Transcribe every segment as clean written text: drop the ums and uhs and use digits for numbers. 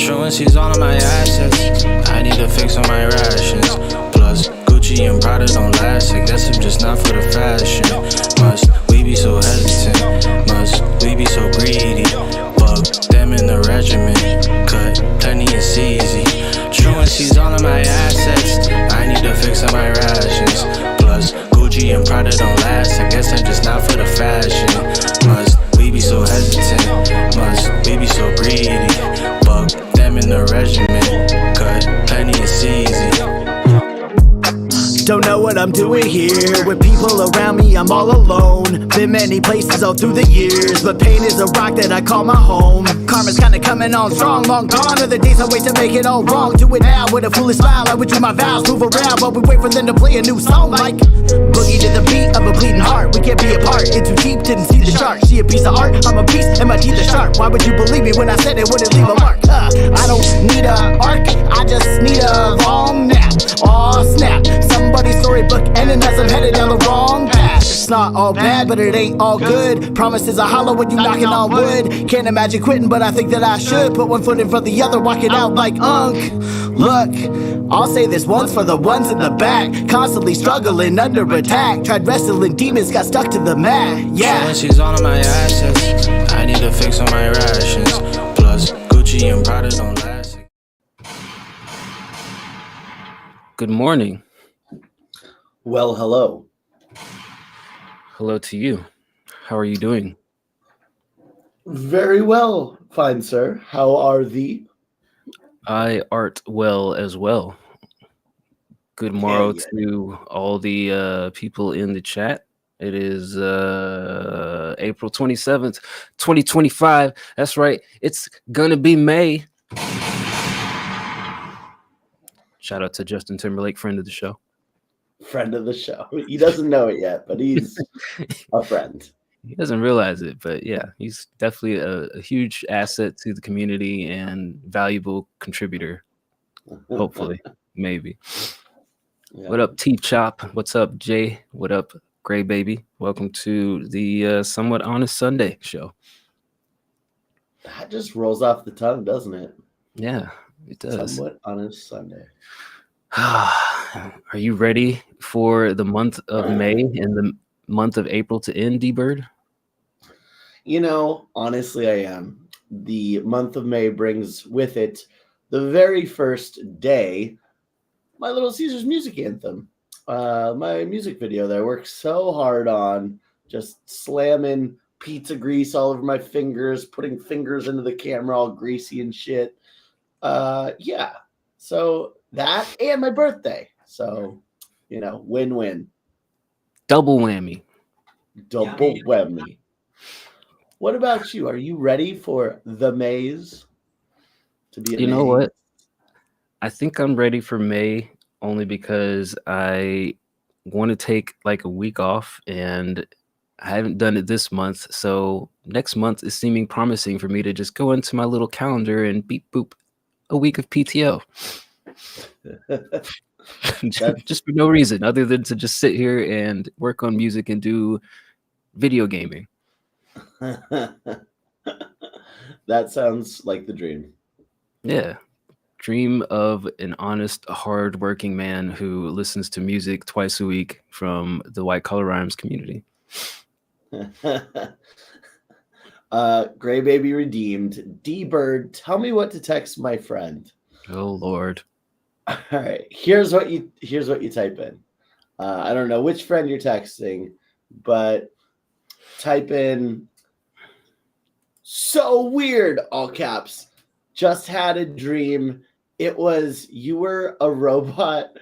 Truancy's all of my assets. I need to fix on my rations. Plus, Gucci and Prada don't last. I guess I'm just not for the fashion. Must we be so hesitant? Must we be so greedy? Fuck them in the regiment. Cut plenty is easy. Truancy's all of my assets. I need to fix on my rations. Plus, Gucci and Prada don't last. I guess I'm just not for the fashion. Must we be so hesitant? Must we be so greedy? Fuck them in the regiment. Cut plenty is easy. Don't know what I'm doing here. With people around me, I'm all alone. Been many places all through the years, but pain is a rock that I call my home. Karma's kinda coming on strong. Long gone are the days I wait to make it all wrong. Do it now with a foolish smile. I withdrew my vows, move around, but we wait for them to play a new song. Like boogie to the beat of a bleeding heart. We can't be apart, it's too deep, didn't see the shark. She a piece of art, I'm a beast, and my teeth are sharp. Why would you believe me when I said it wouldn't leave a mark? I don't need a arc, I just need a long nap. Aw snap, somebody's storybook ending as I'm headed down the wrong path. It's not all bad, but it ain't all good. Promises are hollow when you knocking on wood. Can't imagine quitting, but I think that I should. Put one foot in front of the other, walk it out like Unk. Look, I'll say this once for the ones in the back, constantly struggling under attack. Tried wrestling demons, got stuck to the mat. Yeah, She's all of my assets. I need to fix on my rations. Plus, Gucci and Prada don't last. Good morning. Well, hello. Hello to you. How are you doing? Very well, fine sir. How are thee? I art well as well. Good morrow yeah. to all the people in the chat. It is April 27th, 2025. That's right. It's gonna be May. Shout out to Justin Timberlake, friend of the show. Friend of the show. He doesn't know it yet, but he's a friend. He doesn't realize it, but yeah, he's definitely a huge asset to the community and valuable contributor. Hopefully, maybe. Yeah. What up, T Chop? What's up, Jay? What up, Gray Baby? Welcome to the Somewhat Honest Sunday show. That just rolls off the tongue, doesn't it? Yeah, it does. Somewhat Honest Sunday. Are you ready for the month of May and the month of April to end, D-Bird? You know, honestly, I am. The month of May brings with it the very first day my Little Caesars music anthem. My music video that I worked so hard on, just slamming pizza grease all over my fingers, putting fingers into the camera all greasy and shit. Yeah. So that and my birthday. So, you know, win-win. Double whammy. Double whammy. What about you? Are you ready for the maze to be? You know what? I think I'm ready for May only because I want to take like a week off and I haven't done it this month. So next month is seeming promising for me to just go into my little calendar and beep boop a week of PTO. Just for no reason other than to just sit here and work on music and do video gaming. That sounds like the dream. Yeah. Dream of an honest, hard-working man who listens to music twice a week from the White Collar Rhymes community. Gray Baby redeemed. D-Bird, tell me what to text my friend. Oh Lord. All right. Here's what you type in. I don't know which friend you're texting, but type in so weird, all caps. Just had a dream. It was you were a robot.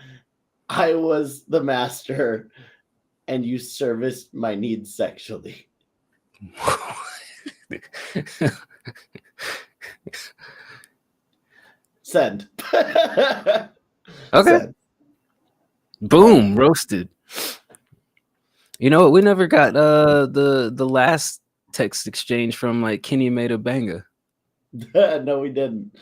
I was the master, and you serviced my needs sexually. Send. Okay. Send. Boom, roasted. You know what? We never got the last text exchange from like Kenny Made a Banga. No, we didn't.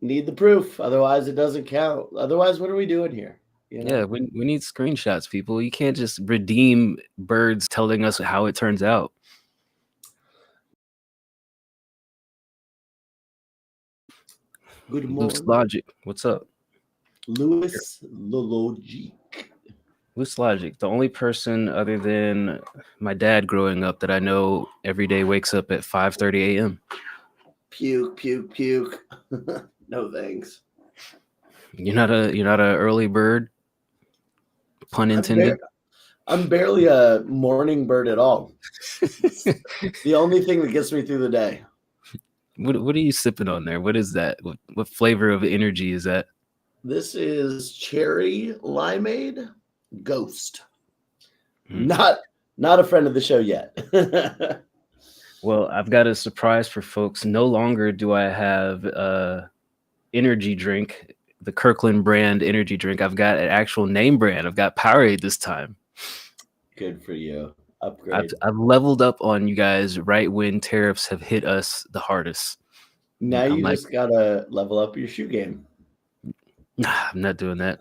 Need the proof, otherwise it doesn't count. Otherwise, what are we doing here? You know? Yeah, we need screenshots, people. You can't just redeem birds telling us how it turns out. Good Loose morning. Logic, what's up? Louis Logic. Loose Logic, the only person other than my dad growing up that I know every day wakes up at 5:30 a.m. Puke, puke, puke. No thanks. You're not a early bird, pun intended. I'm barely a morning bird at all. It's the only thing that gets me through the day. What are you sipping on there? What is that? What flavor of energy is that? This is cherry limeade ghost. Hmm. Not a friend of the show yet. Well, I've got a surprise for folks. No longer do I have energy drink, the Kirkland brand energy drink. I've got an actual name brand. I've got Powerade this time. Good for you. Upgrade. I've leveled up on you guys right when tariffs have hit us the hardest. Now I'm you like, just gotta level up your shoe game. nah, I'm not doing that.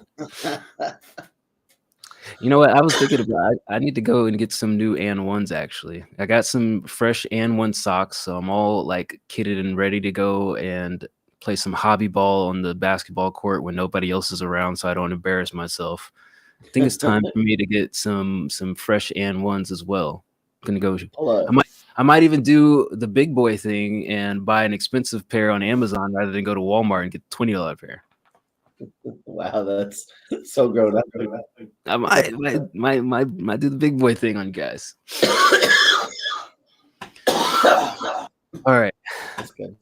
You know what? I was thinking about I need to go and get some new and ones actually. I got some fresh and one socks, so I'm all like kitted and ready to go and play some hobby ball on the basketball court when nobody else is around so I don't embarrass myself. I think it's time for me to get some fresh and ones as well. I'm gonna go. I might even do the big boy thing and buy an expensive pair on Amazon rather than go to Walmart and get a $20 pair. Wow, that's so grown up. I might do the big boy thing on you guys. All right. That's good.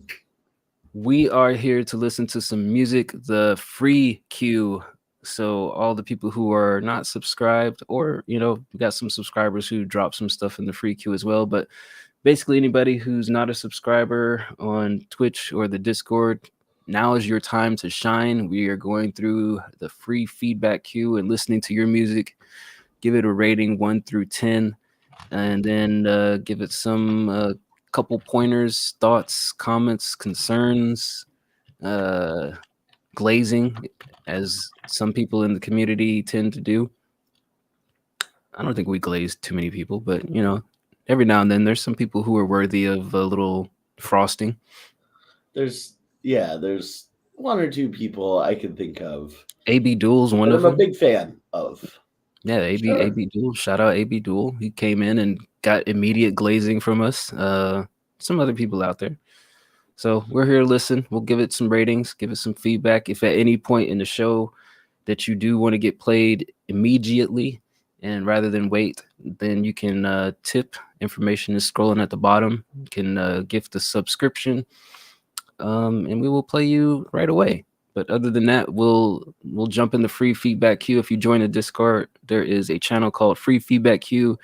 We are here to listen to some music, the free queue. So all the people who are not subscribed, or we got some subscribers who drop some stuff in the free queue as well. But basically anybody who's not a subscriber on Twitch or the Discord, now is your time to shine. We are going through the free feedback queue and listening to your music. Give it a rating 1 through 10, and then give it some couple pointers, thoughts, comments, concerns, glazing, as some people in the community tend to do. I don't think we glaze too many people, but every now and then there's some people who are worthy of a little frosting. There's one or two people I can think of. AB Duel's one of them. I'm a big fan of. Yeah, AB Duel. Shout out AB Duel. He came in and got immediate glazing from us. Some other people out there. So we're here to listen. We'll give it some ratings, give it some feedback. If at any point in the show that you do want to get played immediately, and rather than wait, then you can tip. Information is scrolling at the bottom. You can gift a subscription, and we will play you right away. But other than that, we'll jump in the free feedback queue. If you join the Discord, there is a channel called Free Feedback Queue.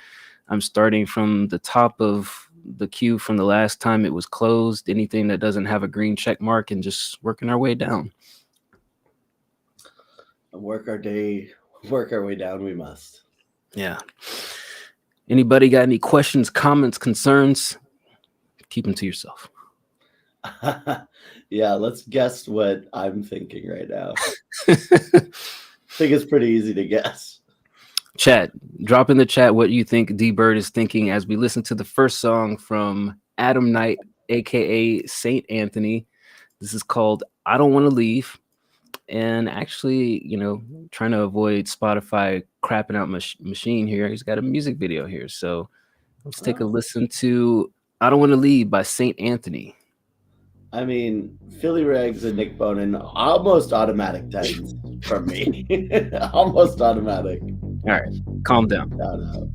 I'm starting from the top of the queue from the last time it was closed. Anything that doesn't have a green check mark, and just working our way down. Work our way down. We must. Yeah. Anybody got any questions, comments, concerns? Keep them to yourself. Yeah, let's guess what I'm thinking right now. I think it's pretty easy to guess. Chat, drop in the chat what you think D-Bird is thinking as we listen to the first song from Adam Knight, aka Saint Anthony. This is called I Don't Want to Leave. And actually, trying to avoid Spotify crapping out machine here, he's got a music video here. So let's take a listen to I Don't Want to Leave by Saint Anthony. I mean, Philly Regs and Nick Bonin, almost automatic 10s from me. Almost automatic. All right, calm down. No.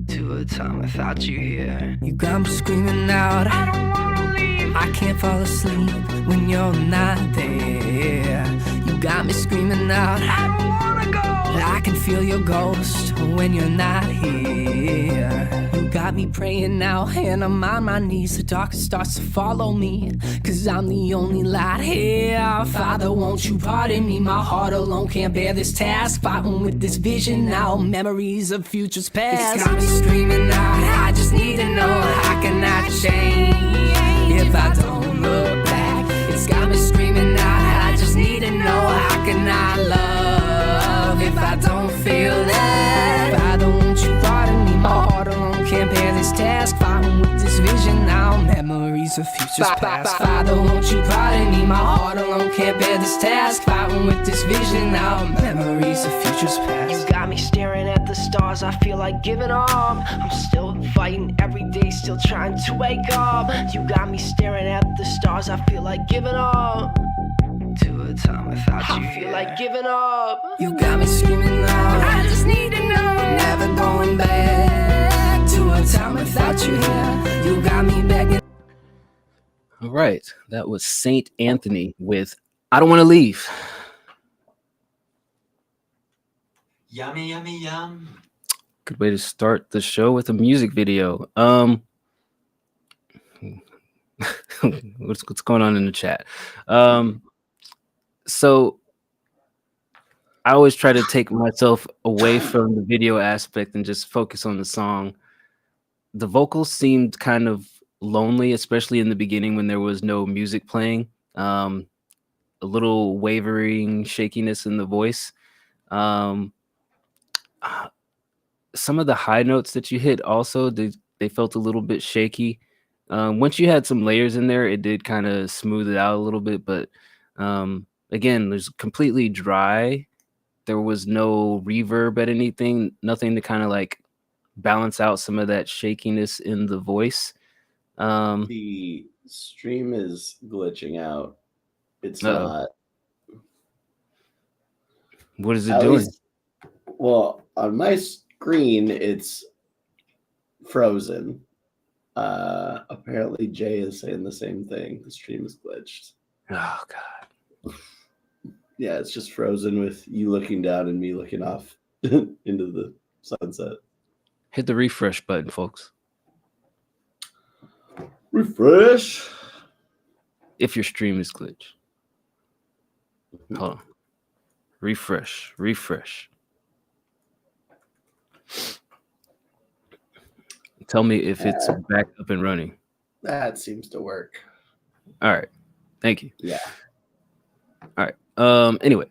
To a time without you here. You got me screaming out, I don't wanna leave. I can't fall asleep when you're not there. You got me screaming out, I don't wanna go. I can feel your ghost when you're not here. You got me praying now, and I'm on my knees. The darkness starts to follow me, 'cause I'm the only light here. Father, won't you pardon me? My heart alone can't bear this task. Fighting with this vision now, memories of futures past. It's got me screaming out, I just need to know how can I change if I don't look back. It's got me screaming out, I just need to know how can I love if I don't feel that. Father, won't you pardon me? My heart alone can't bear this task. Fighting with this vision now, memories memories of futures past. Father, won't you pardon me? My heart alone can't bear this task. Fighting with this vision now, memories of futures past. You got me staring at the stars, I feel like giving up. I'm still fighting every day, still trying to wake up. You got me staring at the stars, I feel like giving up. To a time without you, I feel like giving up. You got me screaming out, I just need to know. Never going back to a time without you here. You got me begging. All right, that was Saint Anthony with "I Don't Want to Leave." Yummy, yummy, yum. Good way to start the show with a music video. What's going on in the chat? So I always try to take myself away from the video aspect and just focus on the song. The vocals seemed kind of lonely, especially in the beginning when there was no music playing. A little wavering shakiness in the voice. Some of the high notes that you hit also, they felt a little bit shaky. Once you had some layers in there, it did kind of smooth it out a little bit. But again, there's completely dry. There was no reverb at anything, nothing to kind of like balance out some of that shakiness in the voice. The stream is glitching out. It's not. What is it doing? Well, on my screen, it's frozen. Apparently, Jay is saying the same thing. The stream is glitched. Oh, God. Yeah, it's just frozen with you looking down and me looking off into the sunset. Hit the refresh button, folks. Refresh. If your stream is glitched. Hold on. Refresh. Tell me if it's back up and running. That seems to work. All right. Thank you. Yeah. All right. Anyway,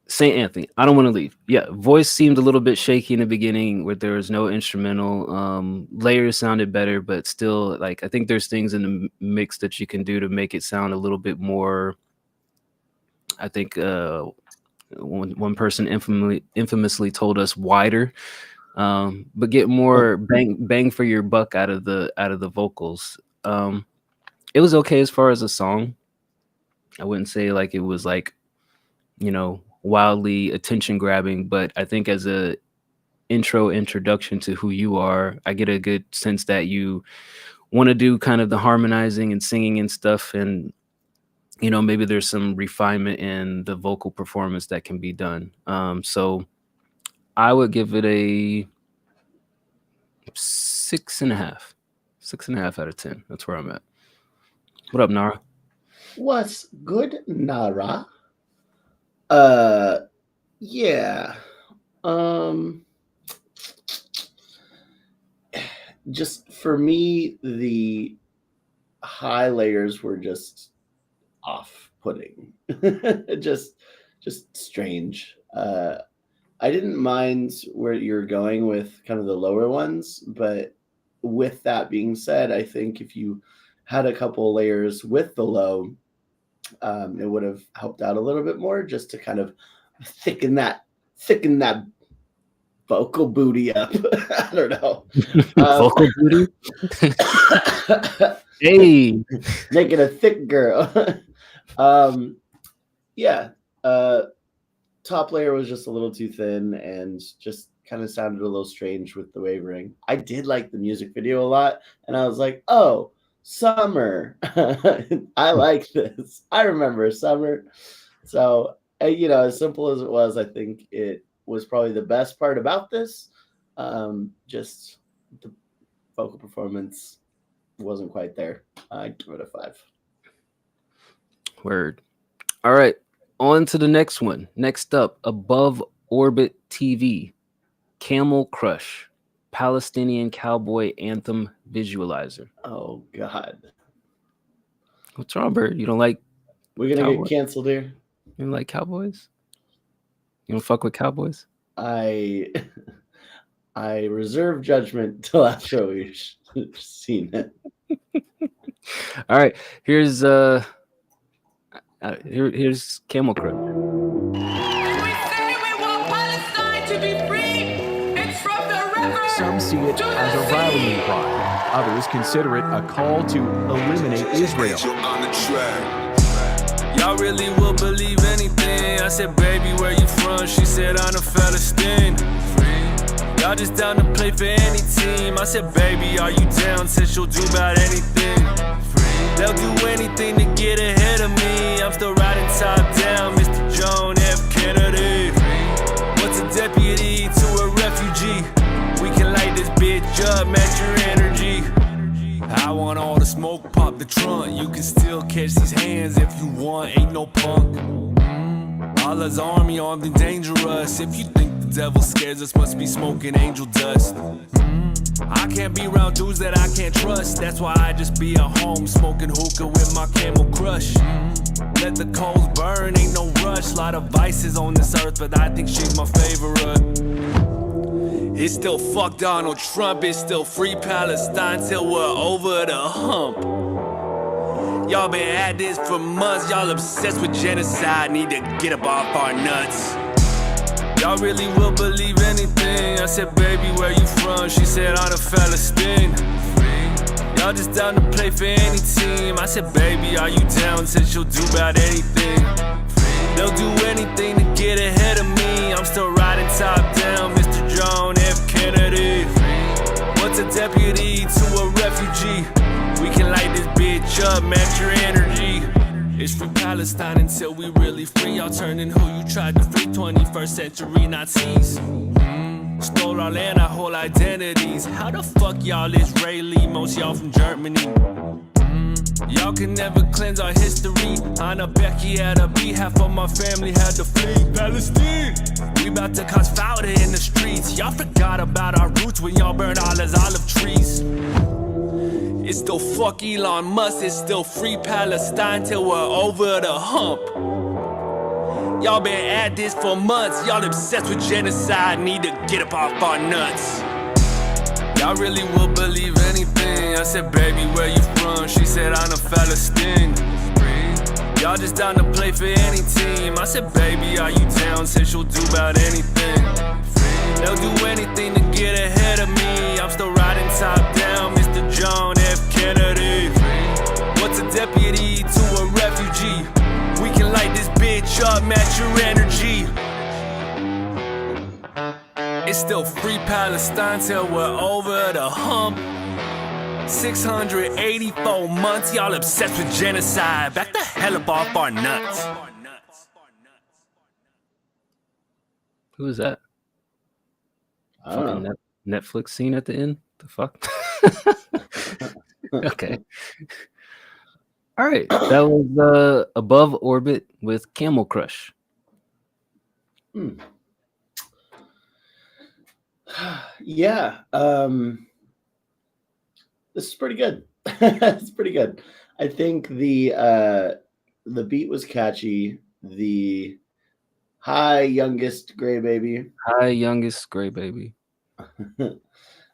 St. Anthony, I Don't Want to Leave. Yeah, voice seemed a little bit shaky in the beginning where there was no instrumental. Layers sounded better, but still, like, I think there's things in the mix that you can do to make it sound a little bit more. I think one person infamously told us wider, but get more bang for your buck out of the vocals. It was okay as far as a song. I wouldn't say like it was like, wildly attention grabbing, but I think as a introduction to who you are, I get a good sense that you want to do kind of the harmonizing and singing and stuff. And, maybe there's some refinement in the vocal performance that can be done. So I would give it a 6.5. 6.5 out of 10. That's where I'm at. What up, Nara? What's good, Nara? Yeah. Just for me, the high layers were just off-putting. just strange. I didn't mind where you're going with kind of the lower ones, but with that being said, I think if you had a couple layers with the low, it would have helped out a little bit more just to kind of thicken that vocal booty up. I don't know. Vocal booty? Hey, make it a thick girl. Yeah. Top layer was just a little too thin and just kind of sounded a little strange with the wavering. I did like the music video a lot, and I was like, oh, summer. I like this. I remember summer. So, as simple as it was, I think it was probably the best part about this. Just the vocal performance wasn't quite there. I'd give it a 5. Word. All right. On to the next one. Next up, Above Orbit TV, Camel Crush, Palestinian Cowboy Anthem Visualizer. Oh, God. What's wrong, Bert? You don't like We're going to Cowboy? get canceled here. You don't like cowboys? You don't fuck with cowboys? I reserve judgment till after we've seen it. All right, here's here's Camel Crush. Some see it as a rallying cry. Others consider it a call to eliminate Israel. Y'all really will believe anything. I said, baby, where you from? She said, I'm a Palestine. Y'all just down to play for any team. I said, baby, are you down? Said she'll do about anything. They'll do anything to get ahead of me. I'm still riding top down, Mr. John F. Kennedy. What's a deputy to a refugee? We can light this bitch up, match your energy. I want all the smoke, pop the trunk. You can still catch these hands if you want, ain't no punk. Allah's army armed and dangerous. If you think the devil scares us, must be smoking angel dust. I can't be around dudes that I can't trust. That's why I just be at home smoking hookah with my Camel Crush. Let the coals burn, ain't no rush. Lot of vices on this earth, but I think she's my favorite. It's still fuck Donald Trump, it's still free Palestine till we're over the hump. Y'all been at this for months, y'all obsessed with genocide, need to get up off our nuts. Y'all really will believe anything. I said, baby, where you from? She said, I'm a Palestine. Y'all just down to play for any team. I said, baby, are you down? Said she'll do about anything. They'll do anything to get ahead of me. I'm still riding top down, Mr. John F. Kennedy. What's a deputy to a refugee? We can light this bitch up, match your energy. It's free Palestine until we really free. Y'all turning who you tried to free, 21st century Nazis. Stole our land, our whole identities. How the fuck y'all Israeli? Most y'all from Germany. Y'all can never cleanse our history. Anna Becky had a beat, half of my family had to flee Palestine. We about to cause founder in the streets. Y'all forgot about our roots when y'all burned all his olive trees. It's still fuck Elon Musk, it's still free Palestine till we're over the hump. Y'all been at this for months, y'all obsessed with genocide, need to get up off our nuts. Y'all really will believe anything. I said, baby, where you from? She said, I'm a Palestine. Y'all just down to play for any team. I said, baby, are you down? Said she'll do about anything. They'll do anything to get ahead of me. I'm still riding top down, Mr. John F. Kennedy. What's a deputy to a refugee? We can light this bitch up, match your energy. It's still free Palestine till we're over the hump. 684 months, y'all obsessed with genocide. Back the hell up off our nuts. Who is that? I don't know. Netflix scene at the end? The fuck? Okay. All right. That was Above Orbit with Camel Crush. Yeah. This is pretty good. It's pretty good. I think the beat was catchy. The hi youngest gray baby. Hi youngest gray baby.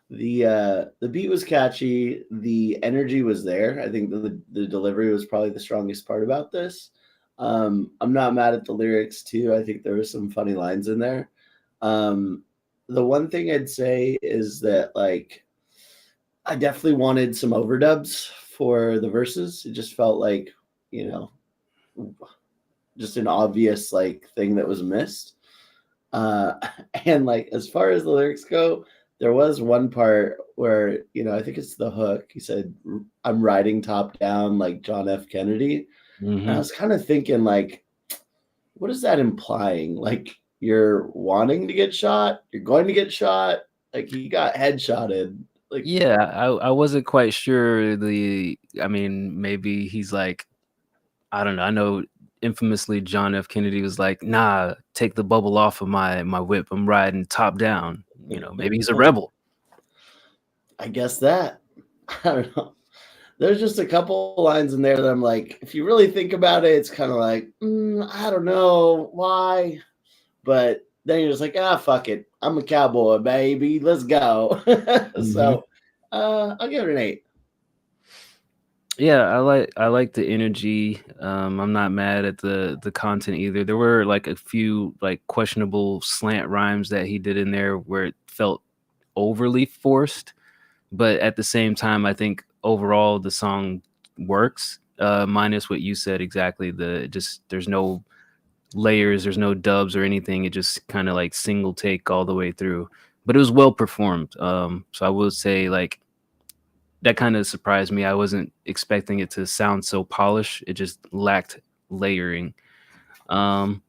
The beat was catchy. The energy was there. I think the delivery was probably the strongest part about this. I'm not mad at the lyrics too. I think there were some funny lines in there. The one thing I'd say is that like I definitely wanted some overdubs for the verses. It just felt like, you know, just an obvious like thing that was missed. And like as far as the lyrics go, there was one part where, you know, I think it's the hook. He said, I'm riding top down like John F. Kennedy. And I was kind of thinking like, what is that implying? Like you're wanting to get shot, you're going to get shot, like he got headshotted. Like yeah, I wasn't quite sure I mean, maybe he's like, I don't know. I know infamously John F. Kennedy was like, nah, take the bubble off of my whip. I'm riding top down. You know, maybe he's a rebel. I guess that. I don't know. There's just a couple lines in there that I'm like, if you really think about it, it's kind of like, I don't know why. But then you're just like, fuck it. I'm a cowboy, baby. Let's go. So I'll give it an 8. Yeah, I like the energy. I'm not mad at the content either. There were like a few like questionable slant rhymes that he did in there where it felt overly forced, but at the same time, I think overall the song works. Minus what you said exactly. There's no layers, there's no dubs or anything. It just kind of like single take all the way through. But it was well performed. So I will say like that kind of surprised me. I wasn't expecting it to sound so polished. It just lacked layering. Um,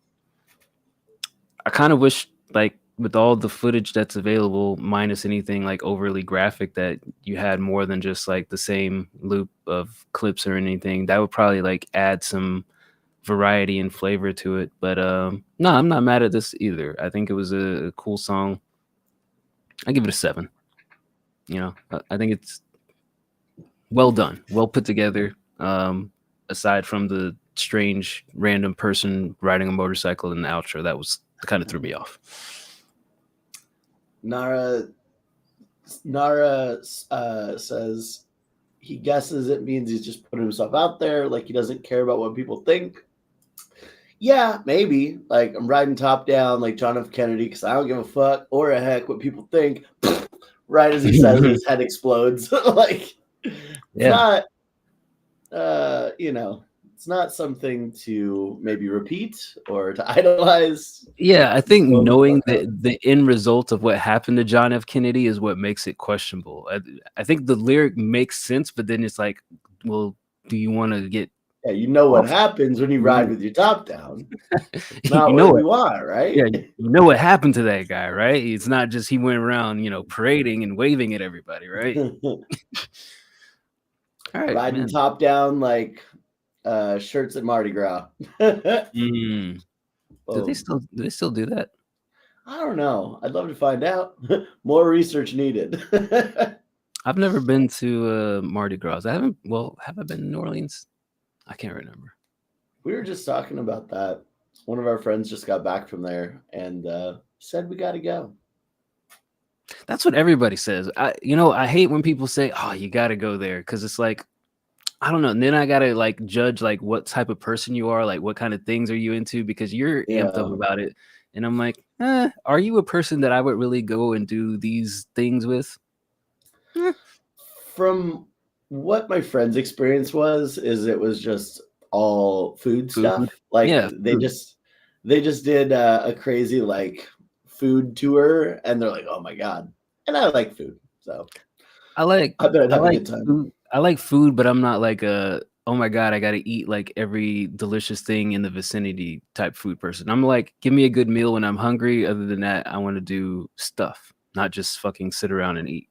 I kind of wish, like, with all the footage that's available, minus anything like overly graphic, that you had more than just like the same loop of clips or anything. That would probably like add some variety and flavor to it. But no, I'm not mad at this either. I think it was a cool song. I give it a 7. You know, I think it's well done, well put together. Aside from the strange random person riding a motorcycle in the outro, that was kind of threw me off. Nara says he guesses it means he's just putting himself out there, like he doesn't care about what people think. Yeah, maybe. Like, I'm riding top down like John F. Kennedy because I don't give a fuck or a heck what people think. Right as he says it, his head explodes. Like, it's not, it's not something to maybe repeat or to idolize. Yeah, I think knowing that the end result of what happened to John F. Kennedy is what makes it questionable. I think the lyric makes sense, but then it's like, well, do you want to get... Yeah, you know what happens when you ride with your top down. It's not what you want, right? Yeah, you know what happened to that guy, right? It's not just he went around, parading and waving at everybody, right? All right, riding top down like shirts at Mardi Gras. Do they still do that? I don't know. I'd love to find out. More research needed. I've never been to Mardi Gras. Have I been to New Orleans? I can't remember. We were just talking about that. One of our friends just got back from there and said we got to go. That's what everybody says. I hate when people say, "Oh, you got to go there," because it's like, I don't know. And then I gotta like judge like what type of person you are, like what kind of things are you into, because you're amped up about it. And I'm like, are you a person that I would really go and do these things with? From what my friend's experience is it was just all food stuff. Like they just did a crazy like food tour, and they're like, oh my god. And I like food, so I bet I'd have a good time. Food. I like food, but I'm not like a, oh my god, I gotta eat like every delicious thing in the vicinity type food person. I'm like, give me a good meal when I'm hungry. Other than that, I want to do stuff, not just fucking sit around and eat.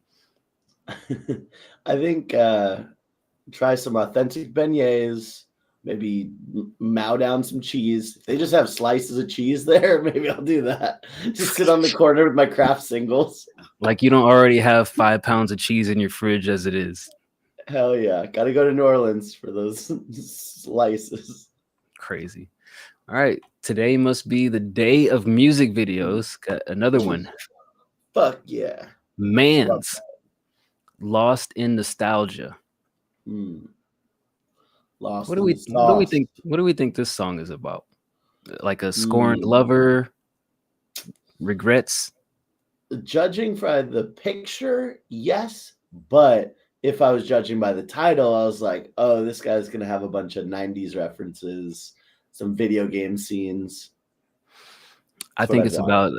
I think try some authentic beignets, maybe mow down some cheese. If they just have slices of cheese there, maybe I'll do that. Just sit on the corner with my Kraft singles. Like you don't already have 5 pounds of cheese in your fridge as it is. Hell yeah. Got to go to New Orleans for those slices. Crazy. All right. Today must be the day of music videos. Got another one. Fuck yeah. Mans. Lost in Nostalgia. Lost. What do we think? What do we think this song is about? Like a scorned lover, regrets. Judging by the picture, yes, but if I was judging by the title, I was like, oh, this guy's gonna have a bunch of 90s references, some video game scenes. I think it's about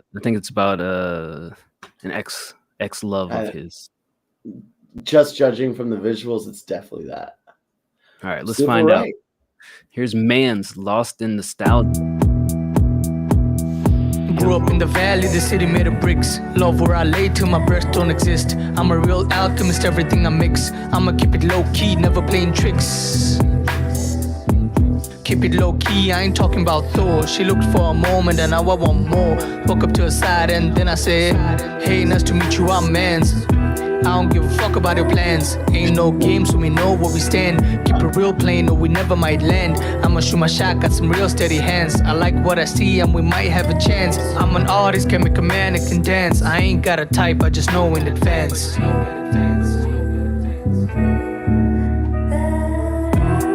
an ex love of his. Just judging from the visuals, it's definitely that. All right, let's find out. Here's Mans, Lost in Nostalgia. Grew up in the valley, the city made of bricks. Love where I lay till my breasts don't exist. I'm a real alchemist, everything I mix. I'ma keep it low key, never playing tricks. Keep it low key, I ain't talking about Thor. She looked for a moment and now I want more. Woke up to her side and then I said, hey, nice to meet you, I'm Mans. I don't give a fuck about your plans. Ain't no games, so we know where we stand. Keep it real plain, or we never might land. I'ma shoot my shot, got some real steady hands. I like what I see, and we might have a chance. I'm an artist, can make a man and can dance. I ain't got a type, I just know in advance.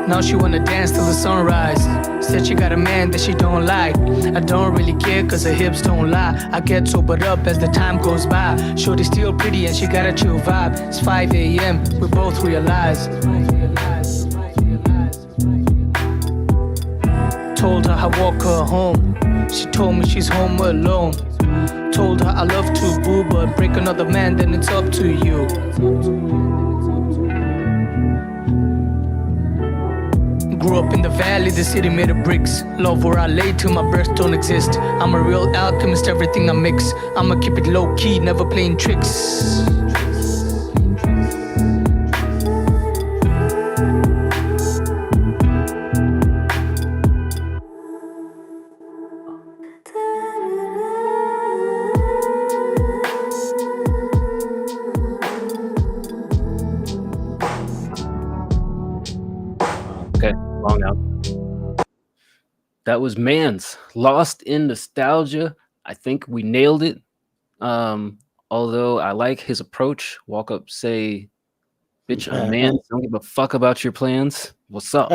Now she wanna dance till the sunrise. Said she got a man that she don't like. I don't really care cause her hips don't lie. I get sobered up as the time goes by. Shorty's still pretty and she got a chill vibe. It's 5 a.m. we both realize. Told her I walk her home. She told me she's home alone. Told her I love to boo, but break another man then it's up to you. Grew up in the valley, the city made of bricks. Love where I lay till my breath don't exist. I'm a real alchemist, everything I mix. I'ma keep it low key, never playing tricks. Okay, long out. That was Man's Lost in Nostalgia. I think we nailed it. Although I like his approach. Walk up, say, bitch, I'm man. Don't give a fuck about your plans. What's up?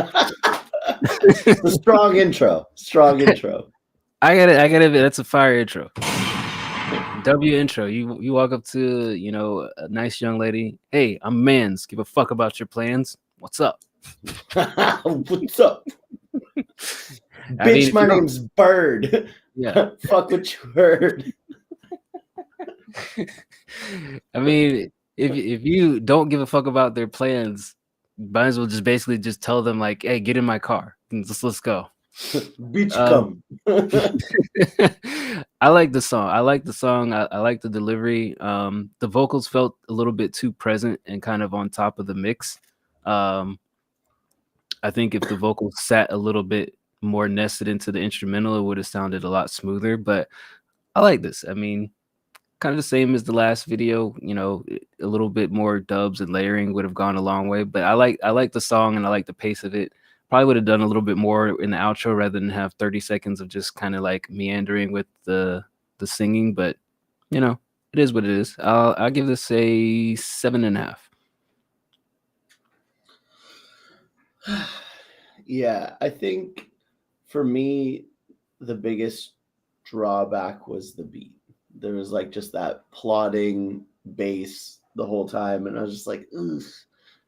It's a strong intro. Strong intro. I get it. That's a fire intro. W intro. You walk up to, you know, a nice young lady. Hey, I'm Mans. Give a fuck about your plans. What's up? What's up? Bitch, my name's Bird. Yeah. Fuck what you heard. I mean, if you don't give a fuck about their plans, might as well just basically just tell them like, hey, get in my car. Let's go. Bitch, come. I like the song. I like the delivery. The vocals felt a little bit too present and kind of on top of the mix. I think if the vocals sat a little bit more nested into the instrumental, it would have sounded a lot smoother. But I like this. I mean, kind of the same as the last video. You know, a little bit more dubs and layering would have gone a long way. But I like the song and I like the pace of it. Probably would have done a little bit more in the outro rather than have 30 seconds of just kind of like meandering with the singing. But you know, it is what it is. I'll give this a 7.5. Yeah, I think for me, the biggest drawback was the beat. There was like just that plodding bass the whole time, and I was just like, ugh,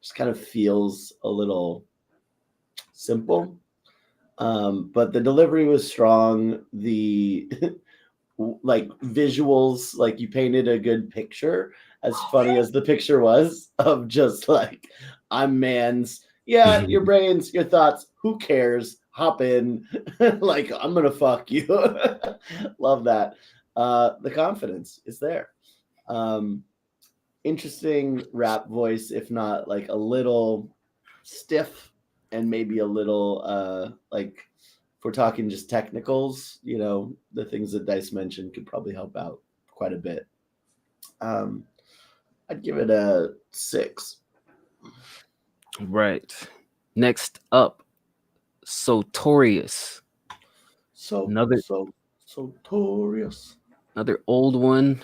just kind of feels a little simple. But the delivery was strong. The like visuals, like you painted a good picture, as funny as the picture was of just like, I'm Mans. Yeah, your brains, your thoughts, who cares? Hop in. Like, I'm going to fuck you. Love that. The confidence is there. Interesting rap voice, if not like a little stiff and maybe a little like, if we're talking just technicals, you know, the things that Dice mentioned could probably help out quite a bit. I'd give it a 6. Right. Next up, Sotorious. Sotorious. Another old one.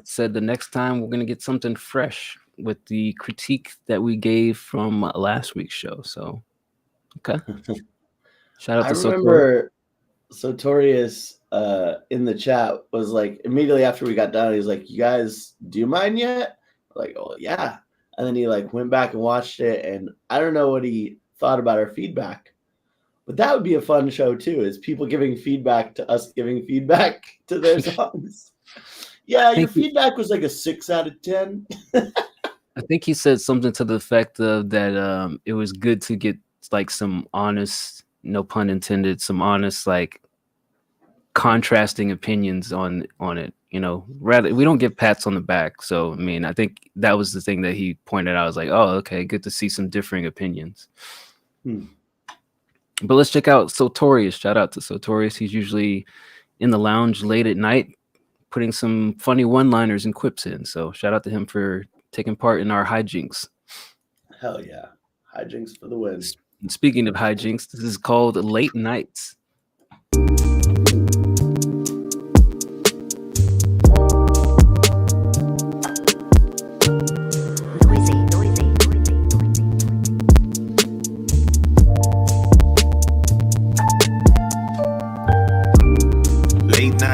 Said the next time we're gonna get something fresh with the critique that we gave from last week's show. So, okay. Shout out to Sotorious. I remember Sotorious in the chat was like immediately after we got done. He's like, "You guys, do you mind yet?" We're like, "Oh yeah." And then he like went back and watched it, and I don't know what he thought about our feedback, but that would be a fun show too. Is people giving feedback to us, giving feedback to their songs? Yeah, your feedback was like a 6 out of 10. I think he said something to the effect of that it was good to get like some honest, no pun intended, some honest like contrasting opinions on it. You know, rather we don't give pats on the back. So I mean, I think that was the thing that he pointed out. I was like, oh, okay, good to see some differing opinions. But let's check out Sotorious. Shout out to Sotorious. He's usually in the lounge late at night, putting some funny one-liners and quips in. So shout out to him for taking part in our hijinks. Hell yeah, hijinks for the win. And speaking of hijinks, this is called Late Nights.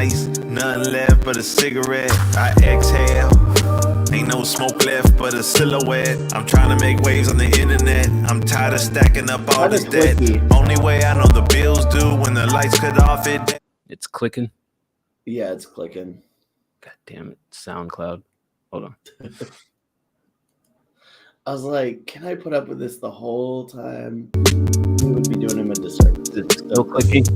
nights, nothing left but a cigarette. I exhale. Ain't no smoke left but a silhouette. I'm trying to make waves on the internet. I'm tired of stacking up all this debt. Only way I know the bills due when the lights cut off it. It's clicking. Yeah, it's clicking. God damn it. SoundCloud. Hold on. I was like, can I put up with this the whole time? We would be doing him a disservice. It's still clicking.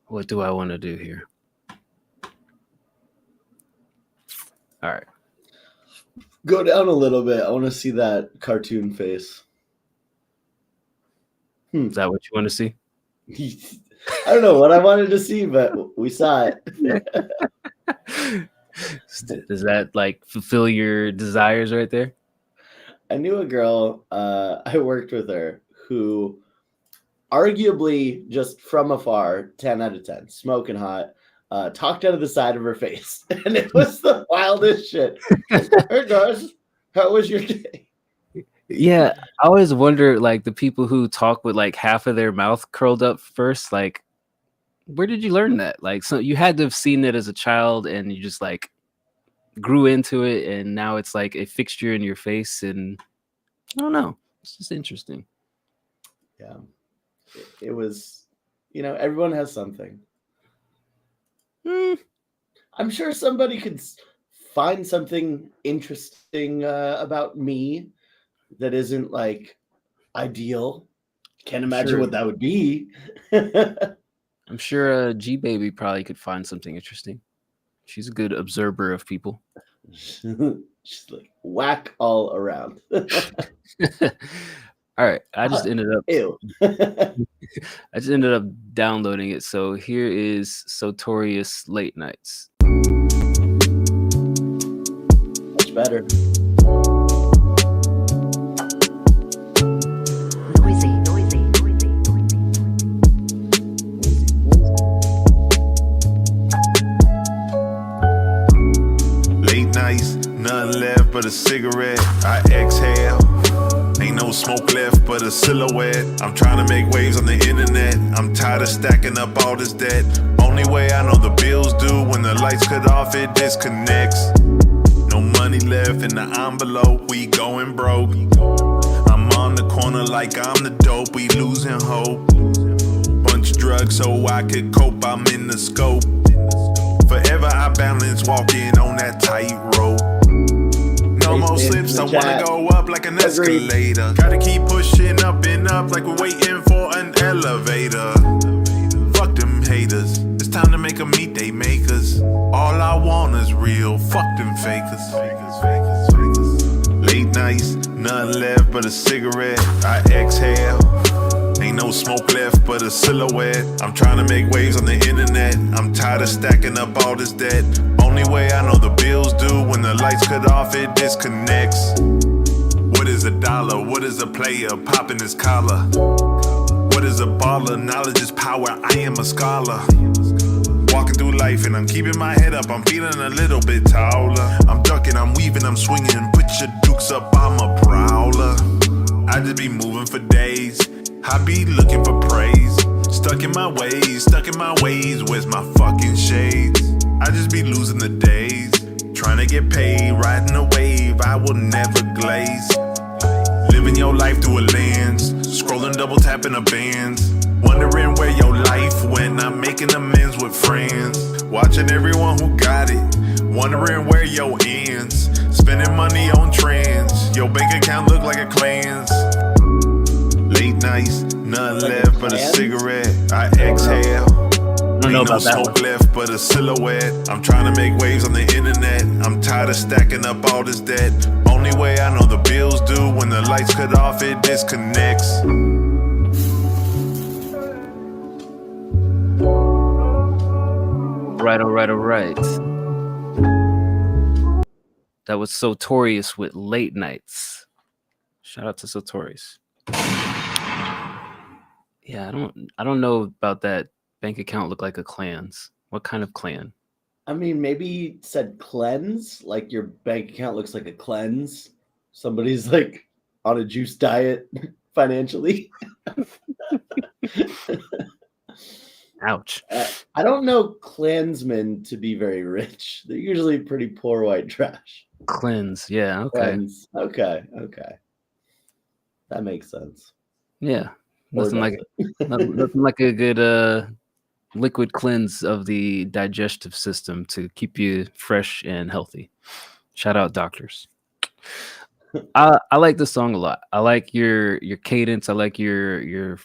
What do I want to do here? All right. Go down a little bit. I want to see that cartoon face. Is that what you want to see? I don't know what I wanted to see, but we saw it. Does that like fulfill your desires right there? I knew a girl, I worked with her, who arguably just from afar, 10 out of 10, smoking hot, talked out of the side of her face. And it was the wildest shit. Hey guys, how was your day? Yeah, I always wonder, like, the people who talk with like half of their mouth curled up first, like, where did you learn that? Like, so you had to have seen it as a child and you just like grew into it, and now it's like a fixture in your face, and I don't know. It's just interesting. Yeah. It was, everyone has something. I'm sure somebody could find something interesting about me that isn't like ideal. Can't imagine what that would be. I'm sure G Baby probably could find something interesting. She's a good observer of people. She's like whack all around. All right, I just ended up. Ew. I just ended up downloading it. So here is Sotorius Late Nights. Much better. Late nights, nothing left but a cigarette. I exhale. Ain't no smoke left but a silhouette. I'm trying to make waves on the internet. I'm tired of stacking up all this debt. Only way I know the bills due when the lights cut off, it disconnects. No money left in the envelope, we going broke. I'm on the corner like I'm the dope, we losing hope. Bunch of drugs so I could cope, I'm in the scope. Forever I balance walking on that tightrope. No more slips, I wanna go up like an escalator. Gotta keep pushing up and up like we're waiting for an elevator. Fuck them haters, it's time to make them meet they makers. All I want is real, fuck them fakers. Late nights, nothing left but a cigarette. I exhale. Ain't no smoke left but a silhouette. I'm trying to make waves on the internet. I'm tired of stacking up all this debt. Only way I know the bills due when the lights cut off, it disconnects. What is a dollar? What is a player? Popping his collar. What is a baller? Knowledge is power, I am a scholar. Walking through life and I'm keeping my head up. I'm feeling a little bit taller. I'm ducking, I'm weaving, I'm swinging. Put your dukes up, I'm a prowler. I just be moving for days. I be looking for praise. Stuck in my ways, where's my fucking shades? I just be losing the days. Trying to get paid, riding a wave, I will never glaze. Living your life through a lens, scrolling, double tapping a bands. Wondering where your life went, I'm making amends with friends. Watching everyone who got it, wondering where your ends. Spending money on trends, your bank account look like a cleanse. Late nights, nothing left but a cigarette. I exhale. I don't know about that smoke one. left but a silhouette. I'm trying to make waves on the internet. I'm tired of stacking up all this debt. Only way I know the bills due when the lights cut off, it disconnects. All right. That was Sotorius with Late Nights. Shout out to Sotorius. Yeah, I don't know about that. Bank account look like a clan's. What kind of clan? I mean, maybe he said cleanse, like your bank account looks like a cleanse. Somebody's like on a juice diet financially. Ouch. I don't know Klansmen to be very rich. They're usually pretty poor white trash. Cleanse. Yeah. Okay. Cleanse. Okay. That makes sense. Yeah. Or Nothing like does it? nothing like a good liquid cleanse of the digestive system to keep you fresh and healthy. Shout out doctors. I like this song a lot. I like your cadence. I like your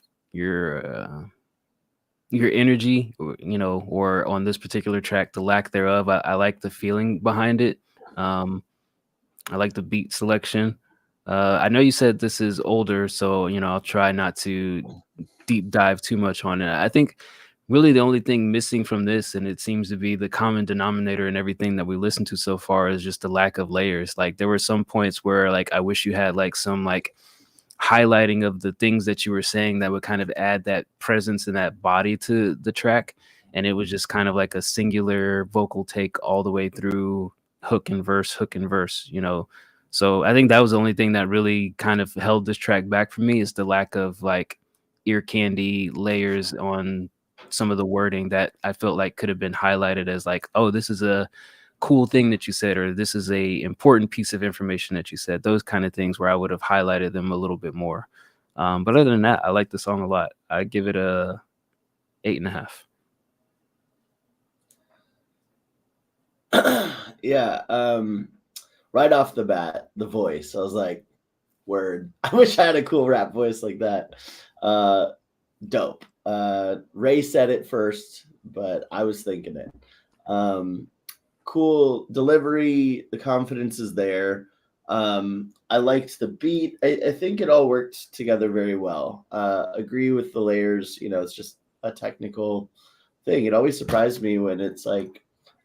energy, or on this particular track, the lack thereof. I like the feeling behind it. I like the beat selection. I know you said this is older, so I'll try not to deep dive too much on it. I think really the only thing missing from this, and it seems to be the common denominator in everything that we listened to so far, is just the lack of layers. Like there were some points where I wish you had some highlighting of the things that you were saying that would kind of add that presence and that body to the track. And it was just kind of like a singular vocal take all the way through, hook and verse. So I think that was the only thing that really kind of held this track back for me, is the lack of ear candy layers on some of the wording that I felt like could have been highlighted as oh, this is a cool thing that you said, or this is a important piece of information that you said. Those kind of things where I would have highlighted them a little bit more. But other than that, I like the song a lot. I give it a 8.5. Yeah. Right off the bat, the voice, I was like, word. I wish I had a cool rap voice like that. Dope. Ray said it first, but I was thinking it. Cool delivery. The confidence is there. I liked the beat. I think it all worked together very well. Agree with the layers. It's just a technical thing. It always surprised me when it's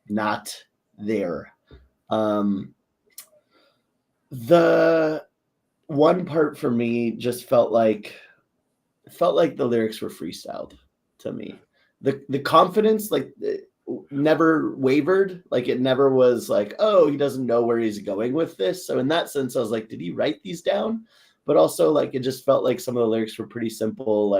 not there. The one part for me just felt like the lyrics were freestyled to me. The confidence never wavered. It never was oh, he doesn't know where he's going with this. So in that sense, I was like, did he write these down? But also it just felt like some of the lyrics were pretty simple.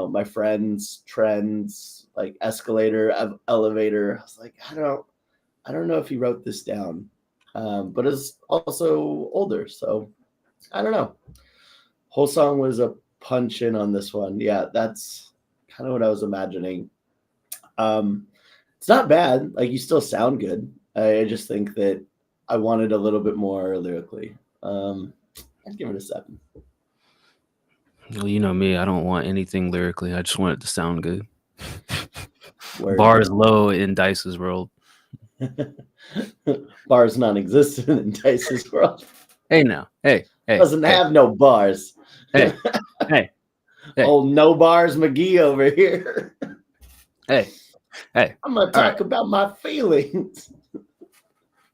My friends, trends, escalator, elevator. I was like, I don't know if he wrote this down. But it's also older, so I don't know. Whole song was a punch in on this one. Yeah, that's kind of what I was imagining. It's not bad. You still sound good. I just think that I wanted a little bit more lyrically. I'd give it a 7. Well, you know me, I don't want anything lyrically. I just want it to sound good. Word. Bars low in Dice's world. Bars non-existent in Dice's world. Hey now. Hey. Doesn't have no bars. Hey. Old no bars McGee over here. Hey. I'm gonna talk about my feelings.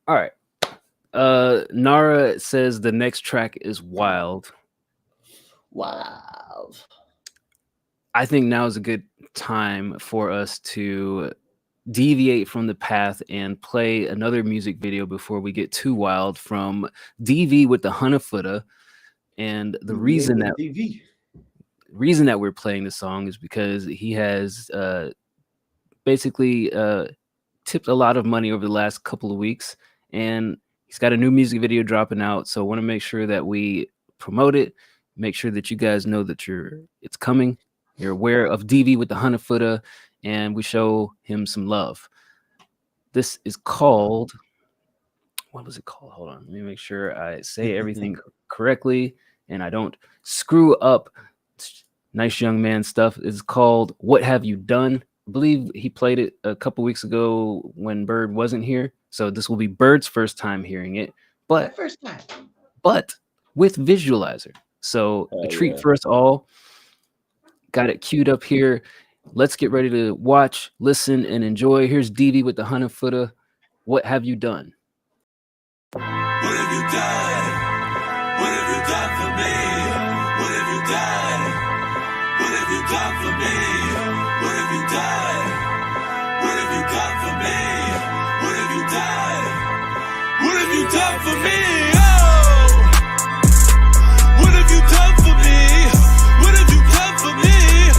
All right. Nara says the next track is wild. Wild. I think now is a good time for us to deviate from the path and play another music video before we get too wild from DV with the Hunnafuda. And the reason that we're playing the song is because he has basically tipped a lot of money over the last couple of weeks, and he's got a new music video dropping out. So I want to make sure that we promote it, make sure that you guys know that it's coming. You're aware of DV with the Hunnafuda, and we show him some love. This is called, what was it called? Hold on, let me make sure I say everything correctly and I don't screw up. Nice young man stuff. It's called What Have You Done? I believe he played it a couple weeks ago when Bird wasn't here. So this will be Bird's first time hearing it, but with visualizer. So a treat for us all. Got it queued up here. Let's get ready to watch, listen, and enjoy. Here's DV with the Hunnafuda. What have you done? What have you done? What have you done for me? What have you done? What have you done for me? What have you done? What have you done for me? What have you done? What have you done for me? Oh! What have you done for me? What have you done for me?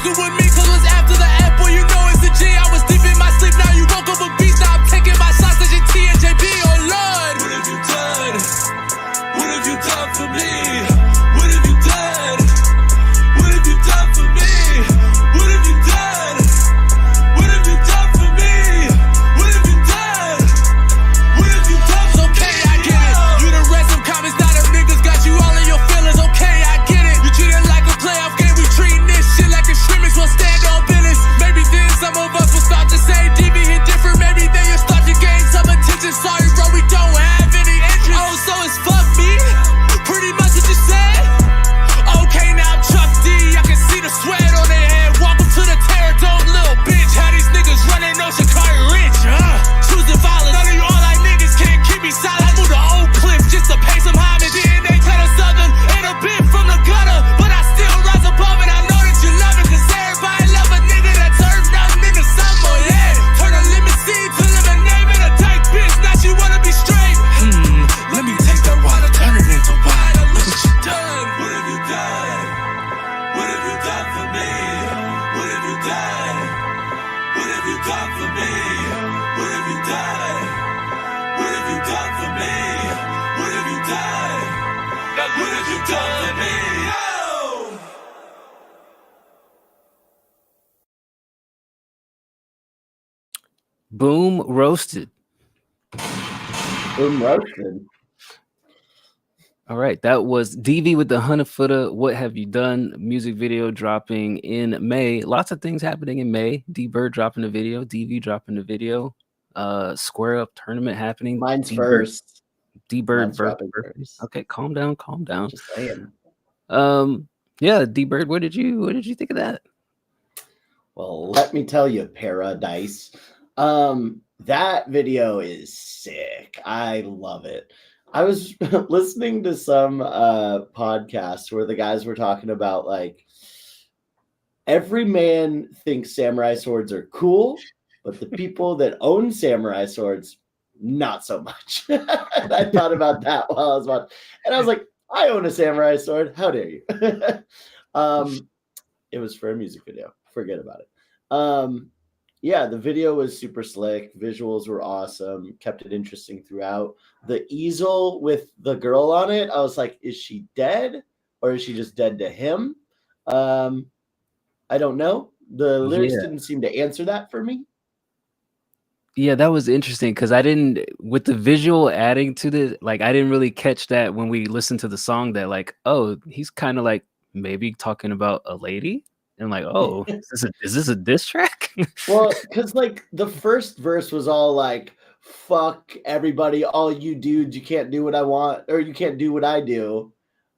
fucking with me, cause what's after the app, boy, you know it's a G. I was deep in my sleep, now you woke up a beast. Now I'm taking my shots at your T and JB, oh Lord. What have you done? What have you done for me? What have you done? What have you done for me? What have you done? What have you done for me? What have you done? What have you done? It's okay, I get it. You done read some comments, now them niggas got you all in your feelings. Okay, I get it. You treat it like a playoff game, we treating this shit like a scrimmage. We'll stand on business. Maybe then some of us will start to say DB hit different. Maybe then you'll start to gain some attention. Sorry, bro, we don't have any interest. Oh, so it's fuck me? Pretty much what you said? Okay, now I'm Chuck D. I can see the sweat on their head. Welcome to the Terror Dome, little bitch. How these niggas running no Shikari Rich, choosing violence. None of you all like niggas can't keep me silent. I moved to Oak Cliff just to pay some homage. DNA tell us Southern ain't a bit from the gutter, but I still rise above it. I know that you love it, cause everybody love a nigga that turns nothing into something, oh yeah. Turn a lemon seed to lemonade, and a dyke bitch, now she wanna be straight. Let me take that water, turn it into wine. Look what you done. What have you done? What have you done for me? What have you done? What have you done for me? What have you done? What have you done for me? What have you done? What have you done for me? Oh! Boom roasted. Boom roasted. All right, that was DV with the 100-footer. What have you done? Music video dropping in May. Lots of things happening in May. D-Bird dropping the video. DV dropping the video. Square Up tournament happening. Mine's D-Bird, first. D-Bird Mine's dropping birthday. first. Okay, calm down, calm down. Just saying. Yeah, D-Bird, what did you think of that? Well, let me tell you, Pair-A-Dyce. That video is sick. I love it. I was listening to some podcast where the guys were talking about like every man thinks samurai swords are cool, but the people that own samurai swords, not so much. And I thought about that while I was watching, and I was like, I own a samurai sword. How dare you? It was for a music video. Forget about it. Yeah, the video was super slick. Visuals were awesome. Kept it interesting throughout. The easel with the girl on it, I was like, is she dead or is she just dead to him? I don't know. The lyrics didn't seem to answer that for me. Yeah, that was interesting because I didn't, with the visual adding to the, like, I didn't really catch that when we listened to the song that, like, oh, he's kind of like maybe talking about a lady. And like, oh, is this a diss track? Well, because like the first verse was all like, fuck everybody, all you dudes, you can't do what I want, or you can't do what I do.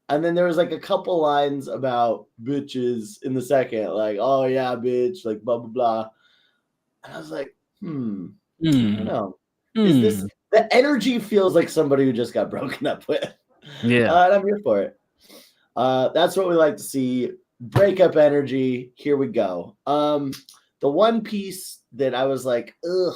And then there was like a couple lines about bitches in the second, like, oh yeah, bitch, like blah, blah, blah. And I was like, I don't know. Is this, the energy feels like somebody who just got broken up with. Yeah. And I'm here for it. That's what we like to see. Breakup energy. Here we go. The one piece that I was like, ugh,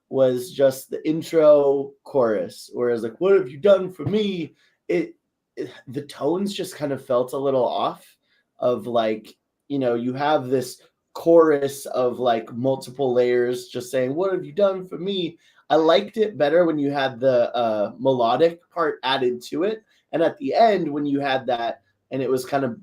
was just the intro chorus, where I was like, what have you done for me? The tones just kind of felt a little off of like, you know, you have this chorus of like multiple layers just saying, what have you done for me? I liked it better when you had the melodic part added to it. And at the end, when you had that, and it was kind of,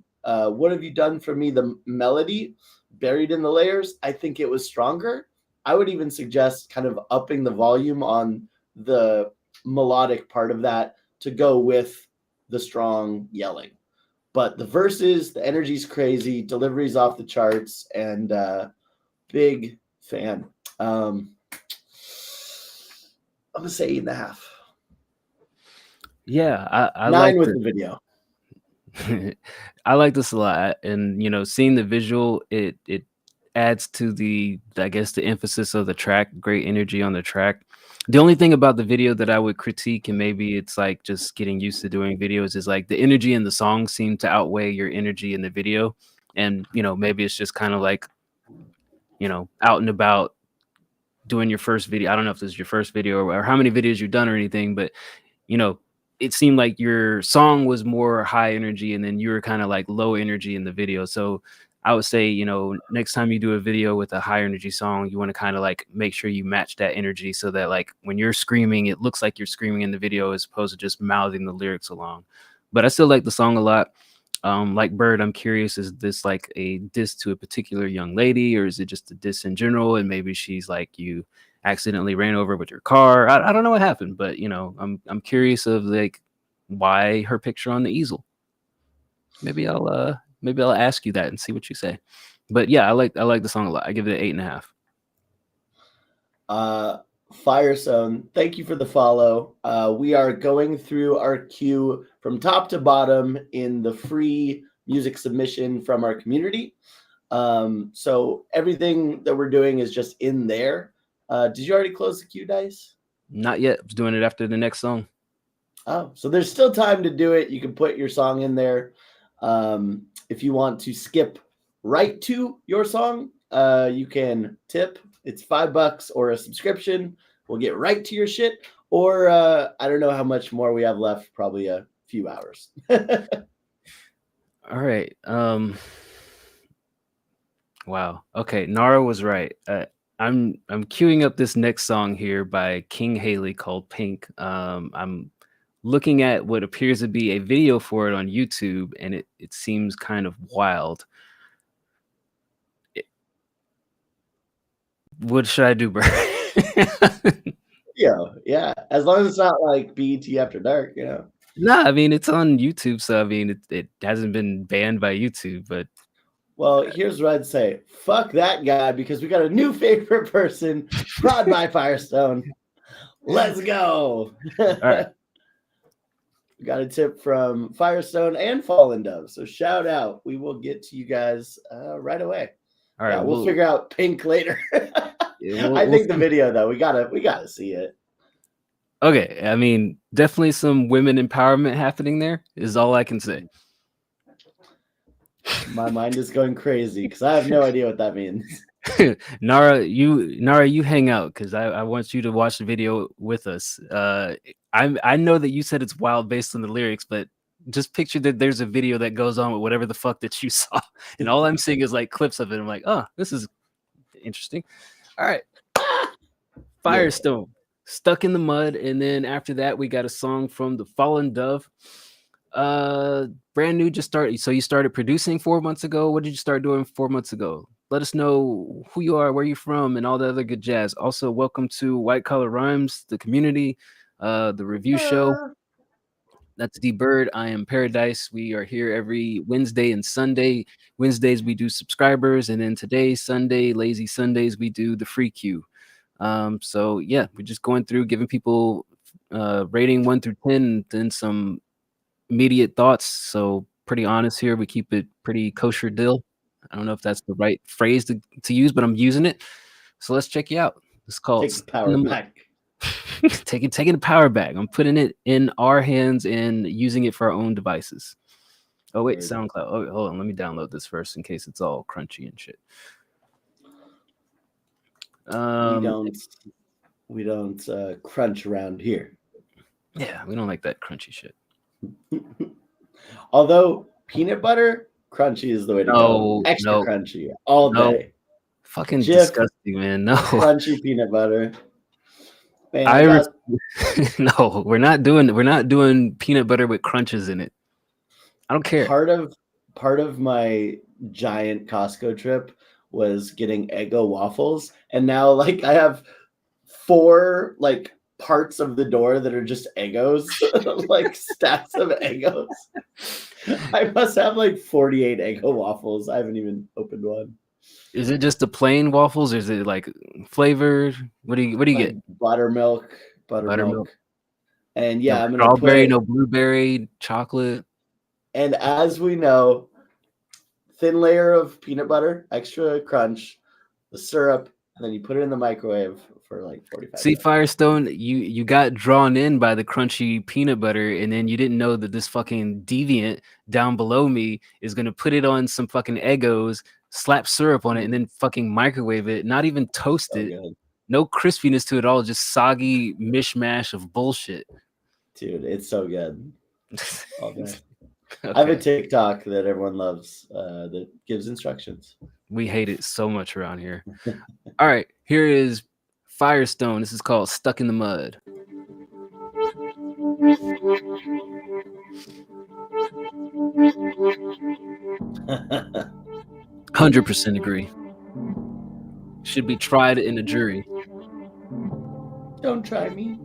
what have you done for me? The melody buried in the layers. I think it was stronger. I would even suggest kind of upping the volume on the melodic part of that to go with the strong yelling. But the verses, the energy's crazy, delivery's off the charts, and big fan. I'm gonna say 8.5. Yeah, I 9 like with the video. I like this a lot, and you know, seeing the visual, it adds to the, I guess, the emphasis of the track. Great energy on the track. The only thing about the video that I would critique, and maybe it's like just getting used to doing videos, is like the energy in the song seemed to outweigh your energy in the video. And you know, maybe it's just kind of like, you know, out and about doing your first video. I don't know if this is your first video or how many videos you've done or anything, but you know, it seemed like your song was more high energy and then you were kind of like low energy in the video. So I would say, you know, next time you do a video with a higher energy song, you want to kind of like make sure you match that energy so that like when you're screaming, it looks like you're screaming in the video as opposed to just mouthing the lyrics along. But I still like the song a lot. Like Bird, I'm curious, is this like a diss to a particular young lady, or is it just a diss in general? And maybe she's like, you accidentally ran over with your car. I don't know what happened, but you know, I'm curious of like why her picture on the easel. Maybe I'll ask you that and see what you say. But yeah, I like the song a lot. I give it an 8.5. Firestone, thank you for the follow. We are going through our queue from top to bottom in the free music submission from our community. So everything that we're doing is just in there. Did you already close the queue, Dice? Not yet. I was doing it after the next song. Oh, so there's still time to do it. You can put your song in there. If you want to skip right to your song, you can tip. It's $5 or a subscription. We'll get right to your shit. Or I don't know how much more we have left. Probably a few hours. All right. Wow. Okay. Nara was right. I'm queuing up this next song here by King Haley called Pink. I'm looking at what appears to be a video for it on YouTube, and it seems kind of wild. What should I do, bro? Yeah. As long as it's not like BET After Dark, you know. Nah, I mean it's on YouTube, so I mean it hasn't been banned by YouTube, but well, here's what I'd say: fuck that guy, because we got a new favorite person brought by Firestone. Let's go. All right. We got a tip from Firestone and Fallen Dove, so shout out. We will get to you guys right away. All right, we'll figure out Pink later. I think the video though, we gotta see it. Okay, I mean, definitely some women empowerment happening there is all I can say. My mind is going crazy because I have no idea what that means. Nara, you hang out because I want you to watch the video with us. I know that you said it's wild based on the lyrics, but just picture that there's a video that goes on with whatever the fuck that you saw, and all I'm seeing is like clips of it. I'm like, oh, this is interesting. All right, Firestone, Stuck in the Mud, and then after that we got a song from the Fallen Dove. Brand new, just started. So you started producing 4 months ago. What did you start doing 4 months ago? Let us know who you are, where you're from, and all the other good jazz. Also, welcome to White Collar Rhymes, the community, the review show. That's D Bird. I am Pair-A-Dyce. We are here every Wednesday and Sunday. Wednesdays we do subscribers, and then today, Sunday, Lazy Sundays, we do the free queue. So yeah, we're just going through giving people rating 1 through 10, and then some immediate thoughts. So pretty honest here. We keep it pretty kosher deal. I don't know if that's the right phrase to use, but I'm using it. So let's check you out. It's called Take the power back. taking the power back. I'm putting it in our hands and using it for our own devices. Oh wait, SoundCloud. Oh, hold on. Let me download this first in case it's all crunchy and shit. We don't crunch around here. Yeah, we don't like that crunchy shit. Although peanut butter crunchy is the way to go. Extra crunchy all day. Fucking disgusting, man. No crunchy peanut butter. Man, no, we're not doing peanut butter with crunches in it. I don't care. Part of my giant Costco trip was getting Eggo waffles, and now like I have 4 like parts of the door that are just Eggos, like stacks of Eggos. I must have like 48 Eggo waffles. I haven't even opened one. Is it just the plain waffles, or is it like flavored? What do you get? Buttermilk. And yeah, no I'm gonna strawberry, no blueberry, chocolate. And as we know, thin layer of peanut butter, extra crunch, the syrup, and then you put it in the microwave for like 45 See, minutes. Firestone, you got drawn in by the crunchy peanut butter, and then you didn't know that this fucking deviant down below me is gonna put it on some fucking Eggos, slap syrup on it, and then fucking microwave it, not even toast it. Good. No crispiness to it all, just soggy mishmash of bullshit. Dude, it's so good. All day. I have a Okay. TikTok that everyone loves that gives instructions. We hate it so much around here. All right, here is Firestone. This is called Stuck in the Mud. 100% agree. Should be tried in a jury. Don't try me.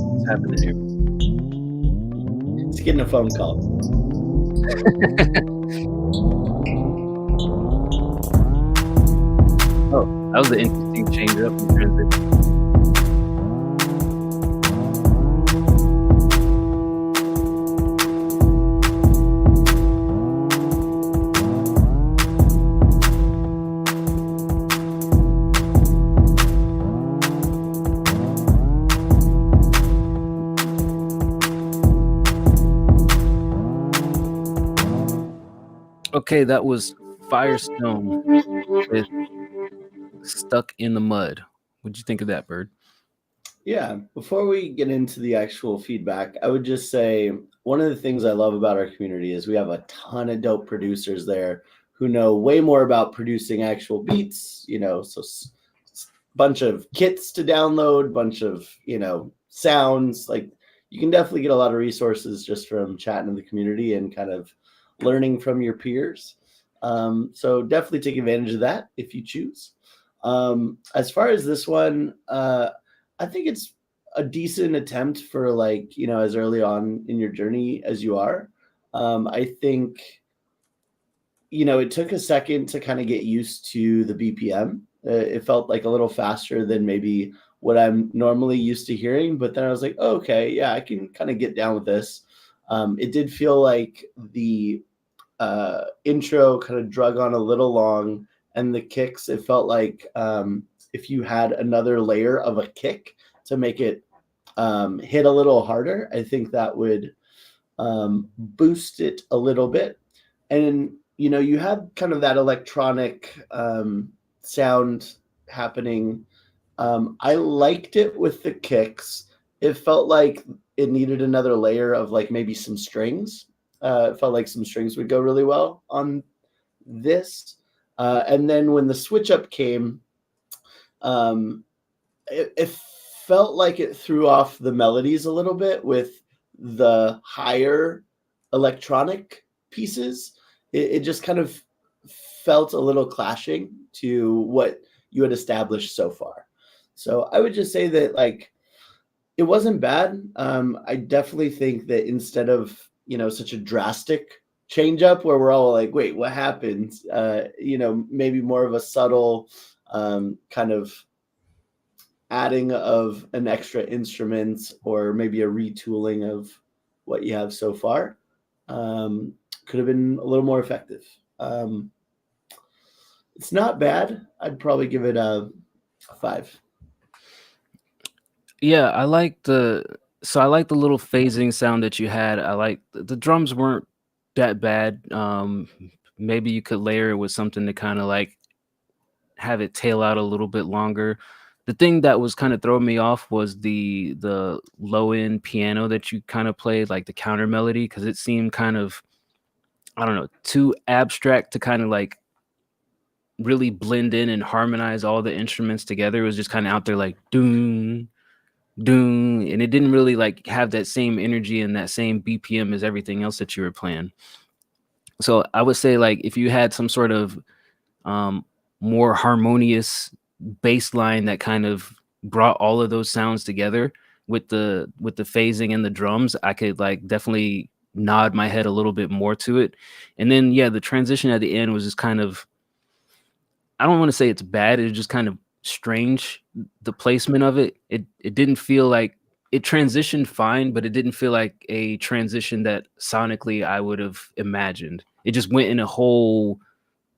What's happening here? It's getting a phone call. Oh, that was an interesting change up in transition. Okay, that was Firestone with Stuck in the Mud. What'd you think of that, Bird? Yeah, before we get into the actual feedback, I would just say one of the things I love about our community is we have a ton of dope producers there who know way more about producing actual beats, so bunch of kits to download, bunch of, sounds. Like you can definitely get a lot of resources just from chatting in the community and kind of learning from your peers. So definitely take advantage of that if you choose. As far as this one, I think it's a decent attempt for as early on in your journey as you are. I think, it took a second to kind of get used to the BPM. It felt like a little faster than maybe what I'm normally used to hearing, but then I was like, oh, okay, yeah, I can kind of get down with this. It did feel like the intro kind of drug on a little long, and the kicks, it felt like if you had another layer of a kick to make it hit a little harder, I think that would boost it a little bit. And you had kind of that electronic sound happening. I liked it with the kicks. It felt like it needed another layer of maybe some strings. It felt like some strings would go really well on this. And then when the switch up came, it felt like it threw off the melodies a little bit with the higher electronic pieces. It just kind of felt a little clashing to what you had established so far. So I would just say that it wasn't bad. I definitely think that instead of such a drastic change up where we're all like, wait, what happened? Maybe more of a subtle kind of adding of an extra instrument or maybe a retooling of what you have so far could have been a little more effective. It's not bad. I'd probably give it a 5. Yeah, I like the little phasing sound that you had. I like the drums weren't that bad. Maybe you could layer it with something to kind of have it tail out a little bit longer. The thing that was kind of throwing me off was the low end piano that you kind of played, like the counter melody, because it seemed kind of, I don't know, too abstract to kind of like really blend in and harmonize all the instruments together. It was just kind of out there like doom, doom, and it didn't really like have that same energy and that same BPM as everything else that you were playing. So I would say like if you had some sort of more harmonious bass line that kind of brought all of those sounds together with the phasing and the drums, I could like definitely nod my head a little bit more to it. And then yeah, the transition at the end was just kind of, I don't want to say it's bad, it's just kind of strange. The placement of it, it didn't feel like it transitioned fine, but it didn't feel like a transition that sonically I would have imagined. It just went in a whole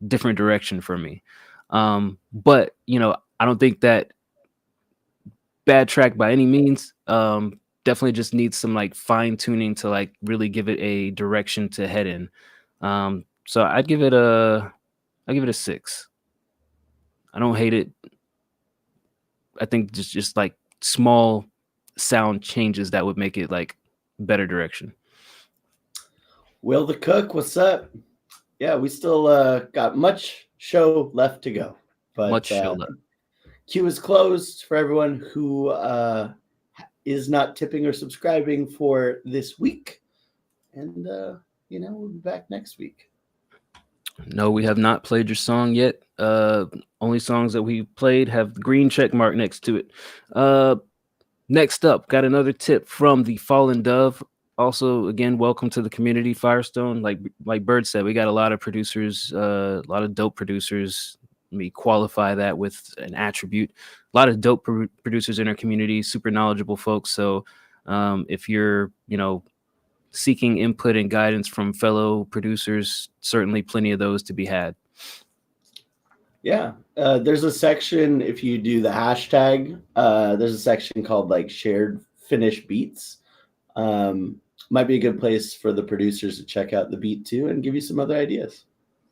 different direction for me. But you know, I don't think that bad track by any means. Definitely just needs some like fine tuning to like really give it a direction to head in. So I'd give it a 6. I don't hate it. I think just like small sound changes that would make it like better direction. Will the Cook, what's up? Yeah, we still got much show left to go. But Much show left. queue is closed for everyone who is not tipping or subscribing for this week. And, you know, we'll be back next week. No, we have not played your song yet. Only songs that we played have the green check mark next to it. Next up, got another tip from the Fallen Dove. Also, again, welcome to the community, Firestone. Like Bird said, we got a lot of producers, a lot of dope producers. Let me qualify that with an attribute. A lot of dope producers in our community, super knowledgeable folks. So if you're, you know, seeking input and guidance from fellow producers, certainly plenty of those to be had. Yeah, there's a section, if you do the hashtag, there's a section called like shared finished beats. Might be a good place for the producers to check out the beat too and give you some other ideas.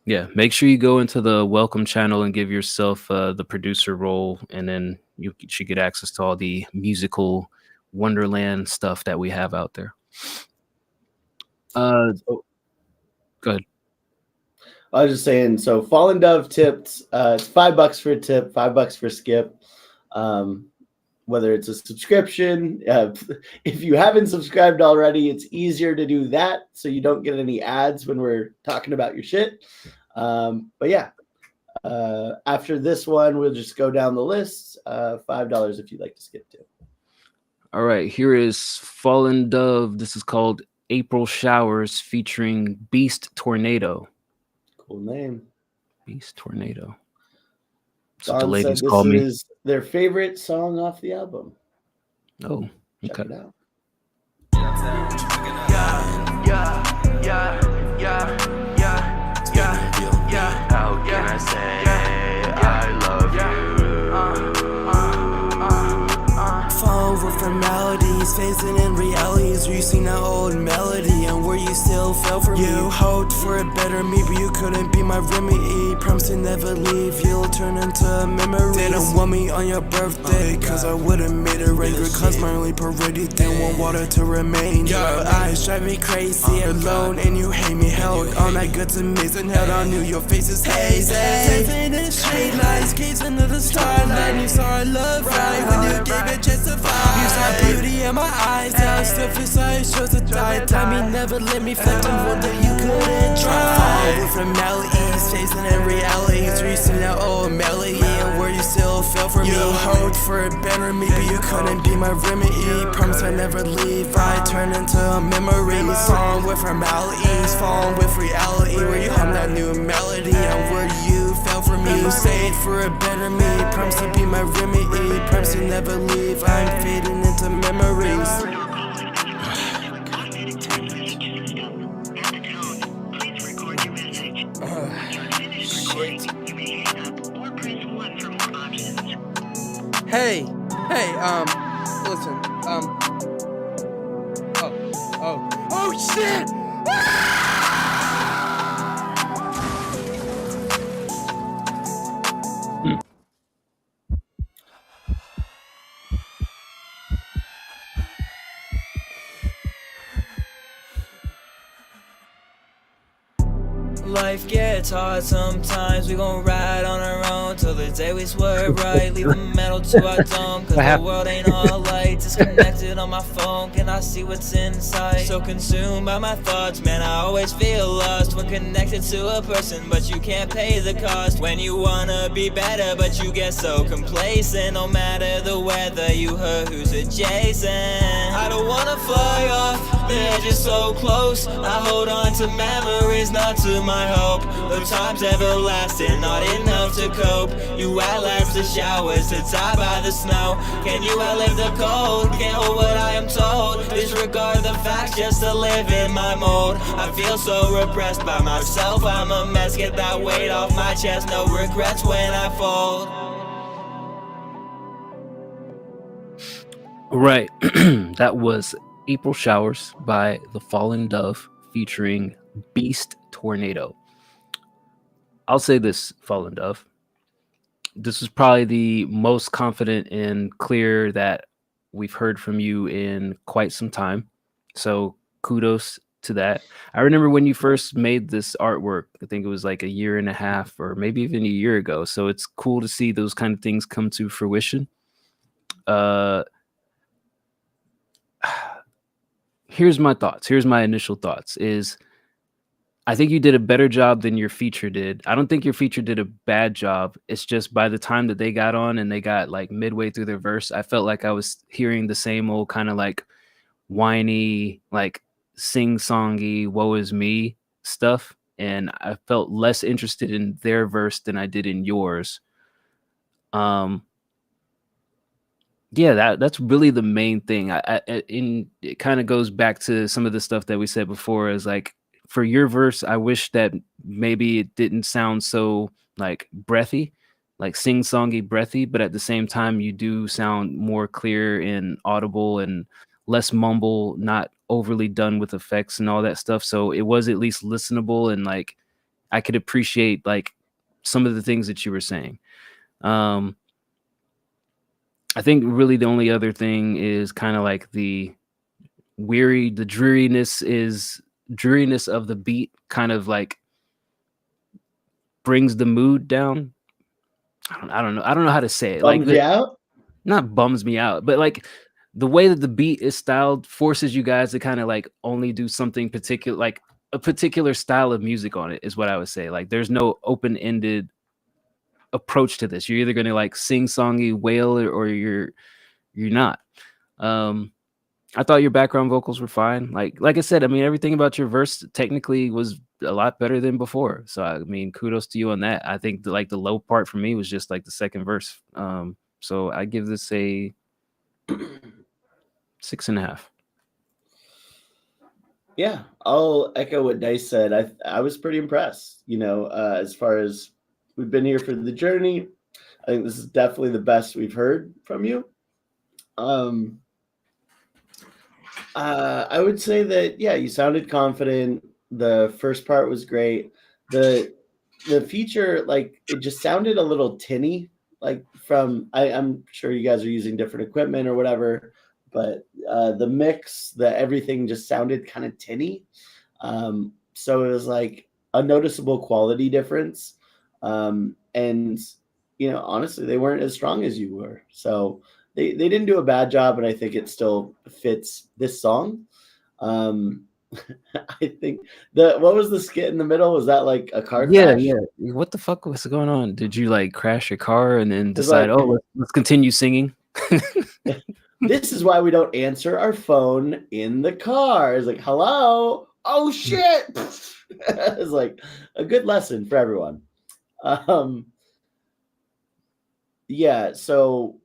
Yeah, make sure you go into the welcome channel and give yourself the producer role, and then you should get access to all the musical wonderland stuff that we have out there. Go ahead. I was just saying, so Fallen Dove tipped, it's $5 for a tip, $5 for skip. Whether it's a subscription, if you haven't subscribed already, it's easier to do that so you don't get any ads when we're talking about your shit. But yeah, after this one, we'll just go down the list. $5 if you'd like to skip to. All right, here is Fallen Dove. This is called April Showers featuring Beast Tornado. Cool name. Beast Tornado. Don the ladies said this is their favorite song off the album. Oh, check it out. How can I say I love you? Fall with formalities, facing in realities. You seen that old melody, and where you still fell for me. You hoped for a better me, but you couldn't be my remedy. Promise to never leave, you'll turn into a memory. Didn't want me on your birthday, cause I would've made her angry. Cause my only priority didn't want water to remain. Your eyes drive me crazy, alone, and you hate me. Held on that good to me, and held on you, your face is hazy. Dancing in straight lines, gazing into the starlight. You saw our love right when you gave it just a vibe. You saw beauty in my eyes, now I still feel sorry, shows to die. Tell me never let me flip and one that you couldn't try. Fall with formalities, facing in realities. Reaching that old melody, and where you still fell for me. You hoped for a better me, but you couldn't be my remedy. Promise I never leave, I turn into a memory. Song with formalities, falling with reality. Where you hum that new melody, and where you fell for me. You stayed for a better me, promise to be my remedy. Promise you never leave, I'm fading into memories. Hey, listen, oh shit! it's hard sometimes. We gon' ride on our own till the day we swear right. Leave the metal to our dome, cause the world ain't all light. Disconnected on my phone, can I see what's inside? So consumed by my thoughts, man, I always feel lost when connected to a person, but you can't pay the cost. When you wanna be better, but you get so complacent. No matter the weather, you heard who's adjacent. I don't wanna fly off, the edge is so close. I hold on to memories, not to my hope. The time's everlasting, not enough to cope. You outlast the showers to tie by the snow. Can you outlive the cold? Can't hold what I am told. Disregard the facts just to live in my mold. I feel so repressed by myself, I'm a mess. Get that weight off my chest, no regrets when I fold. Right. That was April Showers by The Fallen Dove featuring Beast Tornado. I'll say this, Fallen Dove. This is probably the most confident and clear that we've heard from you in quite some time. So kudos to that. I remember when you first made this artwork, I think it was like a year and a half or maybe even a year ago. So it's cool to see those kind of things come to fruition. Here's my thoughts. Here's my initial thoughts is I think you did a better job than your feature did. I don't think your feature did a bad job. It's just by the time that they got on and they got like midway through their verse, I felt like I was hearing the same old kind of like whiny, like sing-songy, woe is me stuff. And I felt less interested in their verse than I did in yours. Yeah, that's really the main thing. It kind of goes back to some of the stuff that we said before. Is like for your verse, I wish that maybe it didn't sound so like breathy, like sing-songy, breathy, but at the same time, you do sound more clear and audible and less mumble, not overly done with effects and all that stuff. So it was at least listenable and like I could appreciate like some of the things that you were saying. I think really the only other thing is kind of like the dreariness of the beat kind of like brings the mood down. I don't know how to say it. Bums you out? Not bums me out, but like the way that the beat is styled forces you guys to kind of like only do something particular, like a particular style of music on it is what I would say. Like there's no open-ended approach to this. You're either going to like sing-songy wail or you're not. I thought your background vocals were fine. Like I said, I mean, everything about your verse technically was a lot better than before. So I mean, kudos to you on that. I think like the low part for me was just like the second verse. So I give this a 6.5. Yeah, I'll echo what Dice said. I was pretty impressed. You know, as far as we've been here for the journey, I think this is definitely the best we've heard from you. I would say that yeah, you sounded confident. The first part was great. The feature, like it just sounded a little tinny. Like from I'm sure you guys are using different equipment or whatever, but the mix, everything just sounded kind of tinny. So it was like a noticeable quality difference. And you know, honestly, they weren't as strong as you were. So they didn't do a bad job, and I think it still fits this song. I think what was the skit in the middle? Was that like a car crash? Yeah. What the fuck was going on? Did you like crash your car and then decide, let's continue singing? This is why we don't answer our phone in the car. It's like, hello? Oh shit! It's like a good lesson for everyone. Yeah, so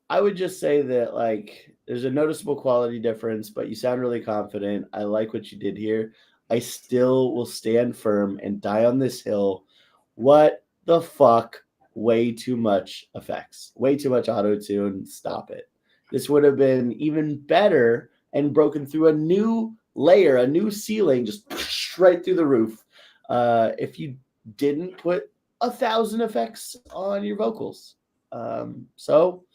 I would just say that like there's a noticeable quality difference, but you sound really confident. I like what you did here. I still will stand firm and die on this hill. What the fuck? Way too much effects. Way too much auto-tune. Stop it. This would have been even better and broken through a new layer, a new ceiling, just right through the roof. If you didn't put 1,000 effects on your vocals. So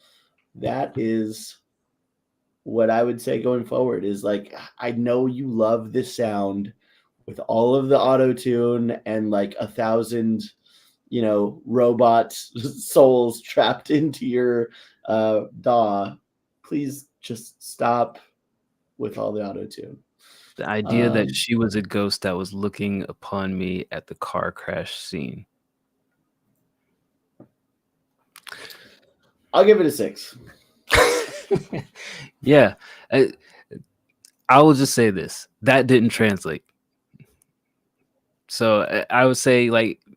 that is what I would say going forward is like, I know you love this sound. with all of the auto tune and like 1,000, robot souls trapped into your DAW, please just stop with all the auto tune. The idea that she was a ghost that was looking upon me at the car crash scene. I'll give it a 6. Yeah. I will just say this. That didn't translate. So I would say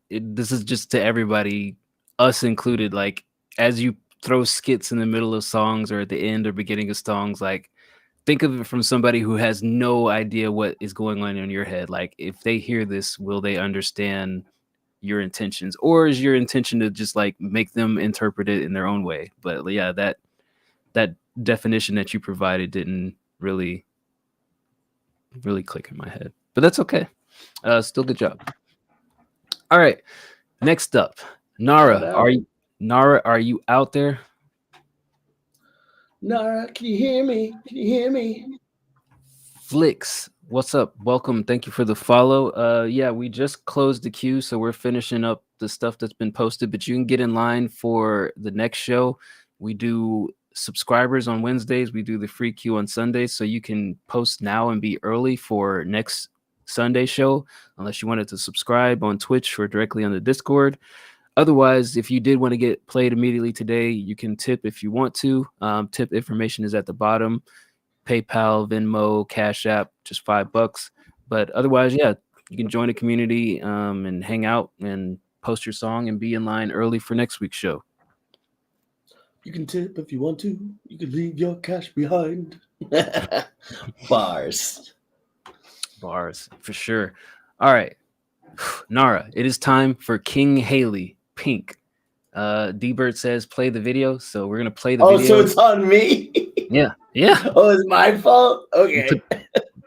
this is just to everybody, us included, like as you throw skits in the middle of songs or at the end or beginning of songs, like think of it from somebody who has no idea what is going on in your head. Like if they hear this, will they understand your intentions, or is your intention to just like make them interpret it in their own way? But yeah, that definition that you provided didn't really click in my head, but that's okay. Still good job. All right, next up, Nara. Are you out there? Nara, can you hear me? Flicks, what's up? Welcome. Thank you for the follow. Yeah, we just closed the queue, so we're finishing up the stuff that's been posted, but you can get in line for the next show. We do subscribers on Wednesdays. We do the free queue on Sundays, so you can post now and be early for next Sunday show, unless you wanted to subscribe on Twitch or directly on the Discord. Otherwise, if you did want to get played immediately today, you can tip if you want to. Tip information is at the bottom. PayPal, Venmo, Cash App, just $5. But otherwise, yeah, you can join the community and hang out and post your song and be in line early for next week's show. You can tip if you want to. You can leave your cash behind. Bars, for sure. All right, Nara, it is time for King Haley, Pink. D-Bird says play the video, so we're gonna play the video. Oh, so it's on me? Yeah. Oh, it's my fault? Okay.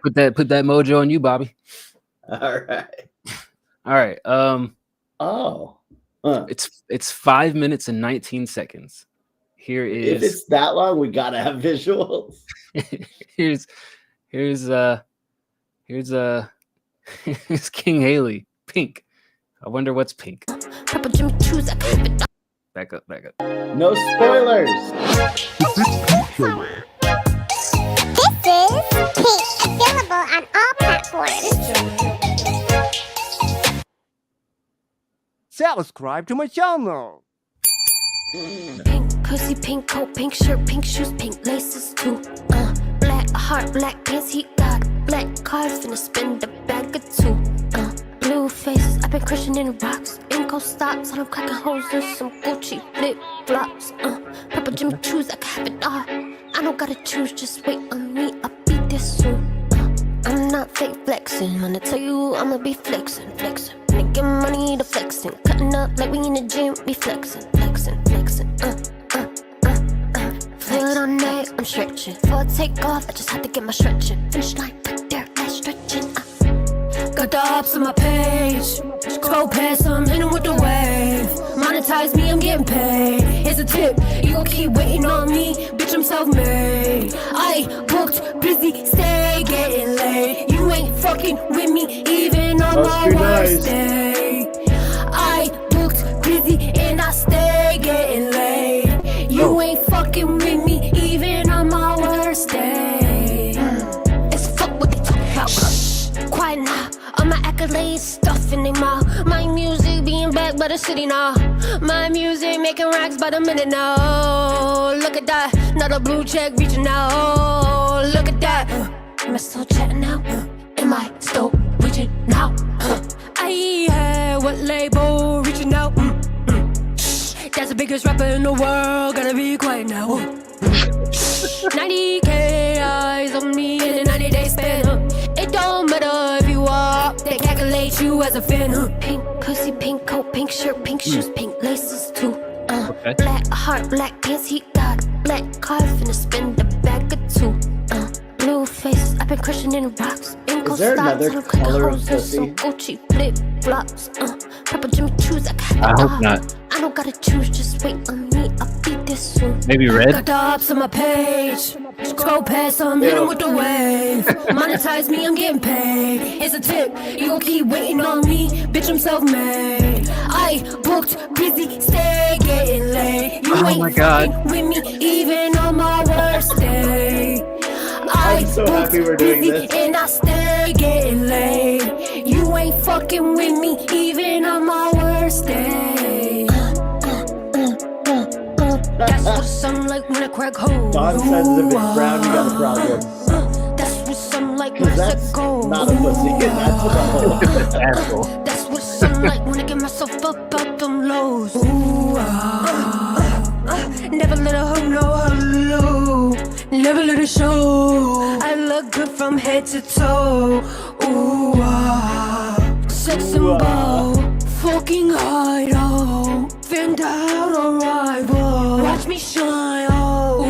Put that mojo on you, Bobby. All right. It's 5 minutes and 19 seconds. Here is, if it's that long, we gotta have visuals. here's King Haley, Pink. I wonder what's pink. Back up. No spoilers. This is Pink, available on all platforms. Subscribe to my channel. Pink pussy, pink coat, pink shirt, pink shoes, pink laces too. Black heart, black pants, he got a black car, finna spend a bag or two. Blue faces, I've been crushing in the rocks. Ankle stops, and I'm cracking holes in some Gucci flip flops. Purple Jimmy choose, I can have it all. I don't gotta choose, just wait on me, I'll be there soon. I'm not fake flexing, when I tell you I'ma be flexing. Making money to flexing, cutting up like we in the gym, be flexing. Foot on neck, I'm stretching. Before I take off, I just had to get my stretching. Finish line, put there, last stretching. Got the ups on my page. Scroll past them, hit 'em with the wave. Monetize me, I'm getting paid. Here's a tip, you gon' keep waiting on me. Bitch, I'm self-made. I booked, busy, stay getting late. You ain't fucking with me, even on my worst day. I booked, busy, and I stay getting late. You ain't fucking with me, even on my worst day. It's fuck what they talk about. Shh, quiet now. All my accolades, stuff in their mouth. My music being backed by the city now. My music making racks by the minute now. Look at that, another blue check reaching out. Look at that. Am I still chatting now? Am I still reaching out? I had what label reaching out? That's the biggest rapper in the world. Gotta be quiet now. 90K eyes on me in a 90-day span. It don't matter if you are, they calculate you as a fan. Pink pussy, pink coat, pink shirt, pink shoes, pink laces too. Black heart, black pants, he got a black car, finna spend a bag or two. Blue faces, I've been crushing in the rocks. Is there another color of pussy? Gucci flip flops. Purple Jimmy choose, I hope not. I don't gotta choose, just wait on me, I'll be there soon. Maybe red? Got the ups on my page. Scroll past some, hit him with the wave. Monetize me, I'm getting paid. Here's a tip, you gon' keep waiting on me. Bitch, I'm self-made. I booked, busy, stay getting laid. You ain't fucking with me, even on my worst day. I'm so happy we're doing busy this. and I stay getting laid. You ain't fucking with me, even on my worst day. That's what it sound like when I crack holes. Don says if it's brown, you got a problem. That's what it sound like when I set goals. Not a pussy, that's a Asshole. That's what it sound like when I get myself up out them lows. Never let a hoe know hello. Never let it show. I look good from head to toe. Sex symbol. Fucking idol. Fanned out a rival. Watch me shine, oh.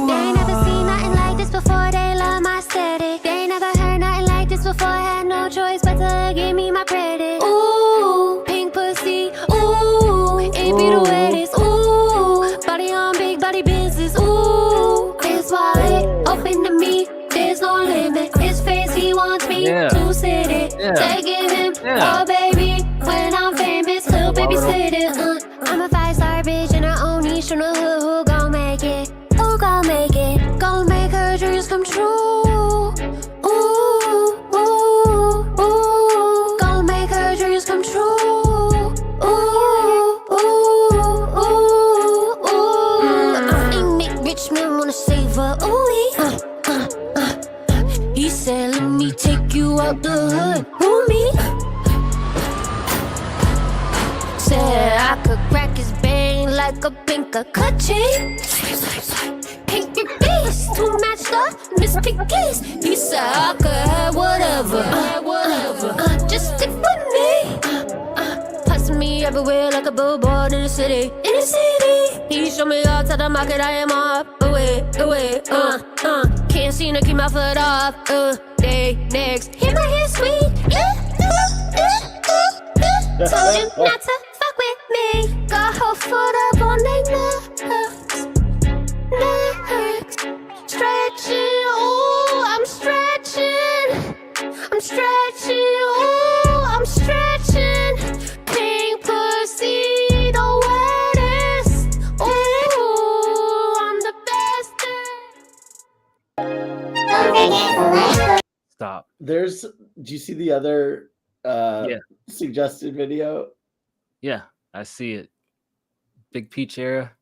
They ain't never seen nothing like this before, they love my aesthetic. They ain't never heard nothing like this before, had no choice but to give me my credit. Ooh, pink pussy, ooh, it be the wettest, ooh, body on big body business, ooh, Chris Wallet, open to me, there's no limit. His face, he wants me to sit it, taking him, oh baby, when I'm famous, he'll babysit it, I'm a 5-star bitch in her own niche from the hood. Who gon' make it? Who gon' make it? Gon' make her dreams come true. Ooh, ooh, ooh. Gon' make her dreams come true. Ooh, ooh, ooh, ooh. Ain't make rich men wanna save her. Ooh, he said, let me take you out the hood. Ooh, me. Said I could crack his bang like a pinker chain. Pinky beast, two matched up, Miss Piggies. He said I could have whatever, just stick with me. Passing me everywhere like a billboard in the city, He showed me all to the market, I am up, away, can't seem to keep my foot off, they next. Hit my hair sweet, told him not to fuck with me. Got her foot up on they necks. Stretching, ooh, I'm stretching. Ooh, I'm stretching. Pink pussy, the wettest. Ooh, I'm the bestest. Stop. Do you see the other suggested video? Yeah, I see it. Big Peach era.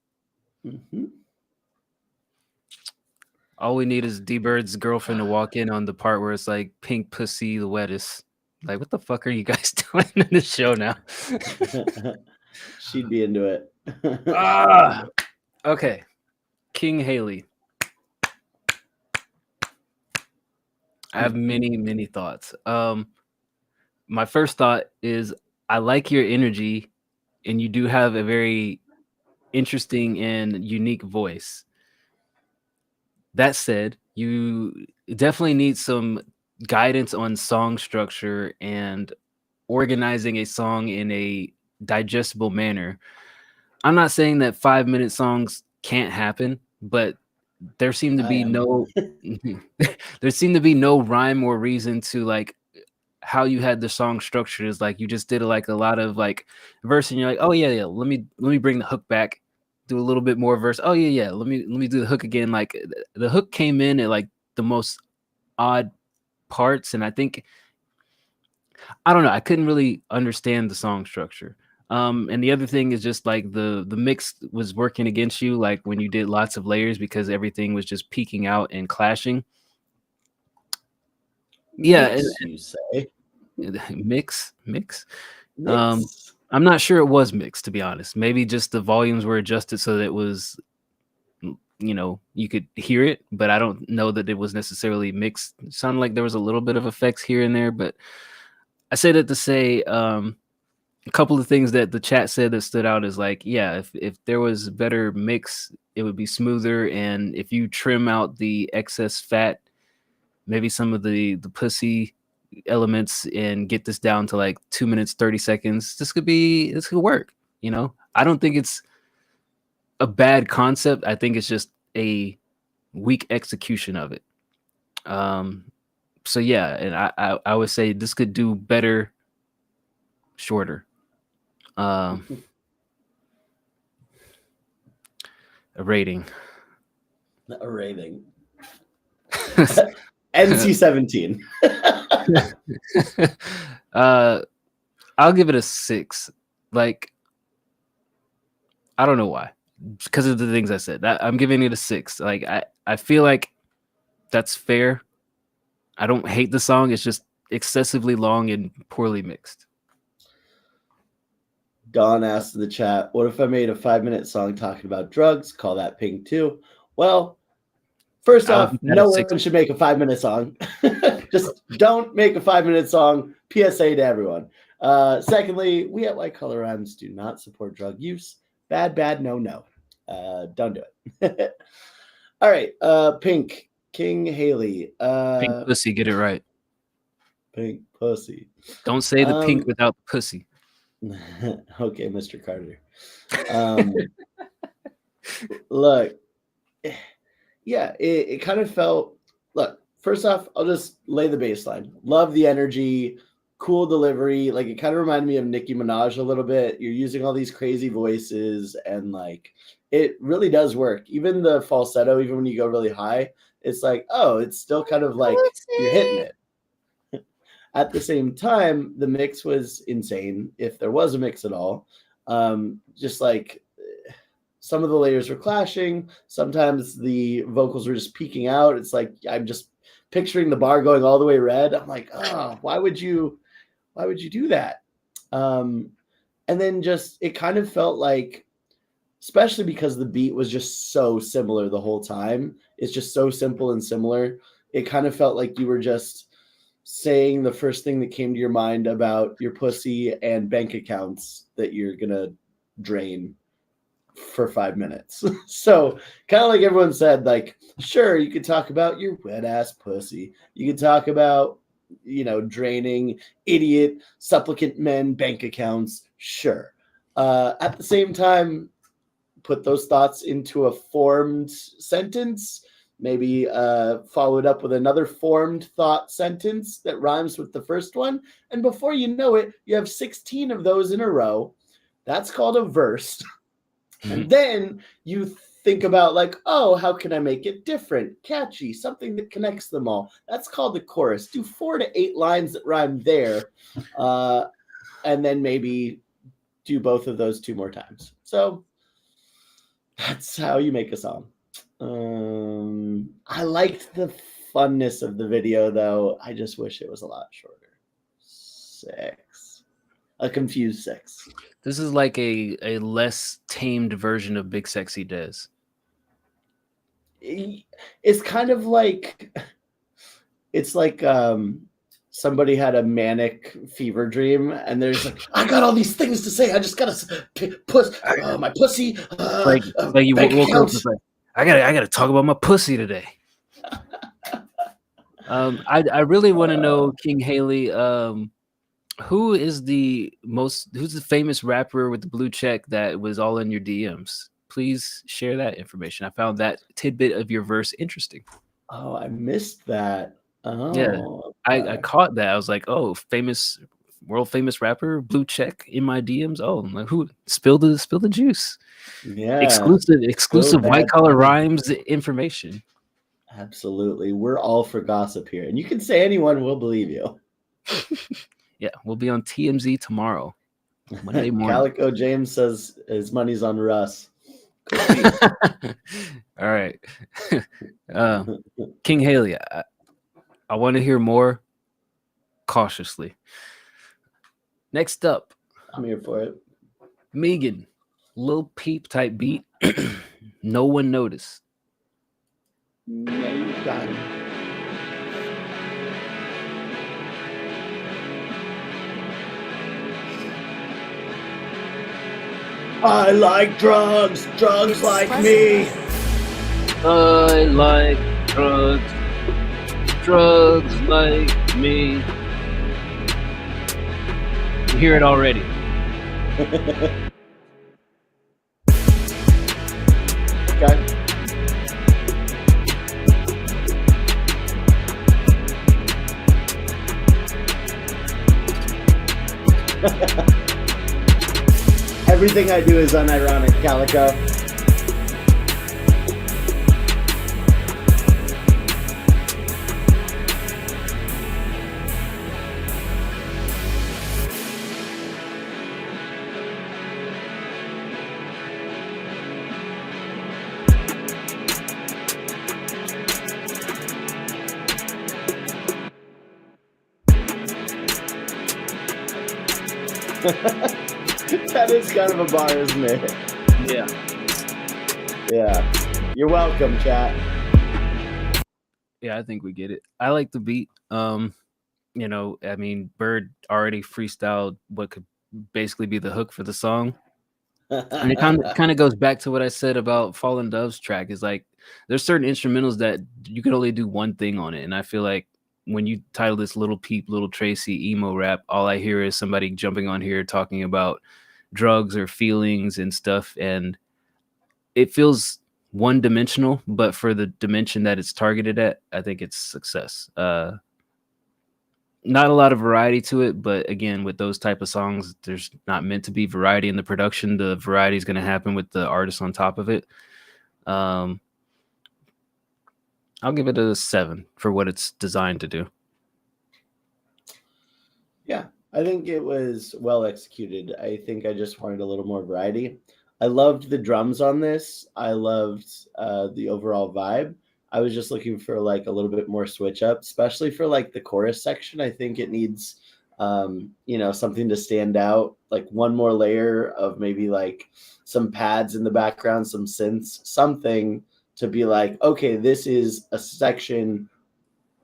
All we need is D-Bird's girlfriend to walk in on the part where it's like pink pussy the wettest. Like, what the fuck are you guys doing in the show now? She'd be into it. Okay. King Haley. I have many thoughts. My first thought is I like your energy, and you do have a very interesting and unique voice. That said, you definitely need some guidance on song structure and organizing a song in a digestible manner. I'm not saying that 5-minute songs can't happen, but there seemed to be no rhyme or reason to like how you had the song structured. Is like you just did like a lot of like verse and you're like, oh yeah, let me bring the hook back, do a little bit more verse. Oh yeah, let me do the hook again. Like the hook came in at like the most odd parts, and I think I don't know, I couldn't really understand the song structure. And the other thing is just like the mix was working against you, like when you did lots of layers because everything was just peaking out and clashing. Yeah, you say mix. I'm not sure it was mixed, to be honest. Maybe just the volumes were adjusted so that it was, you could hear it, but I don't know that it was necessarily mixed. It sounded like there was a little bit of effects here and there, but I say that to say a couple of things that the chat said that stood out is like, yeah, if there was better mix, it would be smoother. And if you trim out the excess fat, maybe some of the pussy elements, and get this down to like 2 minutes 30 seconds, this could work. I don't think it's a bad concept. I think it's just a weak execution of it. So yeah, and I would say this could do better shorter. A rating. A rating. NC-17. I'll give it a 6. Like, I don't know why, because of the things I said. I'm giving it a 6. Like, I feel like that's fair. I don't hate the song. It's just excessively long and poorly mixed. Dawn asked in the chat, what if I made a 5-minute song talking about drugs? Call that Pink too. Well, first off, no one should make a 5-minute song. Just don't make a 5-minute song. PSA to everyone. Secondly, we at White Collar Rhymes do not support drug use. Bad, no. Don't do it. All right. Pink, King Haley. Pink pussy, get it right. Pink pussy. Don't say the pink without the pussy. Okay, Mr. Carter. Look, yeah, it kind of felt. Look, first off, I'll just lay the baseline. Love the energy, cool delivery. Like, it kind of reminded me of Nicki Minaj a little bit. You're using all these crazy voices, and like, it really does work. Even the falsetto, even when you go really high, it's like, oh, it's still kind of like you're hitting it. At the same time, the mix was insane, if there was a mix at all. Just like some of the layers were clashing. Sometimes the vocals were just peeking out. It's like I'm just picturing the bar going all the way red. I'm like, oh, why would you do that? And then just it kind of felt like, especially because the beat was just so similar the whole time. It's just so simple and similar. It kind of felt like you were just saying the first thing that came to your mind about your pussy and bank accounts that you're gonna drain for 5 minutes. So kind of like everyone said, like, sure, you could talk about your wet ass pussy. You could talk about, draining idiot supplicant men bank accounts. Sure. At the same time, put those thoughts into a formed sentence. Maybe follow it up with another formed thought sentence that rhymes with the first one. And before you know it, you have 16 of those in a row. That's called a verse. And then you think about like, oh, how can I make it different, catchy, something that connects them all? That's called the chorus. Do 4 to 8 lines that rhyme there. And then maybe do both of those 2 more times. So that's how you make a song. I liked the funness of the video, though. I just wish it was a lot shorter. 6. A confused 6. This is like a less tamed version of Big Sexy Dez. It's kind of like, it's like somebody had a manic fever dream, and there's like, I got all these things to say. I just gotta my pussy. Like you woke up and like, I gotta talk about my pussy today. I really want to know, King Haley, who's the famous rapper with the blue check that was all in your DMs? Please share that information. I found that tidbit of your verse interesting. Oh, I missed that. Oh, yeah, I caught that. I was like, oh, world famous rapper, blue check in my DMs. Oh, like, who spill the juice? Yeah, exclusive White Collar Rhymes information. Absolutely, we're all for gossip here, and you can say anyone will believe you. Yeah, we'll be on TMZ tomorrow, Monday morning. Calico James says his money's on Russ. All right, King Haley, I want to hear more cautiously. Next up, I'm here for it. Megan, Lil Peep type beat. No one noticed. No, you got it. I like drugs like me. I like drugs like me. You hear it already. Okay. Everything I do is unironic, Calico. That is kind of a bar, isn't it? Yeah. Yeah. You're welcome, chat. Yeah, I think we get it. I like the beat. You know, I mean, Bird already freestyled what could basically be the hook for the song. And it kind of goes back to what I said about Fallen Dove's track. Is like there's certain instrumentals that you can only do one thing on it. And I feel like when you title this Little Peep, Little Tracy emo rap, all I hear is somebody jumping on here talking about drugs or feelings and stuff. And it feels one dimensional, but for the dimension that it's targeted at, I think it's success. Not a lot of variety to it, but again, with those type of songs, there's not meant to be variety in the production. The variety is going to happen with the artist on top of it. I'll give it a 7 for what it's designed to do. Yeah, I think it was well executed. I think I just wanted a little more variety. I loved the drums on this. I loved the overall vibe. I was just looking for like a little bit more switch up, especially for like the chorus section. I think it needs, you know, something to stand out, like one more layer of maybe like some pads in the background, some synths, something to be like, okay, this is a section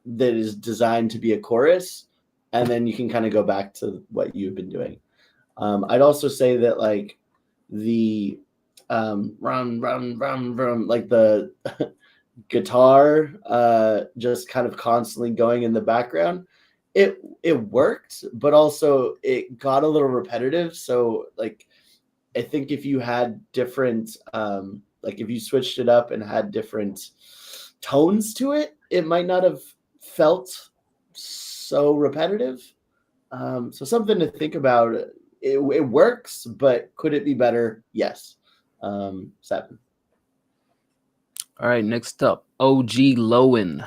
that is designed to be a chorus. And then you can kind of go back to what you've been doing. I'd also say that like the run, like the guitar just kind of constantly going in the background. It worked, but also it got a little repetitive. So like, I think if you had different, like if you switched it up and had different tones to it, it might not have felt so repetitive. So something to think about. It works, but could it be better? Yes. 7. All right, next up, OG Lowen.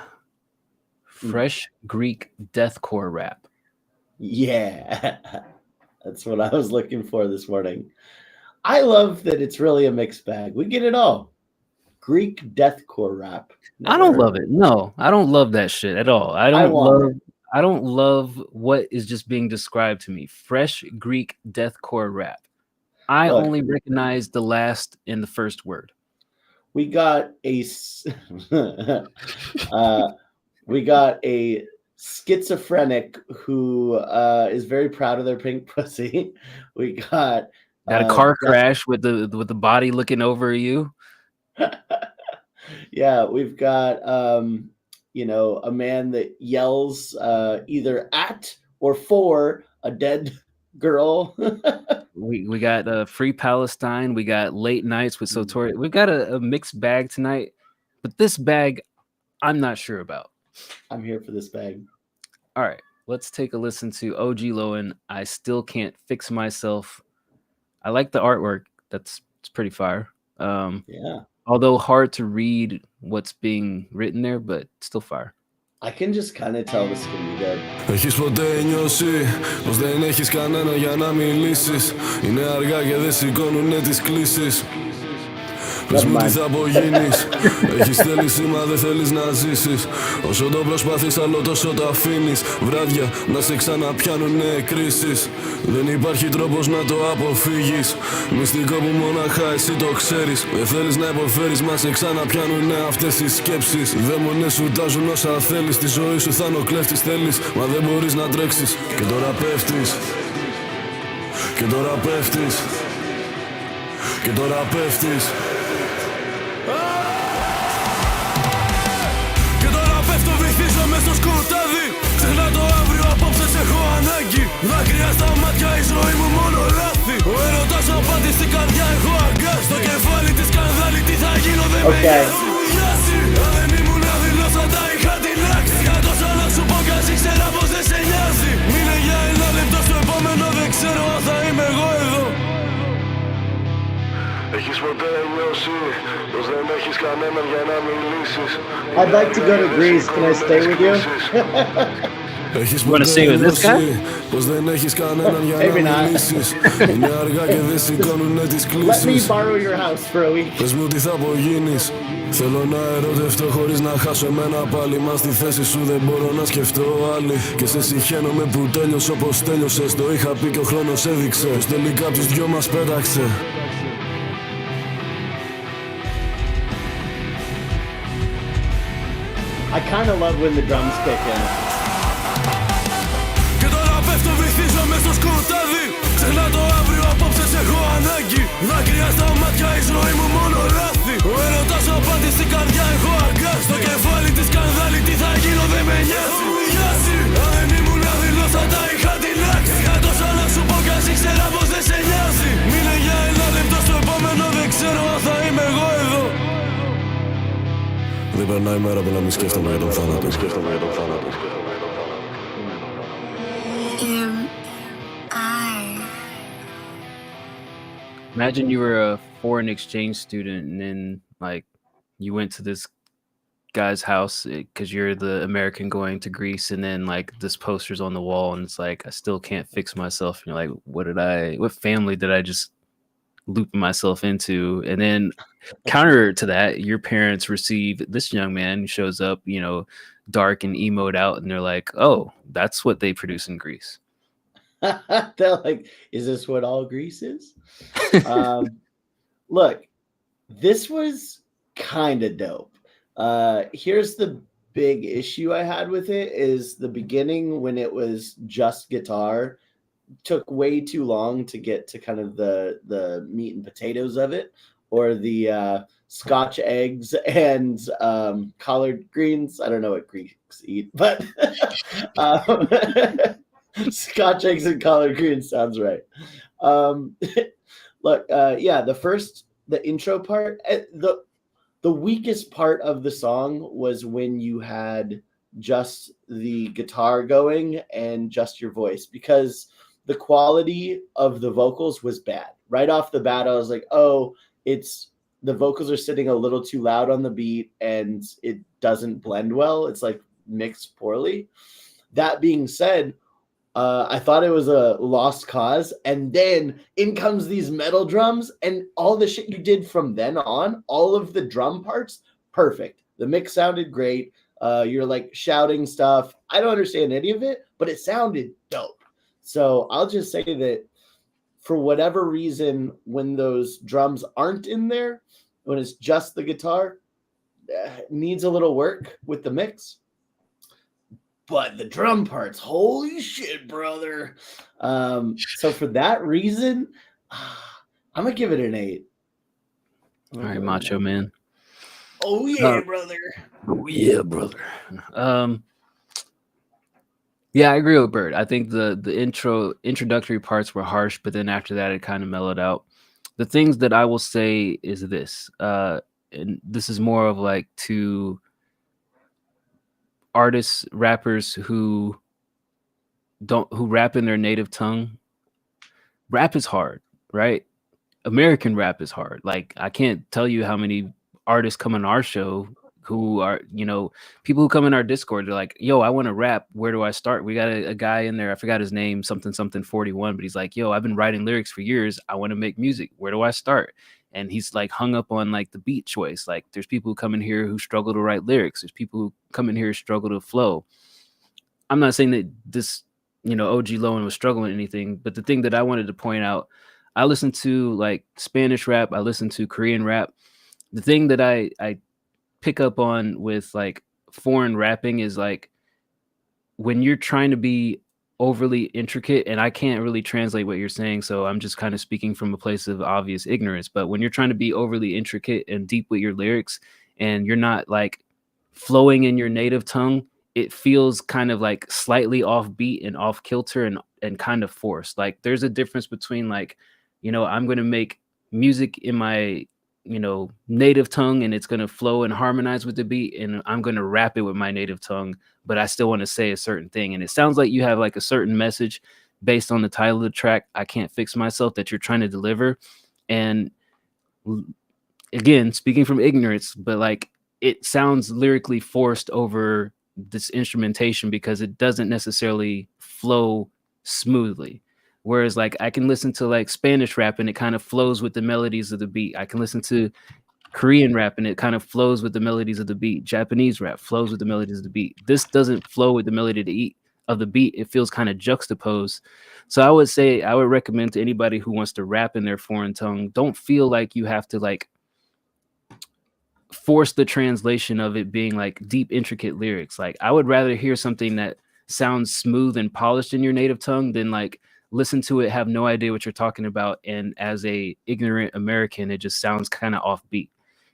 Fresh Greek deathcore rap. Yeah, that's what I was looking for this morning. I love that it's really a mixed bag. We get it all. Greek deathcore rap. I don't love it. No, I don't love that shit at all. I don't love what is just being described to me. Fresh Greek deathcore rap. I only recognize the last and the first word. We got a schizophrenic who is very proud of their pink pussy. We got a car crash with the body looking over you. Yeah, we've got you know, a man that yells either at or for a dead girl. we got Free Palestine. We got Late Nights with Sotori. We've got a mixed bag tonight, but this bag I'm not sure about. I'm here for this bag. All right, let's take a listen to OG Lowen. I Still Can't Fix Myself. I like the artwork. It's pretty fire. Yeah. Although hard to read what's being written there, but still fire. I can just kind of tell this is gonna be good. Έχεις ποτέ νιώσει πως δεν έχεις κανένα για να μιλήσεις? Είναι αργά και δεν σηκώνουνε τις κλήσεις. Πες μου τι θα απογίνεις. Έχεις θέληση μα δεν θέλεις να ζήσεις. Όσο το προσπαθείς άλλο τόσο το αφήνεις. Βράδια να σε ξαναπιάνουνε κρίσεις. Δεν υπάρχει τρόπος να το αποφύγεις. Μυστικό που μόναχα εσύ το ξέρεις. Δεν θέλεις να υποφέρεις μα σε ξαναπιάνουνε αυτές οι σκέψεις. Οι δαίμονες σου τάζουν όσα θέλεις. Τη ζωή σου θα νοκλέφτεις θέλεις. Μα δεν μπορείς να τρέξεις. Και τώρα πέφτεις. Και τώρα πέφτεις. Και τώρα πέφτεις. Και τώρα πέφτω βυθίζω μες στο σκοτάδι. Ξεχνά το αύριο απόψε σε έχω ανάγκη. Δάκρυα στα μάτια η ζωή μου μόνο λάθη. Ο έρωτας απάντη στην καρδιά έχω αγκάσει. Στο κεφάλι της σκανδάλη τι θα γίνω δεν με νοιάζει. Αν δεν ήμουν αδειλός θα τα είχα τυλάξει. Για τόσα να σου πω κι ας ήξερα πως δεν σε νοιάζει. Μείνε για ένα λεπτό στο επόμενο δεν ξέρω αν θα είμαι εγώ εδώ. I'd like to go to Greece. Can I stay with you? You want to sing with this guy? Maybe not. Let me borrow your house for a week. Πες μου τι θα απογίνεις. Θέλω να ερωτευτώ χωρίς να χάσω εμένα πάλι. Μα στη θέση σου δεν μπορώ να σκεφτώ άλλη. Και σε συχαίνομαι που τέλειωσε όπως τέλειωσες. Το είχα πει και ο χρόνος έδειξε πως τελικά τους δυο μας πέταξε. I kind of love when the drums kick in. Και τώρα πέφτω βυθίζω μες στο σκοτάδι. Ξεχνά το αύριο, απόψε σε έχω ανάγκη. Δάκρυα στα μάτια, η ζωή μου μόνο λάθη. Ο έρωτας απάτη στην καρδιά έχω αγκάσει. Στο κεφάλι της σκανδάλη, τι θα γίνω δεν με νοιάζει. Αν δεν ήμουν αδειλός θα τα είχα τυλάξει. Είχα τόσα να σου πω κι ας ήξερα πως δεν σε νοιάζει. Μείνε για ένα λεπτό στο επόμενο, δεν ξέρω αν θα είμαι εγώ εδώ. Δεν περνάει μέρα που να μην σκέφτομαι για τον θάνατο. Imagine you were a foreign exchange student and then like you went to this guy's house because you're the American going to Greece, and then like this poster's on the wall and it's like I still can't fix myself, and you're like, what family did I just loop myself into? And then counter to that, your parents receive this young man who shows up, you know, dark and emoed out, and they're like, oh, that's what they produce in Greece. They're like, is this what all Greece is? Look, this was kind of dope. Here's the big issue I had with it is the beginning when it was just guitar took way too long to get to kind of the meat and potatoes of it, or the Scotch eggs and collard greens. I don't know what Greeks eat, but Scotch eggs and collard greens sounds right. Look, yeah, the intro part, the weakest part of the song was when you had just the guitar going and just your voice, because the quality of the vocals was bad. Right off the bat, I was like, oh, the vocals are sitting a little too loud on the beat and it doesn't blend well. It's like mixed poorly. That being said, I thought it was a lost cause. And then in comes these metal drums and all the shit you did from then on, all of the drum parts, perfect. The mix sounded great. You're like shouting stuff. I don't understand any of it, but it sounded dope. So I'll just say that for whatever reason, when those drums aren't in there, when it's just the guitar, it needs a little work with the mix. But the drum parts, holy shit, brother. So for that reason, I'm going to give it an 8. All right, Macho Man. Oh, yeah, brother. Oh, yeah, brother. Yeah, I agree with Bert. I think the introductory parts were harsh, but then after that, it kind of mellowed out. The things that I will say is this, and this is more of like to artists, rappers who rap in their native tongue. Rap is hard, right? American rap is hard. Like, I can't tell you how many artists come on our show who are, you know, people who come in our Discord, they're like, yo, I want to rap. Where do I start? We got a guy in there. I forgot his name, something 41, but he's like, yo, I've been writing lyrics for years. I want to make music. Where do I start? And he's like hung up on like the beat choice. Like, there's people who come in here who struggle to write lyrics. There's people who come in here who struggle to flow. I'm not saying that this, you know, OG Lowen was struggling with anything, but the thing that I wanted to point out, I listen to like Spanish rap. I listen to Korean rap. The thing that I pick up on with like foreign rapping is like when you're trying to be overly intricate, and I can't really translate what you're saying, so I'm just kind of speaking from a place of obvious ignorance, but when you're trying to be overly intricate and deep with your lyrics and you're not like flowing in your native tongue, it feels kind of like slightly offbeat and off kilter and kind of forced. Like, there's a difference between like, you know, I'm going to make music in my, you know, native tongue and it's going to flow and harmonize with the beat, and I'm going to rap it with my native tongue, but I still want to say a certain thing. And it sounds like you have like a certain message based on the title of the track, I Can't Fix Myself, that you're trying to deliver. And again, speaking from ignorance, but like it sounds lyrically forced over this instrumentation because it doesn't necessarily flow smoothly. Whereas like I can listen to like Spanish rap and it kind of flows with the melodies of the beat. I can listen to Korean rap and it kind of flows with the melodies of the beat. Japanese rap flows with the melodies of the beat. This doesn't flow with the melody of the beat. It feels kind of juxtaposed. So I would say I would recommend to anybody who wants to rap in their foreign tongue, don't feel like you have to like force the translation of it being like deep, intricate lyrics. Like I would rather hear something that sounds smooth and polished in your native tongue than like listen to it, have no idea what you're talking about, and as a ignorant American, it just sounds kind of offbeat.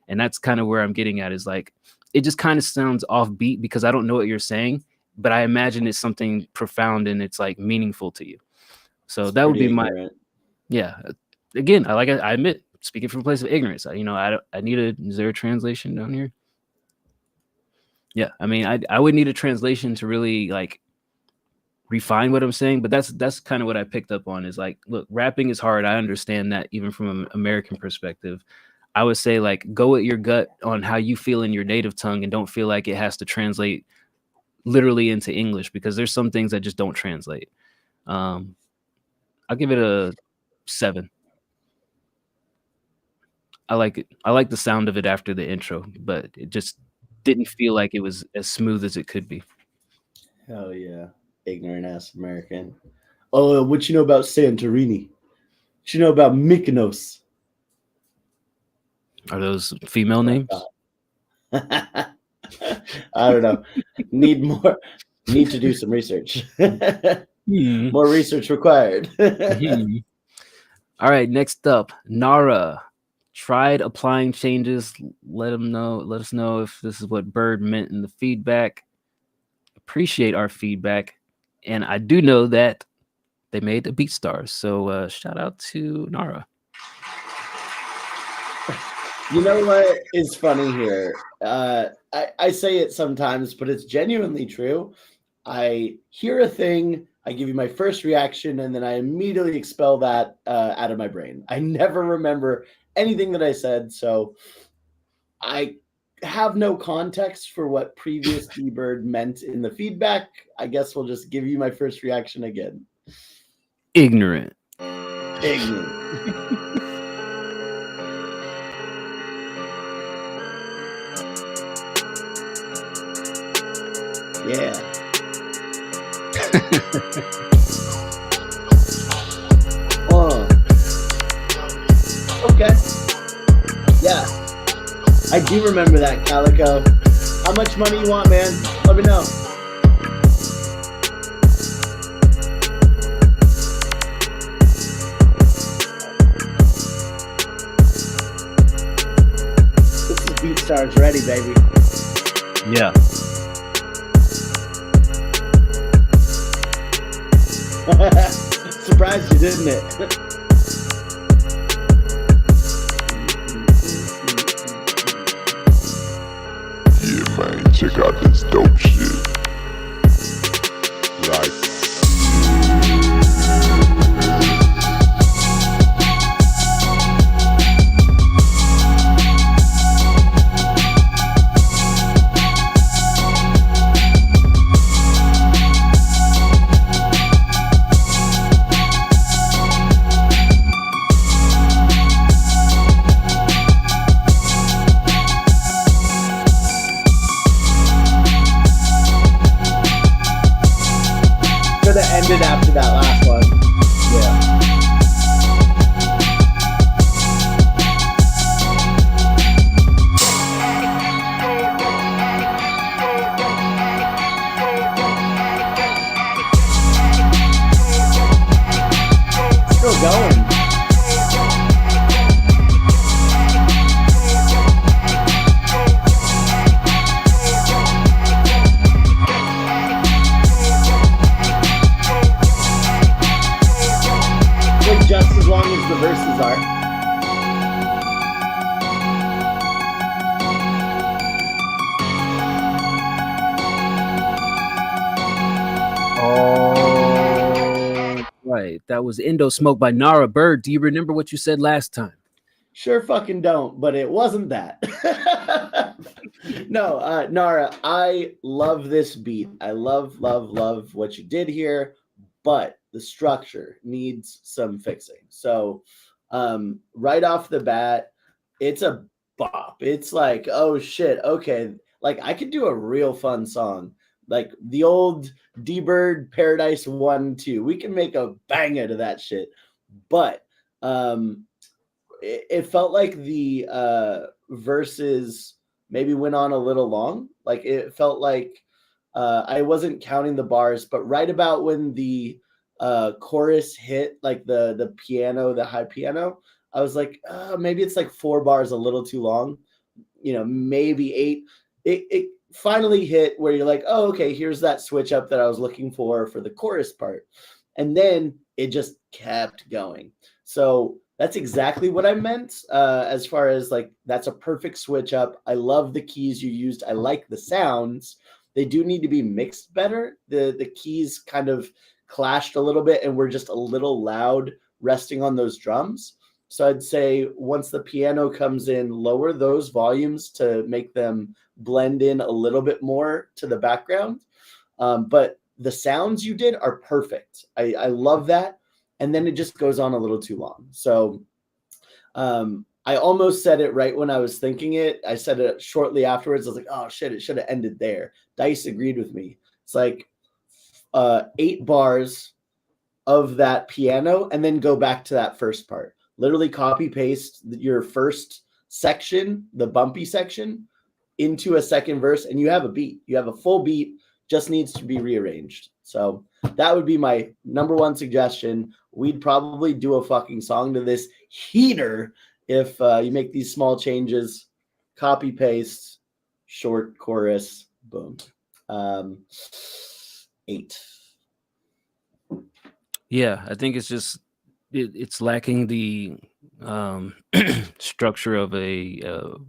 And that's kind of where I'm getting at, is like it just kind of sounds offbeat because I don't know what you're saying, but I imagine it's something profound and it's like meaningful to you. So It's that would be pretty my ignorant. yeah. Again, I admit, speaking from a place of ignorance, I need is there a translation down here? Yeah, I mean, I would need a translation to really like refine what I'm saying, but that's kind of what I picked up on, is like, look, rapping is hard. I understand that even from an American perspective. I would say like go with your gut on how you feel in your native tongue and don't feel like it has to translate literally into English, because there's some things that just don't translate. I'll give it a 7. I like it. I like the sound of it after the intro, but it just didn't feel like it was as smooth as it could be. Hell yeah. Ignorant ass American. Oh, what you know about Santorini? What you know about Mykonos? Are those female names? I don't know. Need to do some research. More research required. All right, next up, Nara tried applying changes. Let us know if this is what Bird meant in the feedback. Appreciate our feedback, and I do know that they made the beat stars. So shout out to Nara. You know what is funny here? I say it sometimes, but it's genuinely true. I hear a thing, I give you my first reaction, and then I immediately expel that out of my brain. I never remember anything that I said, so I have no context for what previous D-Bird meant in the feedback. I guess we'll just give you my first reaction again. Ignorant. Yeah. Okay. Yeah. I do remember that, Calico. How much money you want, man? Let me know. This is BeatStars ready, baby. Yeah. Surprised you, didn't it? Yeah, man, check out this dope shit. Like, Could have ended after that last one. Yeah. Still going. Just as long as the verses are. Oh, right. That was Indo Smoke by Nara. Bird, do you remember what you said last time? Sure fucking don't, but it wasn't that. No, Nara, I love this beat. I love what you did here, but the structure needs some fixing. So, right off the bat, it's a bop. It's like, oh shit, okay. Like I could do a real fun song. Like the old D-Bird Paradise 1, 2. We can make a banger to that shit. But it felt like the verses maybe went on a little long. Like it felt like I wasn't counting the bars, but right about when the chorus hit, like the piano, the high piano, I was like, maybe it's like 4 bars a little too long. Maybe 8. It finally hit where you're like, oh, okay, here's that switch up that I was looking for the chorus part. And then it just kept going. So that's exactly what I meant as far as like, that's a perfect switch up. I love the keys you used. I like the sounds. They do need to be mixed better. The keys kind of clashed a little bit and were just a little loud resting on those drums. So I'd say once the piano comes in, lower those volumes to make them blend in a little bit more to the background. But the sounds you did are perfect. I love that. And then it just goes on a little too long. So I almost said it right when I was thinking it. I said it shortly afterwards. I was like, oh shit, it should have ended there. Dice agreed with me. It's like 8 bars of that piano and then go back to that first part. Literally copy paste your first section, the bumpy section, into a second verse, and you have a beat. You have a full beat, just needs to be rearranged. So that would be my number one suggestion. We'd probably do a fucking song to this heater if you make these small changes. Copy paste, short chorus, boom. 8. Yeah, I think it's just it's lacking the structure of a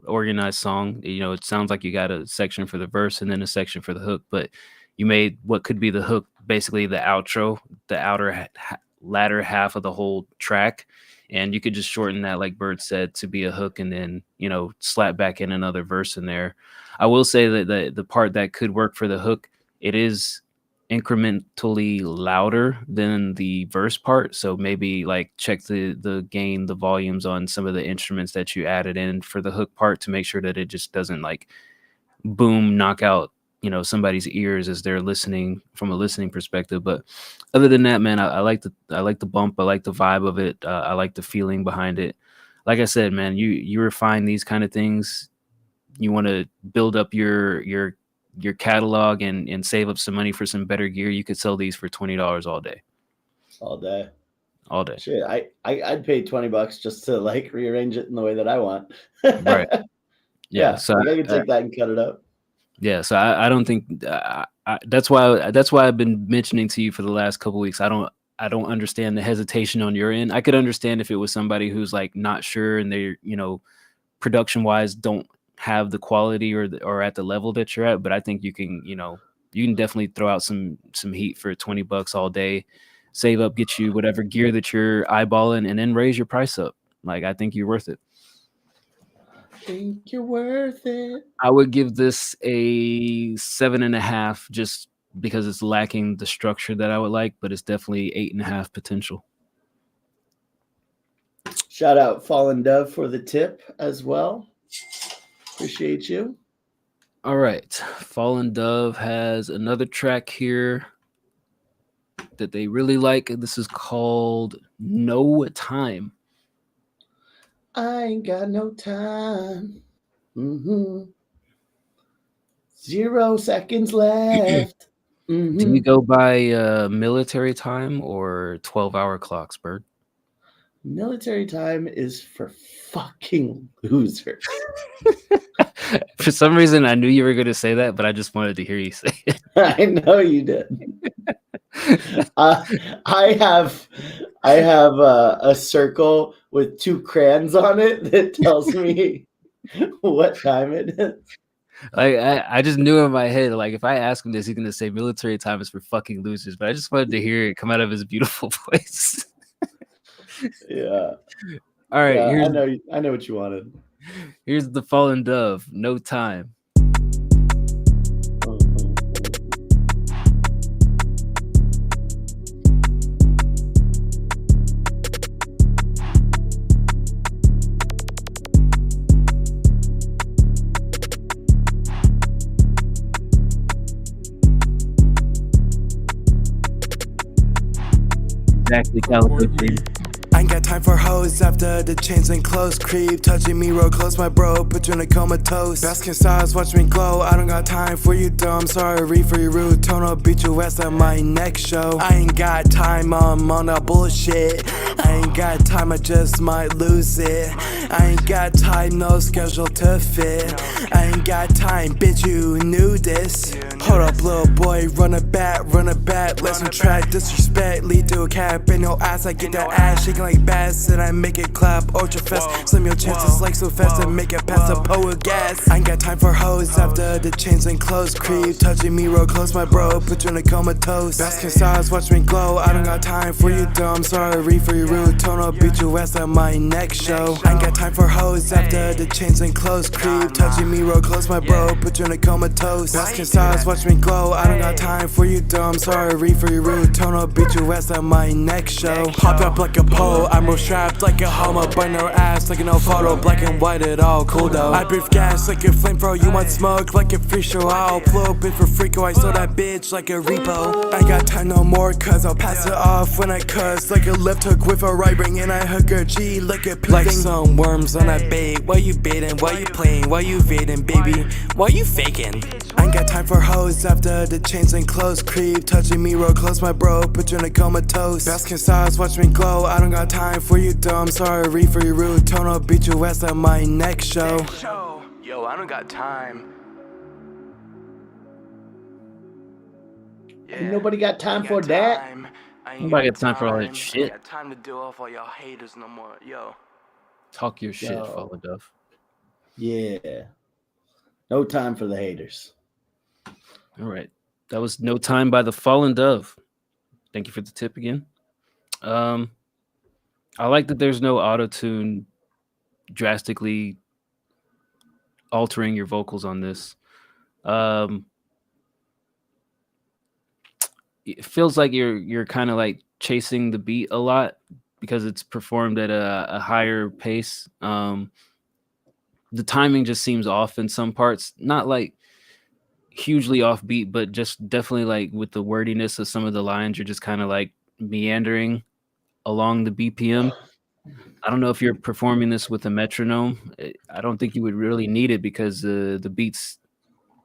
organized song. It sounds like you got a section for the verse and then a section for the hook, but you made what could be the hook basically the outro, the latter half of the whole track, and you could just shorten that, like Bird said, to be a hook and then slap back in another verse in there. I will say that the part that could work for the hook, it is incrementally louder than the verse part, so maybe like check the gain, the volumes on some of the instruments that you added in for the hook part to make sure that it just doesn't like boom knock out somebody's ears as they're listening from a listening perspective. But other than that, man, I like the bump, I like the vibe of it, I like the feeling behind it. Like I said, man, you refine these kind of things, you want to build up your catalog and save up some money for some better gear. You could sell these for $20 all day. All day. Shit, I'd pay $20 just to like rearrange it in the way that I want. Right. Yeah. So I can take that and cut it up. Yeah. So I don't think that's why I've been mentioning to you for the last couple of weeks. I don't understand the hesitation on your end. I could understand if it was somebody who's like not sure and they're production wise don't have the quality or at the level that you're at, but I think you can definitely throw out some heat for $20 all day, save up, get you whatever gear that you're eyeballing, and then raise your price up. Like, I think you're worth it. Think you're worth it. I would give this a 7.5 just because it's lacking the structure that I would like, but it's definitely 8.5 potential. Shout out Fallen Dove for the tip as well. Appreciate you. All right. Fallen Dove has another track here that they really like. This is called No Time. I ain't got no time. 0 seconds left. Do you go by military time or 12-hour clocks, Bird? Military time is for fucking losers. For some reason, I knew you were going to say that, but I just wanted to hear you say it. I know you did. I have a circle with 2 crayons on it that tells me what time it is. Like I just knew in my head, like if I ask him this, he's going to say military time is for fucking losers. But I just wanted to hear it come out of his beautiful voice. Yeah. All right, Yeah, I know what you wanted. here's the Fallen Dove. No Time. Exactly, California. I ain't got time for hoes after the chains and clothes creep. Touching me real close, my bro, put you in a comatose. Basking stars, watch me glow. I don't got time for you, dumb. Sorry for your rude tone. I'll beat your ass at my next show. I ain't got time, I'm on that bullshit. I ain't got time, I just might lose it. I ain't got time, no schedule to fit. I ain't got time, bitch, you knew this. Hold up, little boy, run it back. Lesson track, disrespect, lead to a cap. In your ass, I get that ass shaking like bass, and I make it clap. Ultra fast, slim your chances like so fast and make it past the poet gas. I ain't got time for hoes after the chains and clothes creep. Touching me real close, my bro, put you in a comatose. Basking stars, watch me glow. I don't got time for you, dumb. Sorry for your rude tone. I'll beat your ass at my next show. I ain't got time for hoes after the chains and clothes creep. Touching me real close, my bro, put you in a comatose. Basking stars, watch me glow. I don't got time for you, dumb. Sorry for your rude tone. I'll beat your ass at my next show. Hopped up like a pole, I'm real strapped like a homo. Burn her ass like no photo, black and white it all cool though. I breathe gas like a flamethrower, you want smoke like a free show. I'll blow a bit for freako, I sold that bitch like a repo. I ain't got time no more cause I'll pass it off when I cuss. Like a left hook with a right ring and I hook her G like a P. Like some worms on a bait, why you baiting, why you playing, why you evading, baby, why you faking? I ain't got time for hoes after the chains and clothes creep. Touching me real close, my bro, put you in a comatose. Basking stars, watch me glow. I don't got time for you, dumb. Sorry for your rude tone. I'll beat your ass at my next show. Yo, I don't got time. Yeah, nobody got time for that. Nobody got time for all that shit. I got time to deal with all y'all haters no more. Yo. Talk your shit, Fallen Dove. Yeah. No time for the haters. All right. That was No Time by the Fallen Dove. Thank you for the tip again. I like that there's no auto-tune drastically altering your vocals on this. It feels like you're kind of like chasing the beat a lot because it's performed at a higher pace. The timing just seems off in some parts, not like hugely offbeat, but just definitely like with the wordiness of some of the lines, you're just kind of like meandering along the BPM. I don't know if you're performing this with a metronome. I don't think you would really need it because the beat's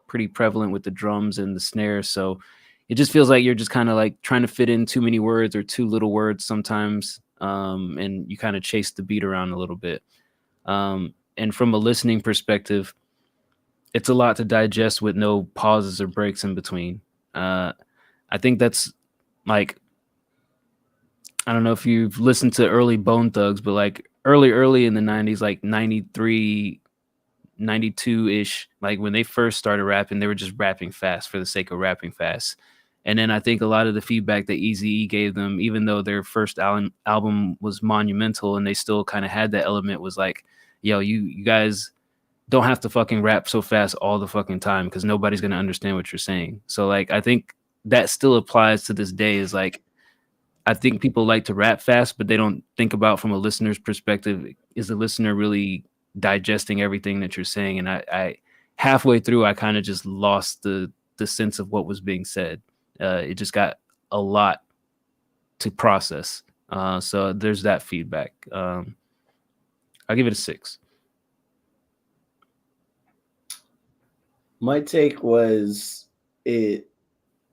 pretty prevalent with the drums and the snares. So it just feels like you're just kind of like trying to fit in too many words or too little words sometimes. And you kind of chase the beat around a little bit. And from a listening perspective, it's a lot to digest with no pauses or breaks in between. I think that's like, I don't know if you've listened to early Bone Thugs, but like early in the 90s, like 93, 92-ish, like when they first started rapping, they were just rapping fast for the sake of rapping fast. And then I think a lot of the feedback that Eazy-E gave them, even though their first album was monumental and they still kind of had that element, was like, yo, you guys don't have to fucking rap so fast all the fucking time because nobody's going to understand what you're saying. So like, I think that still applies to this day. Is like, I think people like to rap fast, but they don't think about from a listener's perspective, is the listener really digesting everything that you're saying? And I halfway through, I kind of just lost the sense of what was being said. It just got a lot to process. So there's that feedback. I'll give it a 6. My take was it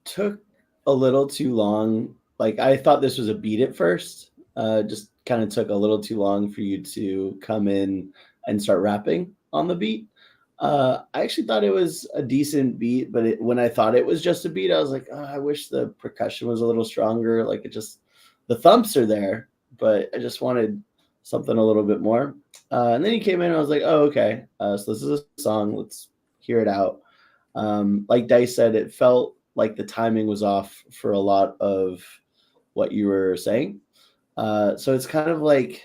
took a little too long. Like, I thought this was a beat at first. Just kind of took a little too long for you to come in and start rapping on the beat. I actually thought it was a decent beat, but when I thought it was just a beat, I was like, oh, I wish the percussion was a little stronger. Like, the thumps are there, but I just wanted something a little bit more. And then he came in and I was like, oh, okay. So this is a song. Let's hear it out. Like Dice said, it felt like the timing was off for a lot of what you were saying. So it's kind of like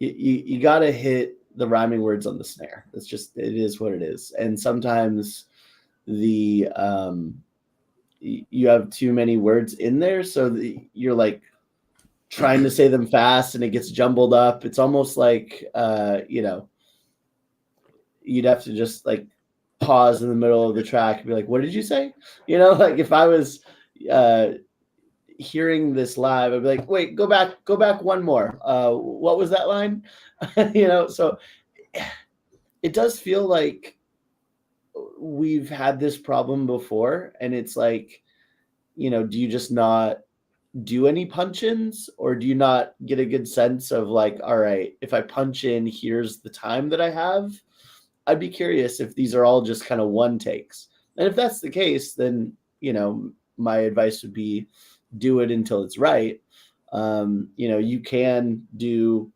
you got to hit the rhyming words on the snare. It's just, it is what it is. And sometimes you have too many words in there, so you're like trying to say them fast and it gets jumbled up. It's almost like you'd have to just like pause in the middle of the track and be like, what did you say? Like if I was hearing this live, I'd be like, wait, go back one more. What was that line? So it does feel like we've had this problem before, and it's like, do you just not do any punch-ins, or do you not get a good sense of like, all right, if I punch in, here's the time that I have? I'd be curious if these are all just kind of one takes. And if that's the case, then, my advice would be do it until it's right. You can do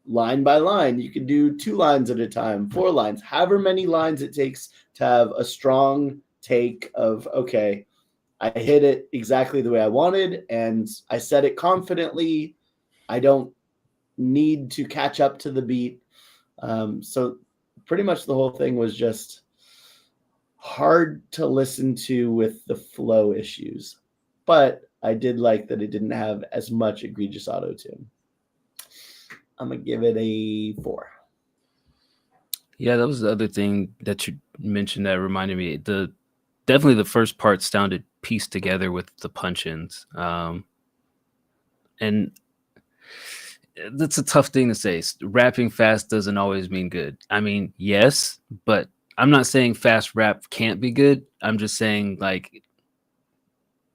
line by line. You can do 2 lines at a time, 4 lines, however many lines it takes to have a strong take of, okay, I hit it exactly the way I wanted, and I said it confidently. I don't need to catch up to the beat. So pretty much the whole thing was just hard to listen to with the flow issues. But I did like that it didn't have as much egregious auto-tune. I'm going to give it a 4. Yeah, that was the other thing that you mentioned that reminded me. Definitely the first part sounded pieced together with the punch-ins. And that's a tough thing to say. Rapping fast doesn't always mean good. I mean, yes, but I'm not saying fast rap can't be good. I'm just saying, like,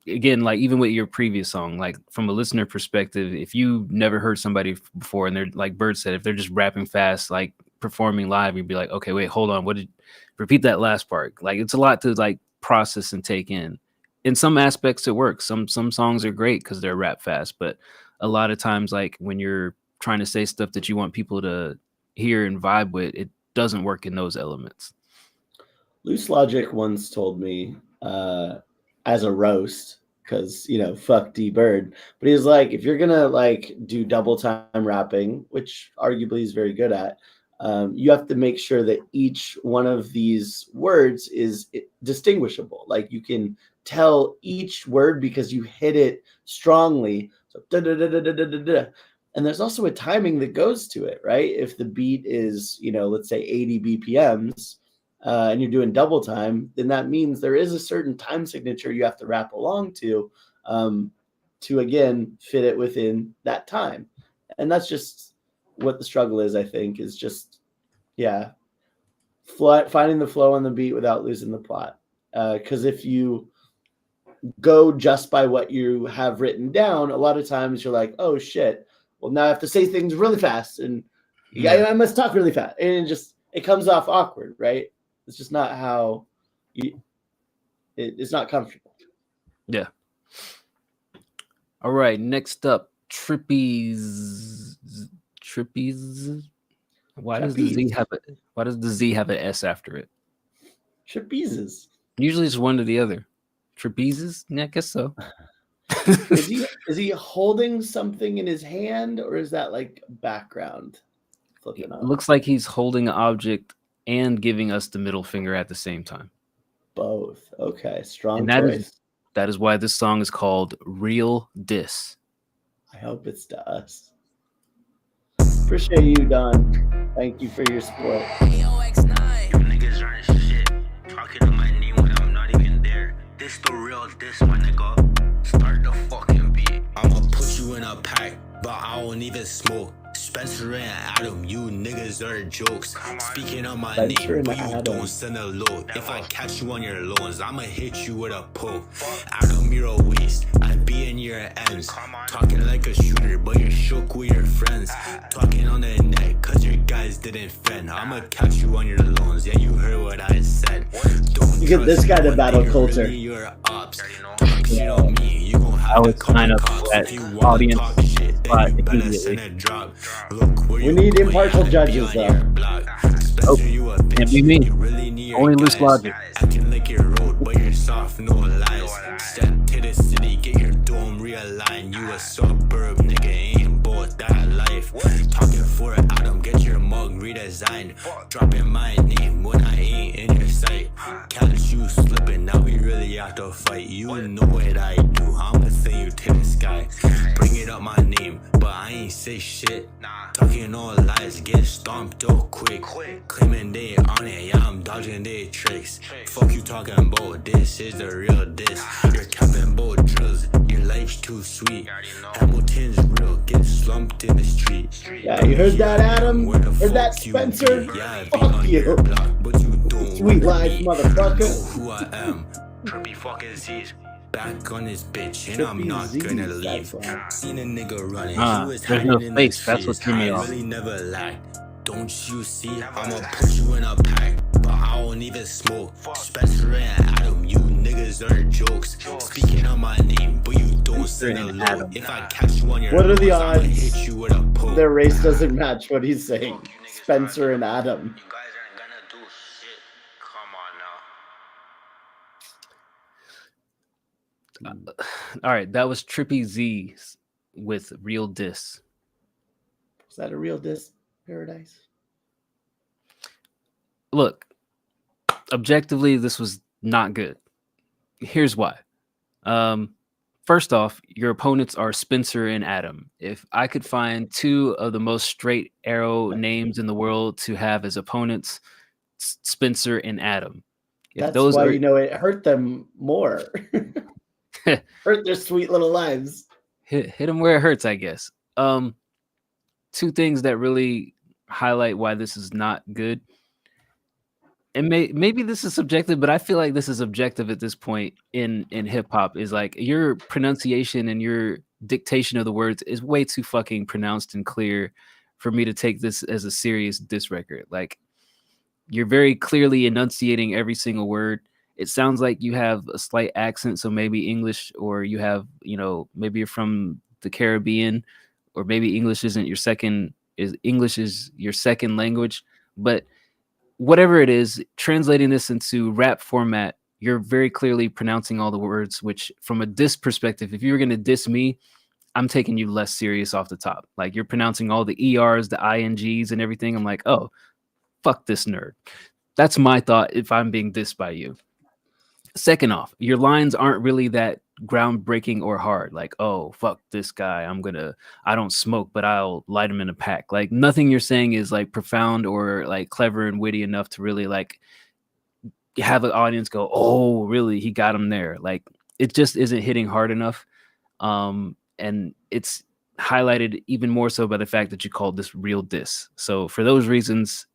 again, like even with your previous song, like from a listener perspective, if you never heard somebody before and they're like Bird said, if they're just rapping fast, like performing live, you'd be like, okay, wait, hold on. Repeat that last part. Like it's a lot to like process and take in. In some aspects it works. Some songs are great because they're rap fast, but a lot of times, like when you're trying to say stuff that you want people to hear and vibe with, it doesn't work in those elements. Loose Logic once told me, as a roast, because fuck D Bird, but he was like, if you're gonna like do double time rapping, which arguably he's very good at, you have to make sure that each one of these words is distinguishable. Like you can tell each word because you hit it strongly. So da da da da da da da. And there's also a timing that goes to it, right? If the beat is, let's say 80 BPMs, and you're doing double time, then that means there is a certain time signature you have to rap along to again fit it within that time. And that's just what the struggle is, I think, is just finding the flow on the beat without losing the plot. Because if you go just by what you have written down, a lot of times you're like, oh shit, well now I have to say things really fast, and I must talk really fast, and it comes off awkward, right? It's just not how it's not comfortable. Yeah. All right. Next up, Trippies. Why does the Z have an S after it? Trapezes. Usually it's one or the other. Trapezes? Yeah, I guess so. Is he holding something in his hand, or is that like background? It looks like he's holding an object and giving us the middle finger at the same time. Both. Okay. Strong and choice. That is why this song is called Real Diss. I hope it's to us. Appreciate you, Don. Thank you for your support. You niggas aren't shit. Talking to my name when I'm not even there. This the real diss, my nigga. Start the fucking beat. I'ma put you in a pack, but I won't even smoke. Spencer and Adam, you niggas are jokes. Speaking on my name, but you don't send a load. If I catch you on your loans, I'ma hit you with a poke. Adam, you're a waste. I be in your M's. Talking like a shooter, but you're shook with your friends. Talking on the net, cause your guys didn't fend. I'ma catch you on your loans. Yeah, you heard what I said. Don't you get this guy to battle culture. Really your ops. Talk shit on me. You gon' have to kind of that audience spot immediately. We need impartial judges, though. Oh, can't be me. Only Loose Logic. Acting like you're road, but you're soft, no lies. Step to the city, get your dome realigned. You a suburb nigga, ain't bought that life. life. Talking for Adam, get your mug redesigned. Dropping my name when I ain't in your sight. Catch you slipping, now we really have to fight. You know what I do, I'ma send you to the sky. Bring it up my name, but I ain't say shit. Talking all lies, get stomped out quick. Claiming they on it, yeah, I'm dodging their tricks. Fuck you talking about, this is the real diss. You're capping about drills, your life's too sweet. Hamilton's real, get slumped in the street. Yeah, you heard that, Adam? Heard that, Spencer? Fuck you. Sweet life, motherfucker. Who I am, trippy fucking Z's. Back on this bitch, and I'm not gonna leave. Seen a nigga running, he was there's no hiding in the face. That's what streets. threw me I off. really never lie. Don't you see? I'ma put you in a pack, but I don't even smoke. Spencer and Adam, you niggas are jokes. Speaking on my name, but you don't sing alone. If I catch you on your What are the nose, I'ma odds hit you with a poke. their race doesn't match what he's saying? Spencer and Adam. All right, that was Trippy Z with Real Diss. Is that a real diss, Pair-A-Dyce? Look, objectively, this was not good. Here's why. First off, your opponents are Spencer and Adam. If I could find two of the most straight arrow names in the world to have as opponents, Spencer and Adam. If That's those why are, you know it hurt them more. Hurt their sweet little lives. hit them where it hurts, I guess. Two things that really highlight why this is not good. And maybe this is subjective, but I feel like this is objective at this point in hip hop. Is like your pronunciation and your dictation of the words is way too fucking pronounced and clear for me to take this as a serious diss record. Like, you're very clearly enunciating every single word. It sounds like you have a slight accent, so maybe English, or you have, maybe you're from the Caribbean, or maybe English is your second language. But whatever it is, translating this into rap format, you're very clearly pronouncing all the words, which from a diss perspective, if you were going to diss me, I'm taking you less serious off the top. Like, you're pronouncing all the ERs, the INGs and everything. I'm like, oh, fuck this nerd. That's my thought if I'm being dissed by you. Second off, your lines aren't really that groundbreaking or hard. Like, oh, fuck this guy. I don't smoke, but I'll light him in a pack. Like, nothing you're saying is like profound or like clever and witty enough to really like have an audience go, oh, really? He got him there. Like, it just isn't hitting hard enough. And it's highlighted even more so by the fact that you called this real diss. So for those reasons,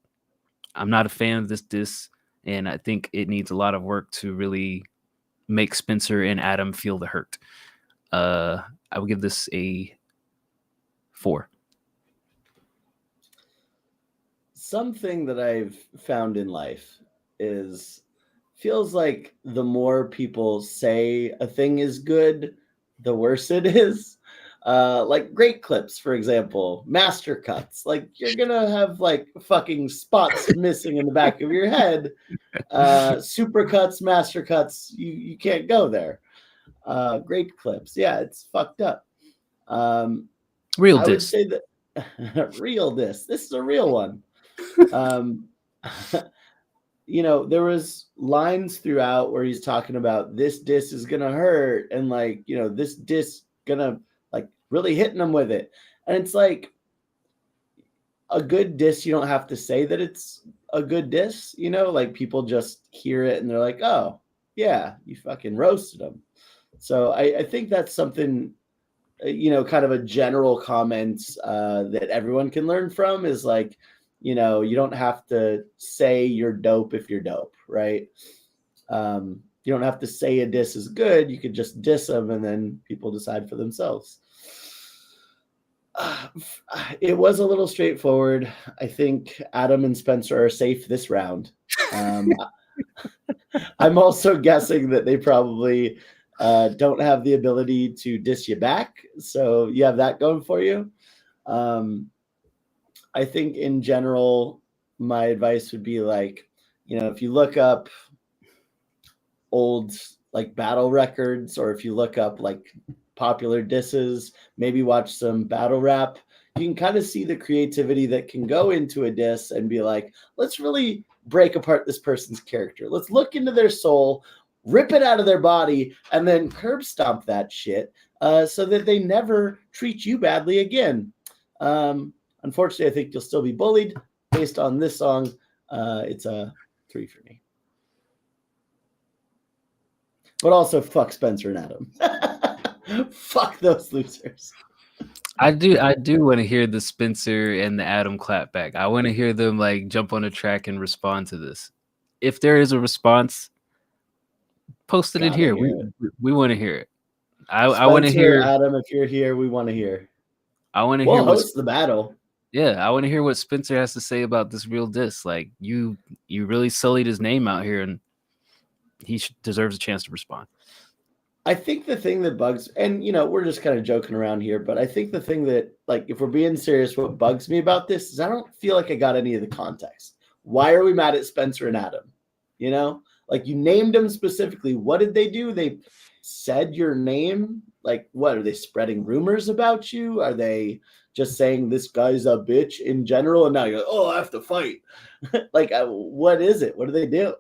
I'm not a fan of this diss. And I think it needs a lot of work to really make Spencer and Adam feel the hurt. I would give this a 4. Something that I've found in life feels like the more people say a thing is good, the worse it is. Like great clips, for example, master cuts. Like, you're gonna have like fucking spots missing in the back of your head. Super cuts, master cuts, you can't go there. Great clips, yeah, it's fucked up. Real I diss. would say that real diss. This is a real one. There was lines throughout where he's talking about this diss is gonna hurt, and like, this diss gonna like really hitting them with it. And it's like, a good diss, you don't have to say that it's a good diss, like people just hear it and they're like, oh yeah, you fucking roasted them. So I think that's something, kind of a general comment that everyone can learn from, is like, you don't have to say you're dope if you're dope, right? You don't have to say a diss is good. You could just diss them and then people decide for themselves. It was a little straightforward. I think Adam and Spencer are safe this round. I'm also guessing that they probably don't have the ability to diss you back. So you have that going for you. I think in general, my advice would be like, if you look up old like battle records, or if you look up like popular disses, maybe watch some battle rap, you can kind of see the creativity that can go into a diss and be like, let's really break apart this person's character. Let's look into their soul, rip it out of their body, and then curb stomp that shit so that they never treat you badly again. Unfortunately, I think you'll still be bullied based on this song. It's a 3 for me. But also, fuck Spencer and Adam. Fuck those losers. I do want to hear the Spencer and the Adam clapback. I want to hear them like jump on a track and respond to this. If there is a response, post it in here. We want to hear it. I want to hear Adam. If you're here, we want to hear. I want to we'll hear. Host the battle. Yeah, I want to hear what Spencer has to say about this real diss. Like you really sullied his name out here, and he deserves a chance to respond. I think the thing that bugs, and we're just kind of joking around here, but I think the thing that, like, if we're being serious, what bugs me about this is I don't feel like I got any of the context. Why are we mad at Spencer and Adam? Like, you named them specifically. What did they do? They said your name. Like, what are they spreading rumors about you? Are they just saying this guy's a bitch in general? And now you're like, oh, I have to fight. Like, what is it? What do they do?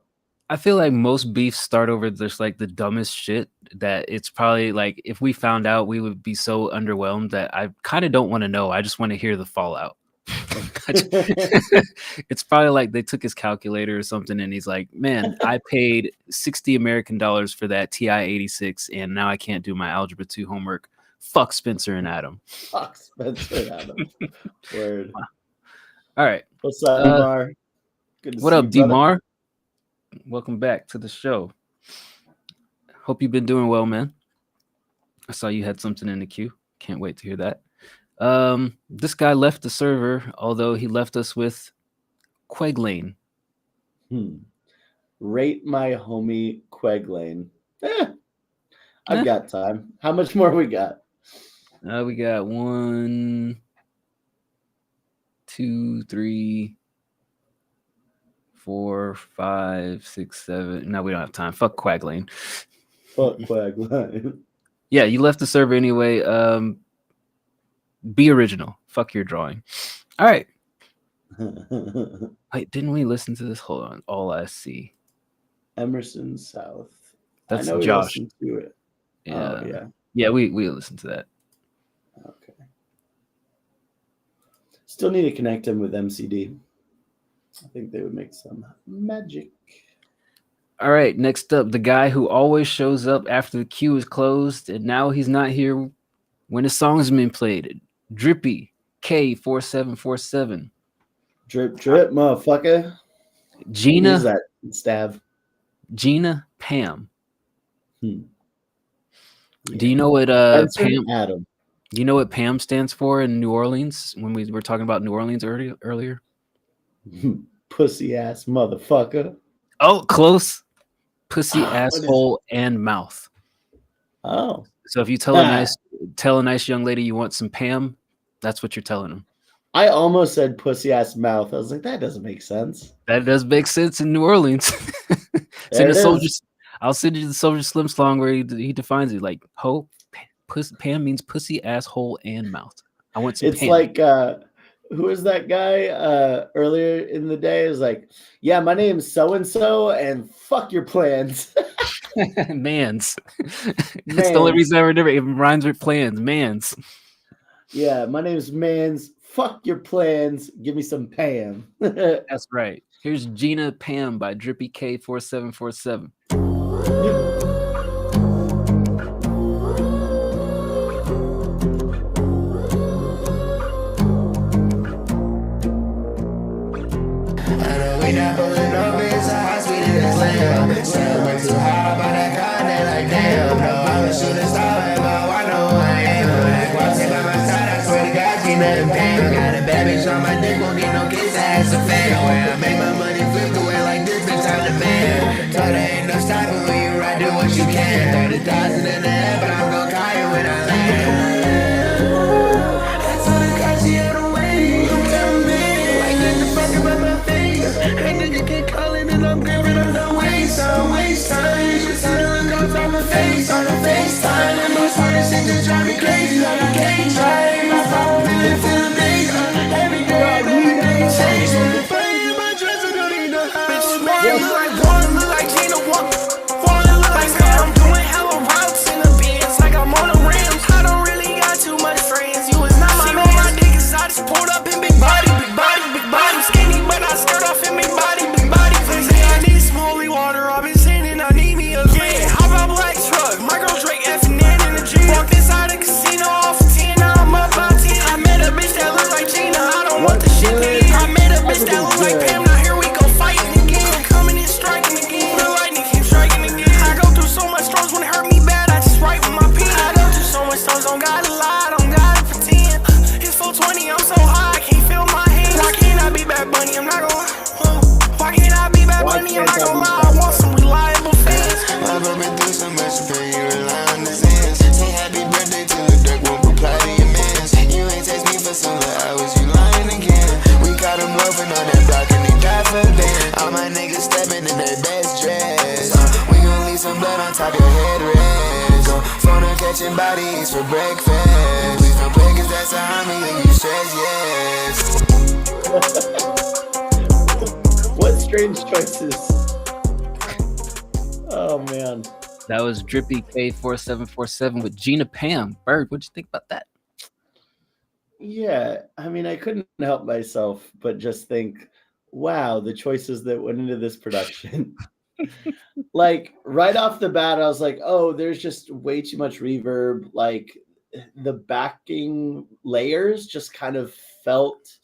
I feel like most beefs start over just like the dumbest shit that it's probably like if we found out, we would be so underwhelmed that I kind of don't want to know. I just want to hear the fallout. It's probably like they took his calculator or something and he's like, man, I paid $60 American for that TI-86 and now I can't do my Algebra 2 homework. Fuck Spencer and Adam. Fuck Spencer and Adam. Word. All right. What's up, Demar? What up, Demar? Welcome back to the show. Hope you've been doing well, man. I saw you had something in the queue. Can't wait to hear that. This guy left the server, although he left us with Queglane. Rate my homie Queglane. I've got time. How much more we got? We got 1, 2, 3, 4, 5, 6, 7. No, we don't have time. Fuck Quaglane. Fuck Quaglane. Yeah, you left the server anyway. Be original. Fuck your drawing. All right. Wait, didn't we listen to this? Hold on. All I see. Emerson South. That's I know Josh. We listened to it. Yeah. Oh, yeah. Yeah, we listened to that. Okay. Still need to connect him with MCD. I think they would make some magic. All right, next up, the guy who always shows up after the queue is closed, and now he's not here when the song's been played. Drippy K4747. Drip, motherfucker. Gina. Who's that stab? Gina Pam. Yeah. Do you know what Pam? Adam. Do you know what Pam stands for in New Orleans when we were talking about New Orleans earlier? Pussy ass motherfucker. Oh, close. Pussy, asshole, and mouth. Oh. So if you tell a nice young lady you want some Pam, that's what you're telling them. I almost said pussy ass mouth. I was like, that doesn't make sense. That does make sense in New Orleans. It's in the Soldier. I'll send you the Soldier Slim song where he defines it like ho. Pam means pussy, asshole, and mouth. I want some. It's Pam. like who is that guy earlier in the day? Is like, yeah, my name's so and so, and fuck your plans. Mans. That's the only reason I remember it rhymes with plans. Mans. Yeah, my name's Mans. Fuck your plans. Give me some Pam. That's right. Here's Gina Pam by Drippy K4747. Got a bad bitch on my dick, won't get no kiss, ass a fan. Where I make my money flip the way like this, bitch, I'm the man. Told her ain't no stopping when you ride, do what you can. 30,000 in the air, but I'm gon' call you when I land. I told her, cause she had a way. Don't tell me, like let the fuck about my face. Hey nigga, keep calling and I'm gripping on the waist. I don't waste time, you should see the look on my face. On the FaceTime, and my swear shit just drive me crazy. Like I can't try, my phone feeling me. Man, look like Warren, look like Gina, Warren look like Sam. I'm doing hella routes in the Benz, like I'm on the rims. I don't really got too much friends. You is not my man. My dick is I just pulled up in big body, big body, big body. Skinny, but I skirt off in big body, big body. Say I need smoothie water, I've been sending, I need me a yeah. How about black truck? My girl Drake effing in the gym. Walked inside the casino off of 10, now I'm up by 10. I met a bitch that look like Gina, I don't want the shit to end. I met a bitch that look like Pam, now here we go fighting again. Coming in striking again, the lightning keep striking again. I go through so much storms when it hurt me bad, I just write with my pen. I go through so much storms, don't gotta lie, don't gotta pretend. It's 420, I'm so high, I can't feel my hands. Why can't I be Bad Bunny? I'm not gonna why can't I be Bad Bunny? I'm not gonna lie, I want some reliable fans. I've been through so much to pay you rely on the ends. Say happy birthday till the dirt won't reply to your mans. You ain't text me for some hours, you lying again. We got them loafing on that block and they die for them. All my niggas stepping in their best dress. We gon' leave some blood on top your headrest. Phone and catching bodies for breakfast. Please don't play cause that's a homie and you stress, yes. What strange choices. Oh man. That was Drippy K4747 with Gina Pam. Bird, what'd you think about that? Yeah, I mean, I couldn't help myself but just think, wow, the choices that went into this production. Like right off the bat, I was like, oh, there's just way too much reverb. Like the backing layers just kind of felt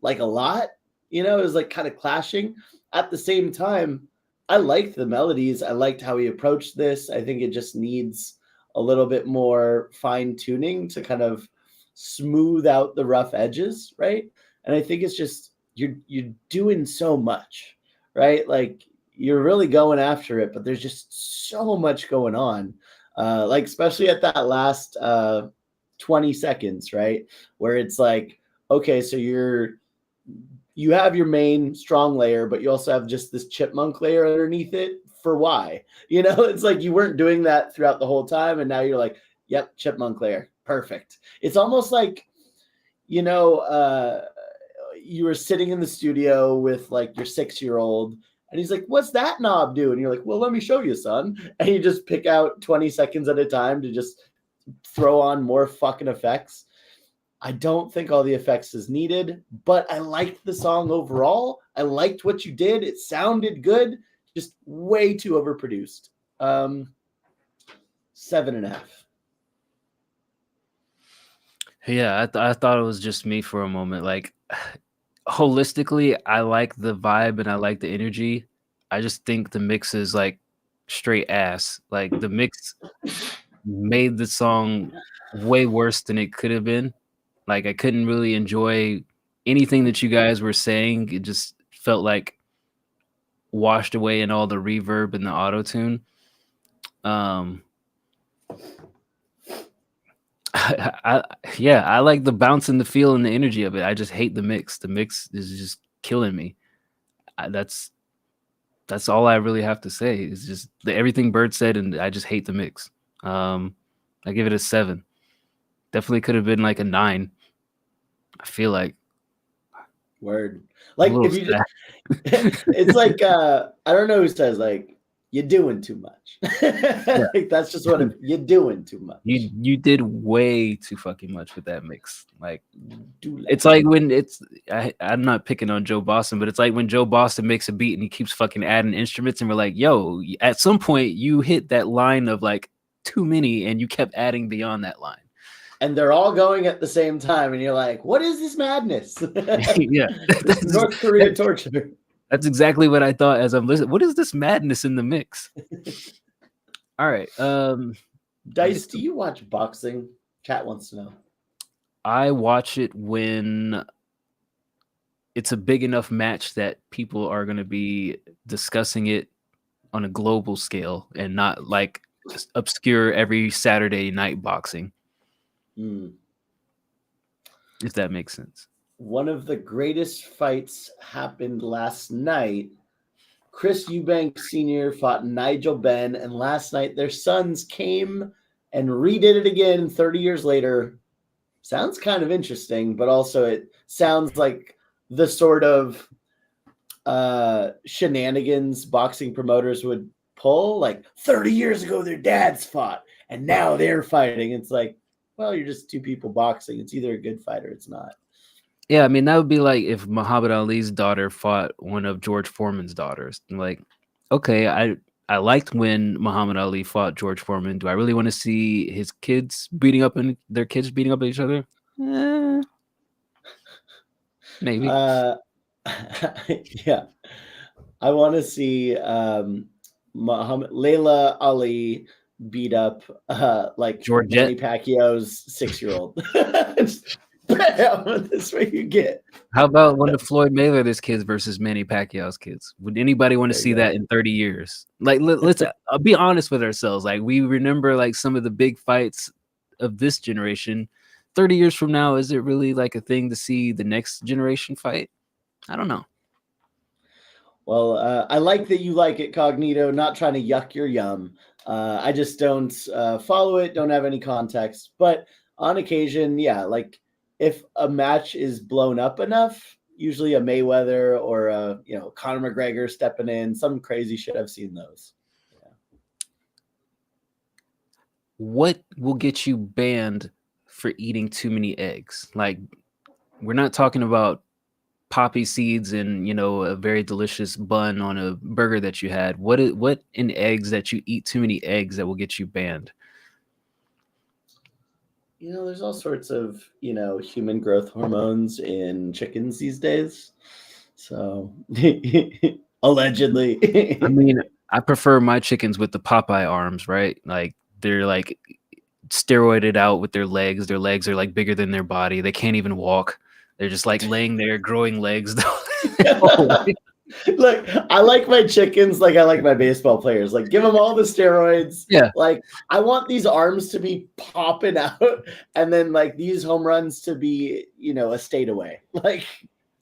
like a lot, you know, it was like kind of clashing. At the same time, I liked the melodies. I liked how he approached this. I think it just needs a little bit more fine tuning to kind of smooth out the rough edges, right? And I think it's just you're doing so much, right? Like you're really going after it, but there's just so much going on. Like especially at that last 20 seconds, right? Where it's like, okay, so you have your main strong layer, but you also have just this chipmunk layer underneath it. For why? You know, it's like you weren't doing that throughout the whole time. And now you're like, yep, chipmunk layer. Perfect. It's almost like, you know, you were sitting in the studio with like your 6-year-old and he's like, what's that knob do? And you're like, well, let me show you, son. And you just pick out 20 seconds at a time to just throw on more fucking effects. I don't think all the effects is needed, but I liked the song overall. I liked what you did. It sounded good, just way too overproduced. 7.5. Yeah, I thought it was just me for a moment. Like, holistically, I like the vibe and I like the energy. I just think the mix is like straight ass. Like the mix made the song way worse than it could have been. Like I couldn't really enjoy anything that you guys were saying. It just felt like washed away in all the reverb and the auto-tune. I like the bounce and the feel and the energy of it. I just hate the mix. The mix is just killing me. That's all I really have to say. It's just everything Bird said, and I just hate the mix. I give it a 7. Definitely could have been like a 9. I feel like. Word. Like if you just, it's like I don't know who says like you're doing too much. Yeah. Like that's just what you're doing too much. You did way too fucking much with that mix. Like it's like when I'm not picking on Joe Boston, but it's like when Joe Boston makes a beat and he keeps fucking adding instruments and we're like, yo, at some point you hit that line of like too many and you kept adding beyond that line. And they're all going at the same time, and you're like, what is this madness? Yeah. North Korea torture. That's exactly what I thought as I'm listening. What is this madness in the mix? All right. Dice, do you watch boxing? Kat wants to know. I watch it when it's a big enough match that people are going to be discussing it on a global scale and not like just obscure every Saturday night boxing. If that makes sense. One of the greatest fights happened last night. Chris Eubank Sr. fought Nigel Benn, and last night their sons came and redid it again 30 years later. Sounds kind of interesting, but also it sounds like the sort of shenanigans boxing promoters would pull. Like 30 years ago, their dads fought, and now they're fighting. It's like, well, you're just two people boxing. It's either a good fight or it's not. Yeah, I mean that would be like if Muhammad Ali's daughter fought one of George Foreman's daughters. Like, okay, I liked when Muhammad Ali fought George Foreman. Do I really want to see his kids beating up and their kids beating up each other? Maybe. Yeah, I want to see Layla Ali beat up like Georgette. Manny Pacquiao's 6-year-old. Bam! That's what you get. How about one of Floyd Mayweather's kids versus Manny Pacquiao's kids? Would anybody want to see that in 30 years? Like, let's be honest with ourselves. Like, we remember like some of the big fights of this generation. 30 years from now, is it really like a thing to see the next generation fight? I don't know. Well, I like that you like it, Cognito. Not trying to yuck your yum. I just don't follow it. Don't have any context. But on occasion, yeah, like if a match is blown up enough, usually a Mayweather or a Conor McGregor stepping in, some crazy shit. I've seen those. Yeah. What will get you banned for eating too many eggs? Like, we're not talking about poppy seeds and a very delicious bun on a burger that you had. What in eggs that you eat too many eggs that will get you banned? There's all sorts of human growth hormones in chickens these days. So allegedly. I mean, I prefer my chickens with the Popeye arms, right? Like they're like steroided out with their legs. Their legs are like bigger than their body. They can't even walk. They're just like laying there, growing legs. Look, I like my chickens like I like my baseball players. Like, give them all the steroids. Yeah. Like, I want these arms to be popping out, and then like these home runs to be, a state away. Like,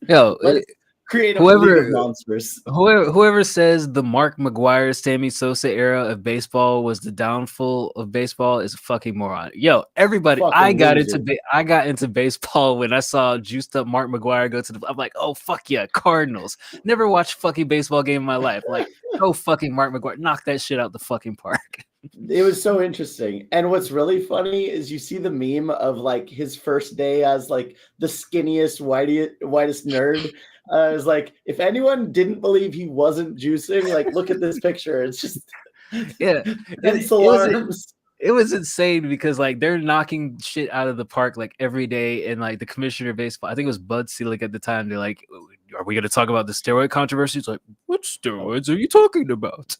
let's create a league of monsters. Whoever says the Mark McGwire, Sammy Sosa era of baseball was the downfall of baseball is a fucking moron. Yo, everybody, I got into baseball when I saw juiced up Mark McGwire go to I'm like, oh fuck yeah, Cardinals. Never watched a fucking baseball game in my life. Like, oh fucking Mark McGwire, knock that shit out the fucking park. It was so interesting. And what's really funny is you see the meme of like his first day as like the skinniest, whitest nerd. It was like, if anyone didn't believe he wasn't juicing, like, look at this picture. It's just, yeah, it was insane because like they're knocking shit out of the park like every day, and like the commissioner of baseball, I think it was Bud Selig at the time. They're like, "Are we going to talk about the steroid controversy?" It's like, what steroids are you talking about?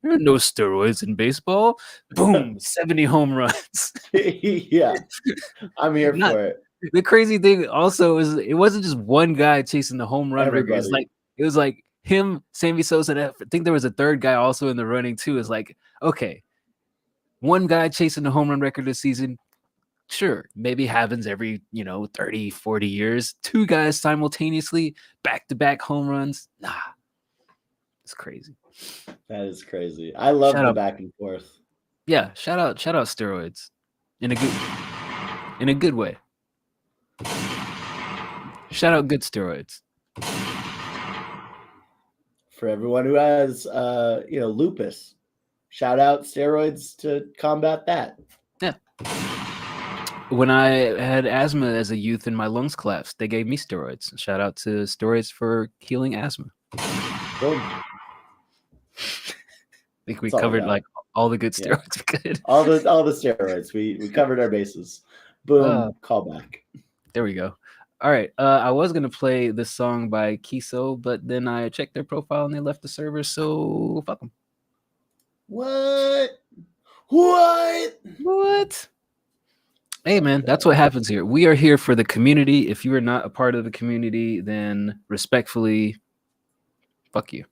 There are no steroids in baseball. Boom, 70 home runs. Yeah, I'm here for it. The crazy thing also is it wasn't just one guy chasing the home run record. It was like him, Sammy Sosa, and I think there was a third guy also in the running too. It's like, okay, one guy chasing the home run record this season, sure, maybe happens every 30, 40 years. Two guys simultaneously, back-to-back home runs. Nah, it's crazy. That is crazy. I love the back and forth. Yeah, shout out steroids in a good way. Shout out good steroids. For everyone who has lupus, shout out steroids to combat that. Yeah. When I had asthma as a youth and my lungs collapsed, they gave me steroids. Shout out to steroids for healing asthma. Boom. I think we covered like all the good steroids we could. All the steroids. We covered our bases. Boom. Call back. There we go. All right. I was gonna play this song by Kiso, but then I checked their profile and they left the server, so fuck them. What? Hey man, that's what happens here. We are here for the community. If you are not a part of the community, then respectfully, fuck you.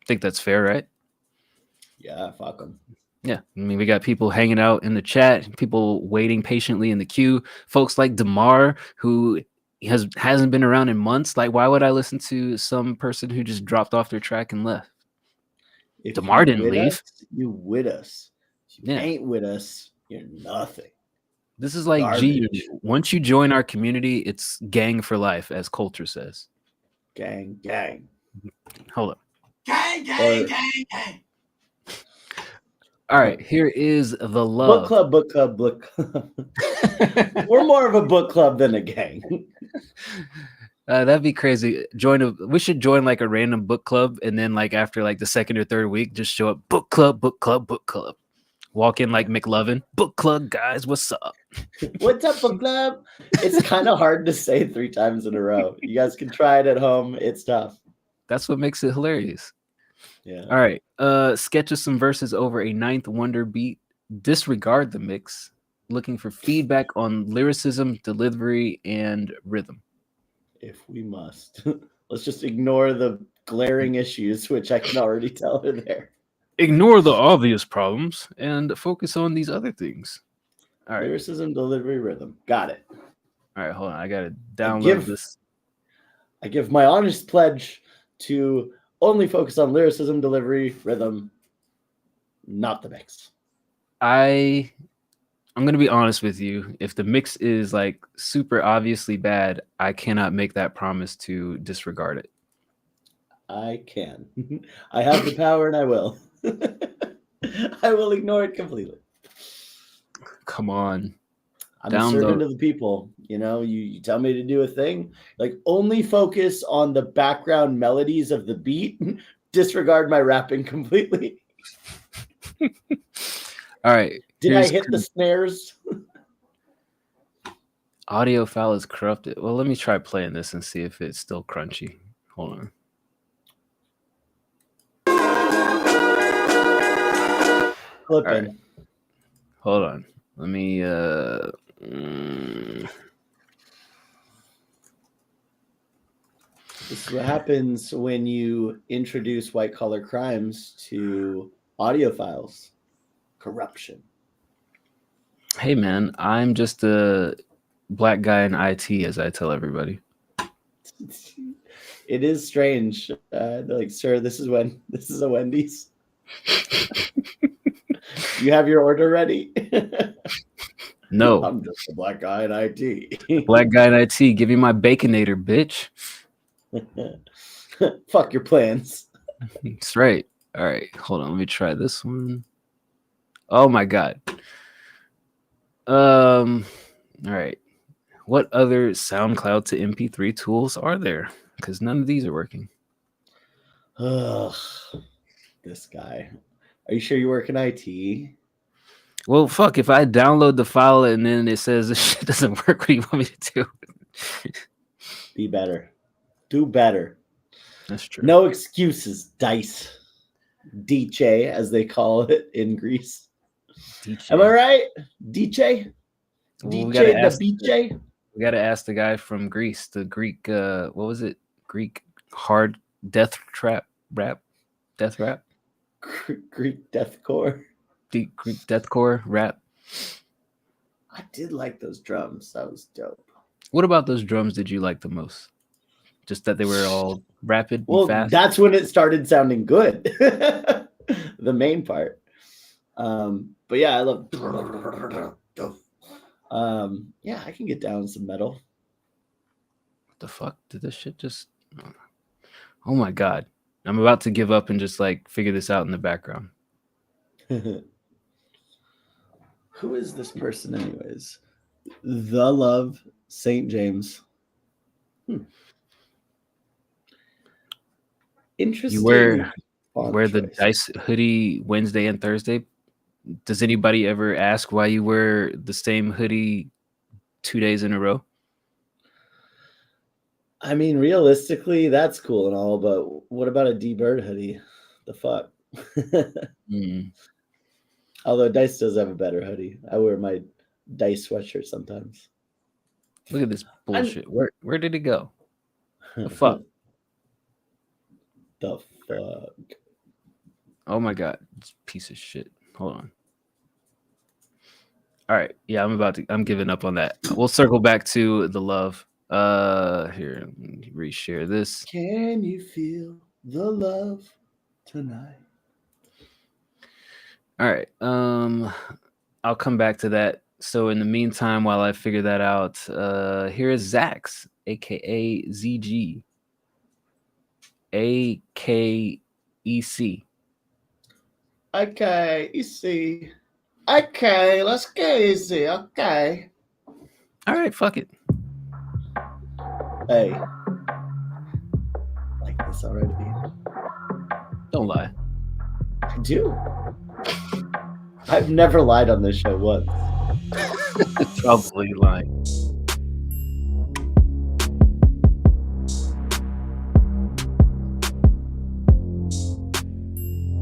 Think that's fair, right? Yeah, fuck them. Yeah, I mean, we got people hanging out in the chat, people waiting patiently in the queue, folks like Damar, who hasn't been around in months. Like, why would I listen to some person who just dropped off their track and left? If Damar didn't leave. You with us. If you ain't with us, you're nothing. This is like G. Once you join our community, it's gang for life, as culture says. Gang. Hold up. Gang, gang, gang, gang. All right, here is the love. Book club. We're more of a book club than a gang. That'd be crazy. We should join like a random book club, and then like after like the second or third week, just show up book club. Walk in like McLovin. Book club, guys. What's up? What's up, book club? It's kind of hard to say 3 times in a row. You guys can try it at home. It's tough. That's what makes it hilarious. Yeah. All right. Sketches some verses over a ninth wonder beat. Disregard the mix. Looking for feedback on lyricism, delivery, and rhythm. If we must. Let's just ignore the glaring issues, which I can already tell are there. Ignore the obvious problems and focus on these other things. All right. Lyricism, delivery, rhythm. Got it. All right, hold on. I got to download this. I give my honest pledge to only focus on lyricism, delivery, rhythm, not the mix. I'm going to be honest with you. If the mix is like super obviously bad, I cannot make that promise to disregard it. I can. I have the power and I will. I will ignore it completely. Come on. I'm a servant of the people. You know, you tell me to do a thing, like only focus on the background melodies of the beat, disregard my rapping completely. All right. Did I hit the snares? Audio file is corrupted. Well, let me try playing this and see if it's still crunchy. Hold on. Flipping. Right. Hold on. Let me This is what happens when you introduce white collar crimes to audio files. Corruption. Hey man, I'm just a black guy in IT, as I tell everybody. It is strange. They're like, sir, this is a Wendy's. You have your order ready? No. I'm just a black guy in IT. Black guy in IT, give me my baconator, bitch. Fuck your plans. That's right. All right, hold on. Let me try this one. Oh my god. All right. What other SoundCloud to MP3 tools are there? Because none of these are working. Ugh, this guy. Are you sure you work in IT? Well, fuck. If I download the file and then it says this shit doesn't work, what do you want me to do? Be better. Do better. That's true. No excuses, Dice. DJ, as they call it in Greece. DJ. Am I right? DJ? Well, DJ the BJ? We got to ask the guy from Greece, the Greek, what was it? Greek hard death trap rap? Death rap? Greek deathcore. Greek deathcore rap. I did like those drums. That was dope. What about those drums did you like the most? Just that they were all rapid and fast? That's when it started sounding good. The main part. But yeah, I love. Yeah, I can get down with some metal. What the fuck? Did this shit just... Oh my god. I'm about to give up and just like figure this out in the background. Who is this person anyways? The Love St. James. Interesting. You wear the Dice hoodie Wednesday and Thursday. Does anybody ever ask why you wear the same hoodie 2 days in a row? I mean, realistically, that's cool and all, but what about a D Bird hoodie? The fuck? Although Dice does have a better hoodie. I wear my Dice sweatshirt sometimes. Look at this bullshit. Where did it go? The fuck? The fuck? Oh my god. This piece of shit. Hold on. All right. Yeah, I'm giving up on that. We'll circle back to the love. Here, let me reshare this. Can you feel the love tonight? All right. I'll come back to that So in the meantime, while I figure that out, here is Zax, aka ZG, AKEC. Okay, easy. Okay, let's go easy. Okay. All right, fuck it. Hey, like this already. Don't lie. I do. I've never lied on this show once. Probably lying.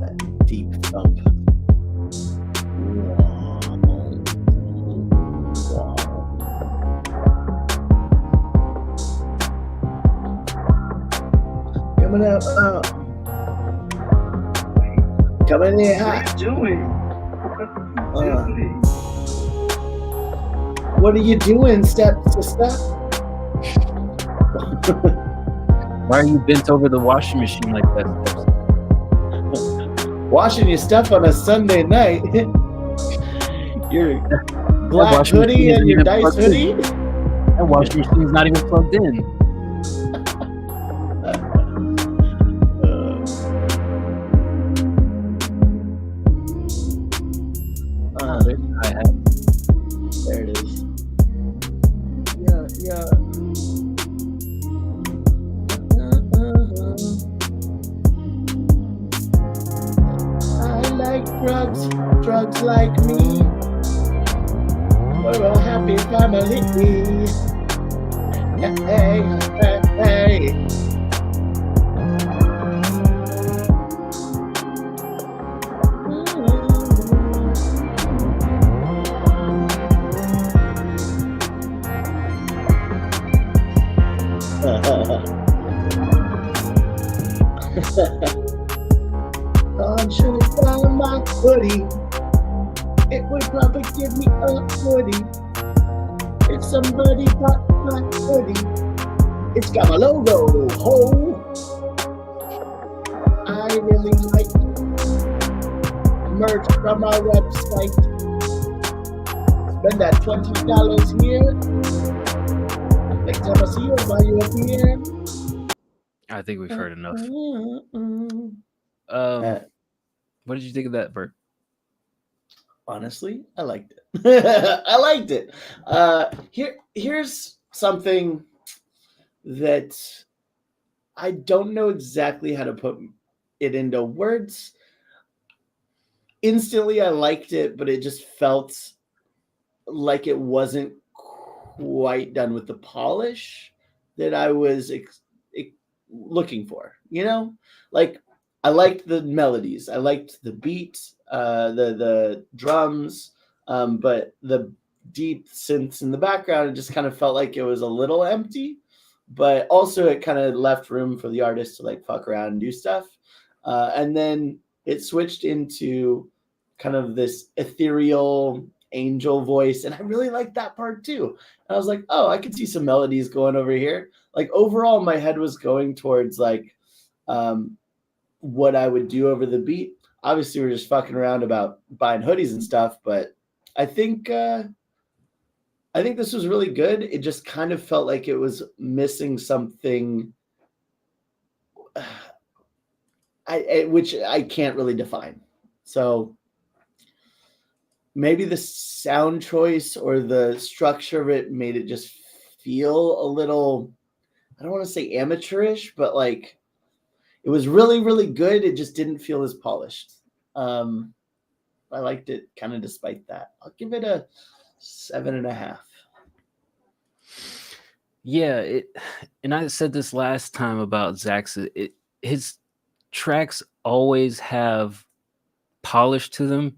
That deep thump. Coming up, coming in hot. What are you doing? What are you doing, stepsister? Why are you bent over the washing machine like that? Washing your stuff on a Sunday night. Your black hoodie and your Dice hoodie. That washing machine's not even plugged in. There it is. Yeah. I like drugs like me. We're a happy family. Hey. I'm trying to find my hoodie. It would probably give me a hoodie if somebody bought my hoodie. It's got my logo. Ho! I really like merch from our website. Spend that $20 here. Next time I see you, I'll buy you a beer. I think we've heard enough. What did you think of that, Bert? Honestly, I liked it. I liked it. Here's something that I don't know exactly how to put it into words. Instantly, I liked it, but it just felt like it wasn't quite done with the polish that I was looking for. You know, like I liked the melodies, I liked the beat, the drums, but the deep synths in the background, it just kind of felt like it was a little empty. But also, it kind of left room for the artist to like fuck around and do stuff. And then it switched into kind of this ethereal angel voice, and I really liked that part too. And I was like, oh, I could see some melodies going over here. Like overall, my head was going towards like what I would do over the beat. Obviously, we're just fucking around about buying hoodies and stuff, but I think this was really good. It just kind of felt like it was missing something, which I can't really define. So maybe the sound choice or the structure of it made it just feel a little, I don't want to say amateurish, but like it was really, really good. It just didn't feel as polished. I liked it kind of despite that. I'll give it a 7.5. Yeah, and I said this last time about Zax. His tracks always have polish to them,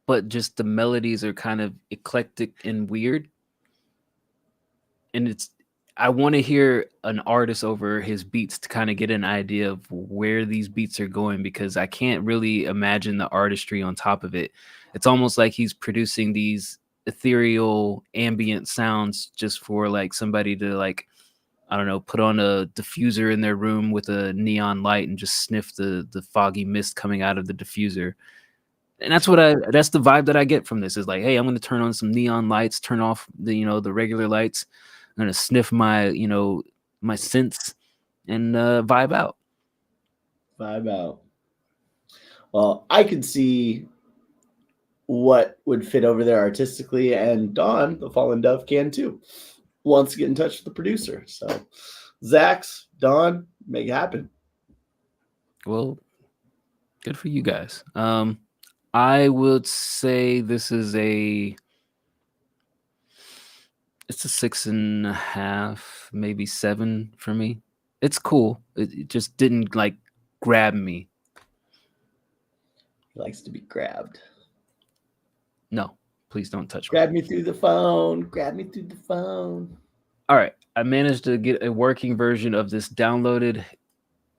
but just the melodies are kind of eclectic and weird. And I want to hear an artist over his beats to kind of get an idea of where these beats are going, because I can't really imagine the artistry on top of it. It's almost like he's producing these ethereal ambient sounds just for like somebody to like, I don't know, put on a diffuser in their room with a neon light and just sniff the foggy mist coming out of the diffuser. And that's that's the vibe that I get from this is like, hey, I'm going to turn on some neon lights, turn off the regular lights. I'm going to sniff my scents and vibe out. Vibe out. Well, I could see what would fit over there artistically, and Dawn, the Fallen Dove, can too. Wants to get in touch with the producer. So, Zax, Dawn, make it happen. Well, good for you guys. I would say this is it's a 6.5, maybe 7 for me. It's cool. It just didn't like grab me. He likes to be grabbed. No, please don't touch me. Grab me through the phone. Grab me through the phone. All right. I managed to get a working version of this downloaded.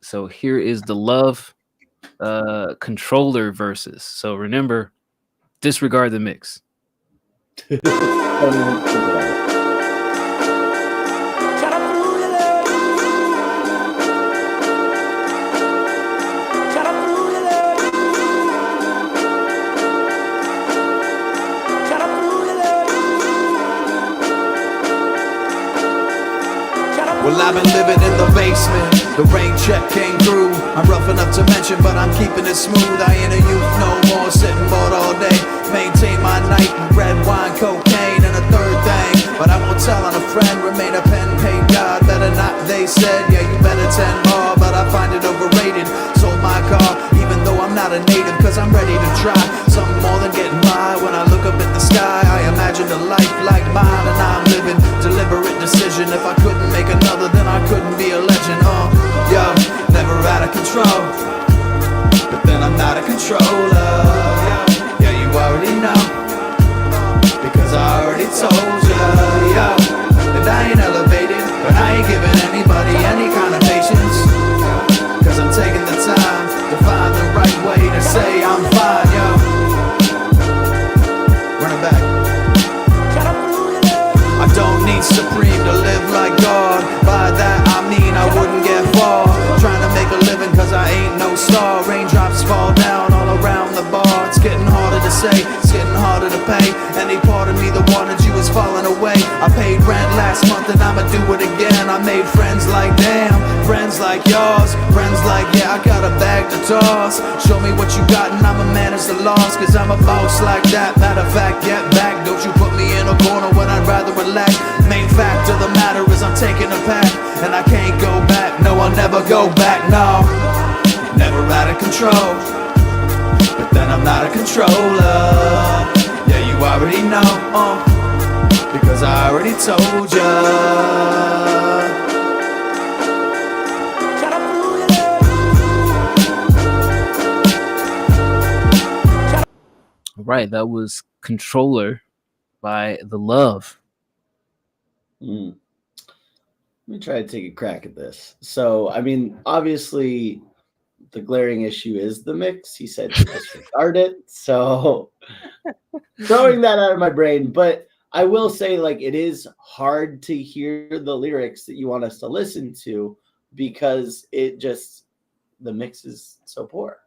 So here is the Love controller versus. So remember, disregard the mix. Don't even think about it. Well, I've been living in the basement. The rain check came through. I'm rough enough to mention, but I'm keeping it smooth. I ain't a youth no more, sitting bored all day. Maintain my night in red wine, cocaine, and a third thing. But I won't tell on a friend, remain a pen paid God. Better not, they said, yeah, you better 10 more. But I find it overrated. Sold my car, even though I'm not a native, cause I'm ready to try something more than getting by. When I look up at the sky, I imagine a life like mine, and I'm living deliberate decision. If I couldn't make another, then I couldn't be a legend. Yo, never out of control, but then I'm not a controller. Yeah, you already know, because I already told ya. Yo, that I ain't elevated, but I ain't giving anybody any kind of patience, cause I'm taking the time to find the right way to say I'm fine. Yo, run it back. I don't need Supreme to live like God. By that I mean I wouldn't get far trying to make a living, cause I ain't no star. Raindrops fall down all around the bar. It's getting harder to say, it's getting harder to pay. Any part of me that wanted you is falling away. I paid rent last month and I'ma do it again. I made friends like damn, friends like yours, friends like yeah, I got a bag to toss. Show me what you got and I'ma manage the loss, cause I'm a boss like that. Matter of fact, get back, don't you put me in a corner when I'd rather relax. Main fact of the matter is I'm taking a pack, and I can't go back. No, I'll never go back, no. Never out of control, but then I'm not a controller. Yeah, you already know, because I already told ya. Right, that was Controller by The Love. Let me try to take a crack at this. So, I mean, obviously, the glaring issue is the mix. He said to disregard it. So, throwing that out of my brain. But I will say, like, it is hard to hear the lyrics that you want us to listen to because the mix is so poor.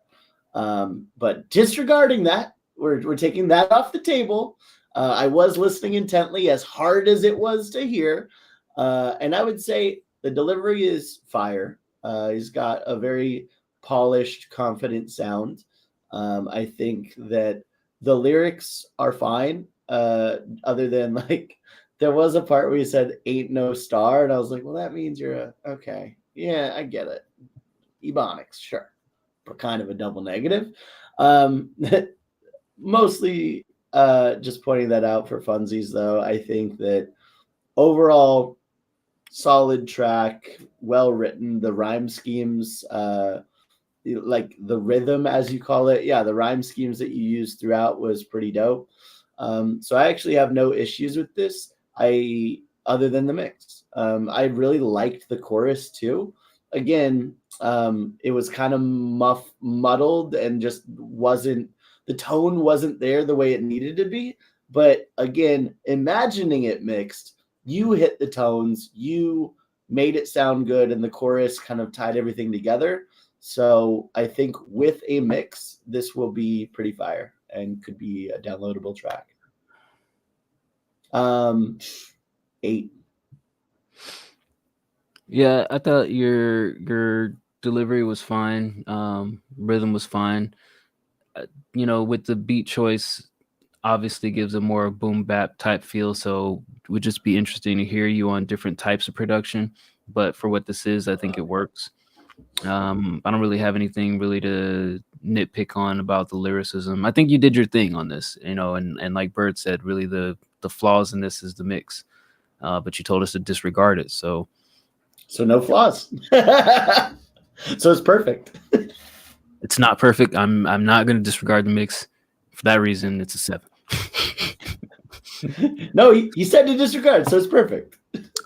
But disregarding that, we're taking that off the table. I was listening intently, as hard as it was to hear. And I would say the delivery is fire. He's got a very polished, confident sound. I think that the lyrics are fine, other than like there was a part where he said "ain't no star," and I was like, well, that means you're okay. Yeah, I get it. Ebonics, sure, but kind of a double negative. Mostly just pointing that out for funsies, though. I think that overall, solid track, well written. The rhyme schemes, like the rhythm, as you call it, the rhyme schemes that you used throughout was pretty dope. So I actually have no issues with this. Other than the mix, I really liked the chorus too. Again, it was kind of muddled and just the tone wasn't there the way it needed to be. But again, imagining it mixed, you hit the tones, you made it sound good, and the chorus kind of tied everything together. So I think with a mix, this will be pretty fire. and could be a downloadable track. 8. Yeah, I thought your delivery was fine. Rhythm was fine. With the beat choice, obviously gives a more boom bap type feel. So it would just be interesting to hear you on different types of production. But for what this is, I think it works. I don't really have anything really to nitpick on about the lyricism. I think you did your thing on this, and like Bird said, really the flaws in this is the mix. But you told us to disregard it. So no flaws. So it's perfect. It's not perfect. I'm not going to disregard the mix. For that reason, it's a 7. No, he said to disregard, so it's perfect.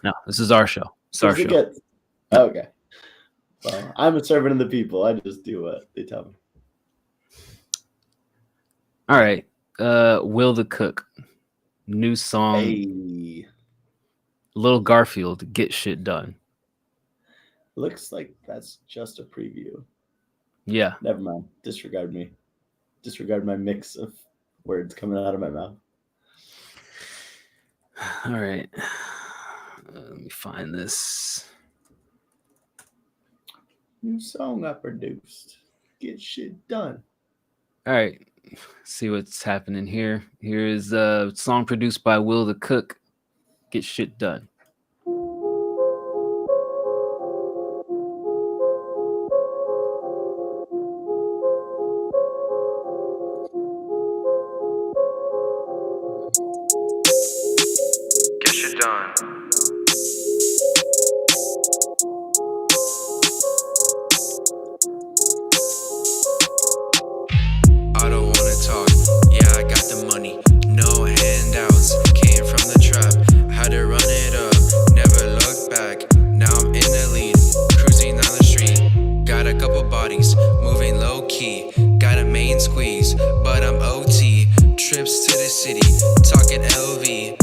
No, this is our show. It's our show. Okay. Well, I'm a servant of the people. I just do what they tell me. All right. Will the Cook. New song. Hey. Little Garfield, Get Shit Done. Looks like that's just a preview. Yeah. Never mind. Disregard me. Disregard my mix of words coming out of my mouth. All right. Let me find this. New song I produced. Get shit done. All right. See what's happening here. Here is a song produced by Will the Cook. Get Shit Done. Get shit done. I don't wanna talk, yeah, I got the money, no handouts, came from the trap, had to run it up, never look back, now I'm in the lead, cruising down the street, got a couple bodies, moving low key, got a main squeeze, but I'm OT, trips to the city, talking LV,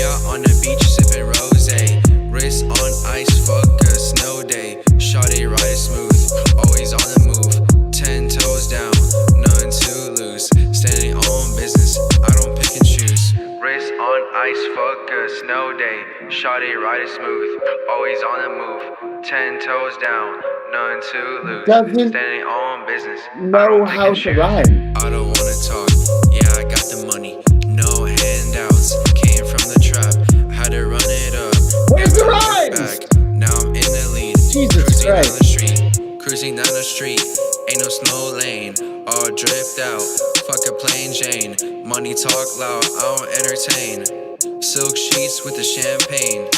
yeah, on the beach sipping rosé, wrist on ice, fuck a snow day, shawty ride smooth, always on the move, 10 toes down, none to lose, standing on business, I don't pick and choose. Wrist on ice, fuck a snow day. Shawty ride it smooth, always on the move. 10 toes down, none to lose. Doesn't Standing on business. know how to rhyme. I don't wanna talk, yeah, I got the money, no handouts, came from the trap, had to run it up. Where's the never look rhymes? back, now I'm in the lead, Jesus cruising down the street, ain't no snow lane, all dripped out, fuck a plain Jane, money talk loud, I don't entertain, silk sheets with the champagne,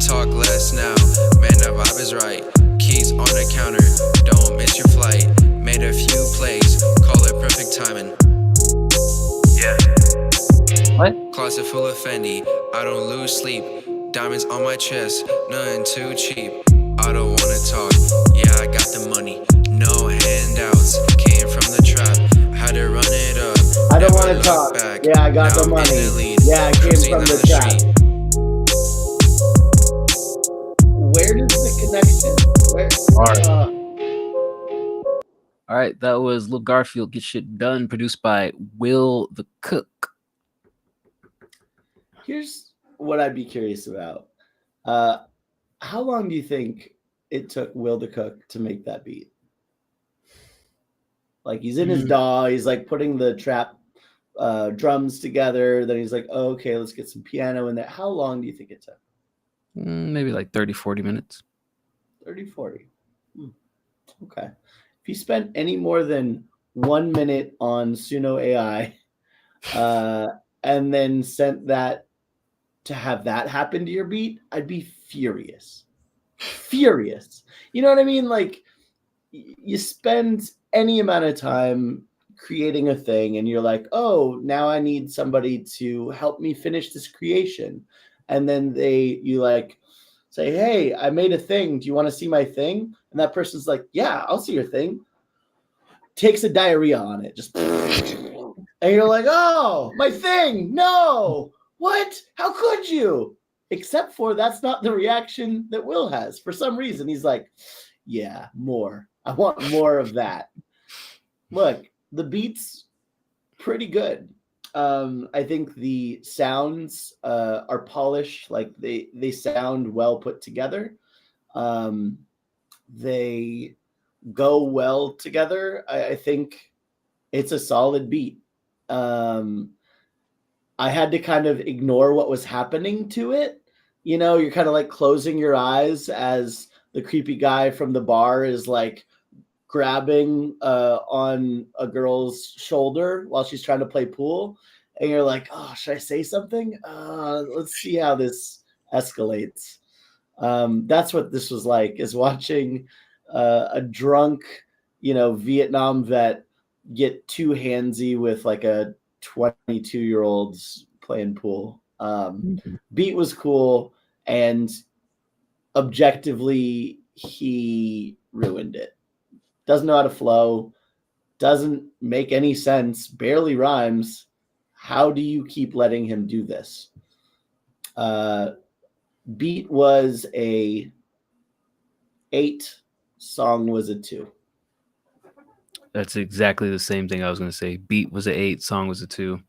talk less now, man the vibe is right, keys on the counter, don't miss your flight, made a few plays, call it perfect timing. Yeah. What? Closet full of Fendi, I don't lose sleep, diamonds on my chest, nothing too cheap, I don't wanna talk, yeah I got the money, no handouts, came from the trap, had to run it up, I don't never want to look talk. back, Yeah, I got now the I'm in money. lead, Yeah, I came cruising from down the trap. street. Where does the connection? Where? All right, that was Lil Garfield, Get Shit Done, produced by Will the Cook. Here's what I'd be curious about. How long do you think it took Will the Cook to make that beat? Like he's in his DAW, he's like putting the trap drums together, then he's like, oh, okay, let's get some piano in there. How long do you think it took? Maybe like 30, 40 minutes. 30, 40. Okay. If you spent any more than 1 minute on Suno AI and then sent that to have that happen to your beat, I'd be furious. Furious. You know what I mean? Like you spend any amount of time creating a thing and you're like, oh, now I need somebody to help me finish this creation. And then you like say, hey, I made a thing. Do you want to see my thing? And that person's like, yeah, I'll see your thing. Takes a diarrhea on it. Just and you're like, oh, my thing. No. What? How could you? Except for that's not the reaction that Will has. For some reason, he's like, yeah, more. I want more of that. Look, the beats pretty good. I think the sounds are polished, like they sound well put together. They go well together. I think it's a solid beat. I had to kind of ignore what was happening to it. You know, you're kind of like closing your eyes as the creepy guy from the bar is like grabbing on a girl's shoulder while she's trying to play pool. And you're like, oh, should I say something? Let's see how this escalates. That's what this was like, is watching a drunk, Vietnam vet get too handsy with like a 22-year-old's playing pool. Beat was cool, and objectively, he ruined it. Doesn't know how to flow, doesn't make any sense, barely rhymes. How do you keep letting him do this? Beat was a 8, song was a 2. That's exactly the same thing I was going to say. Beat was an 8, song was a 2.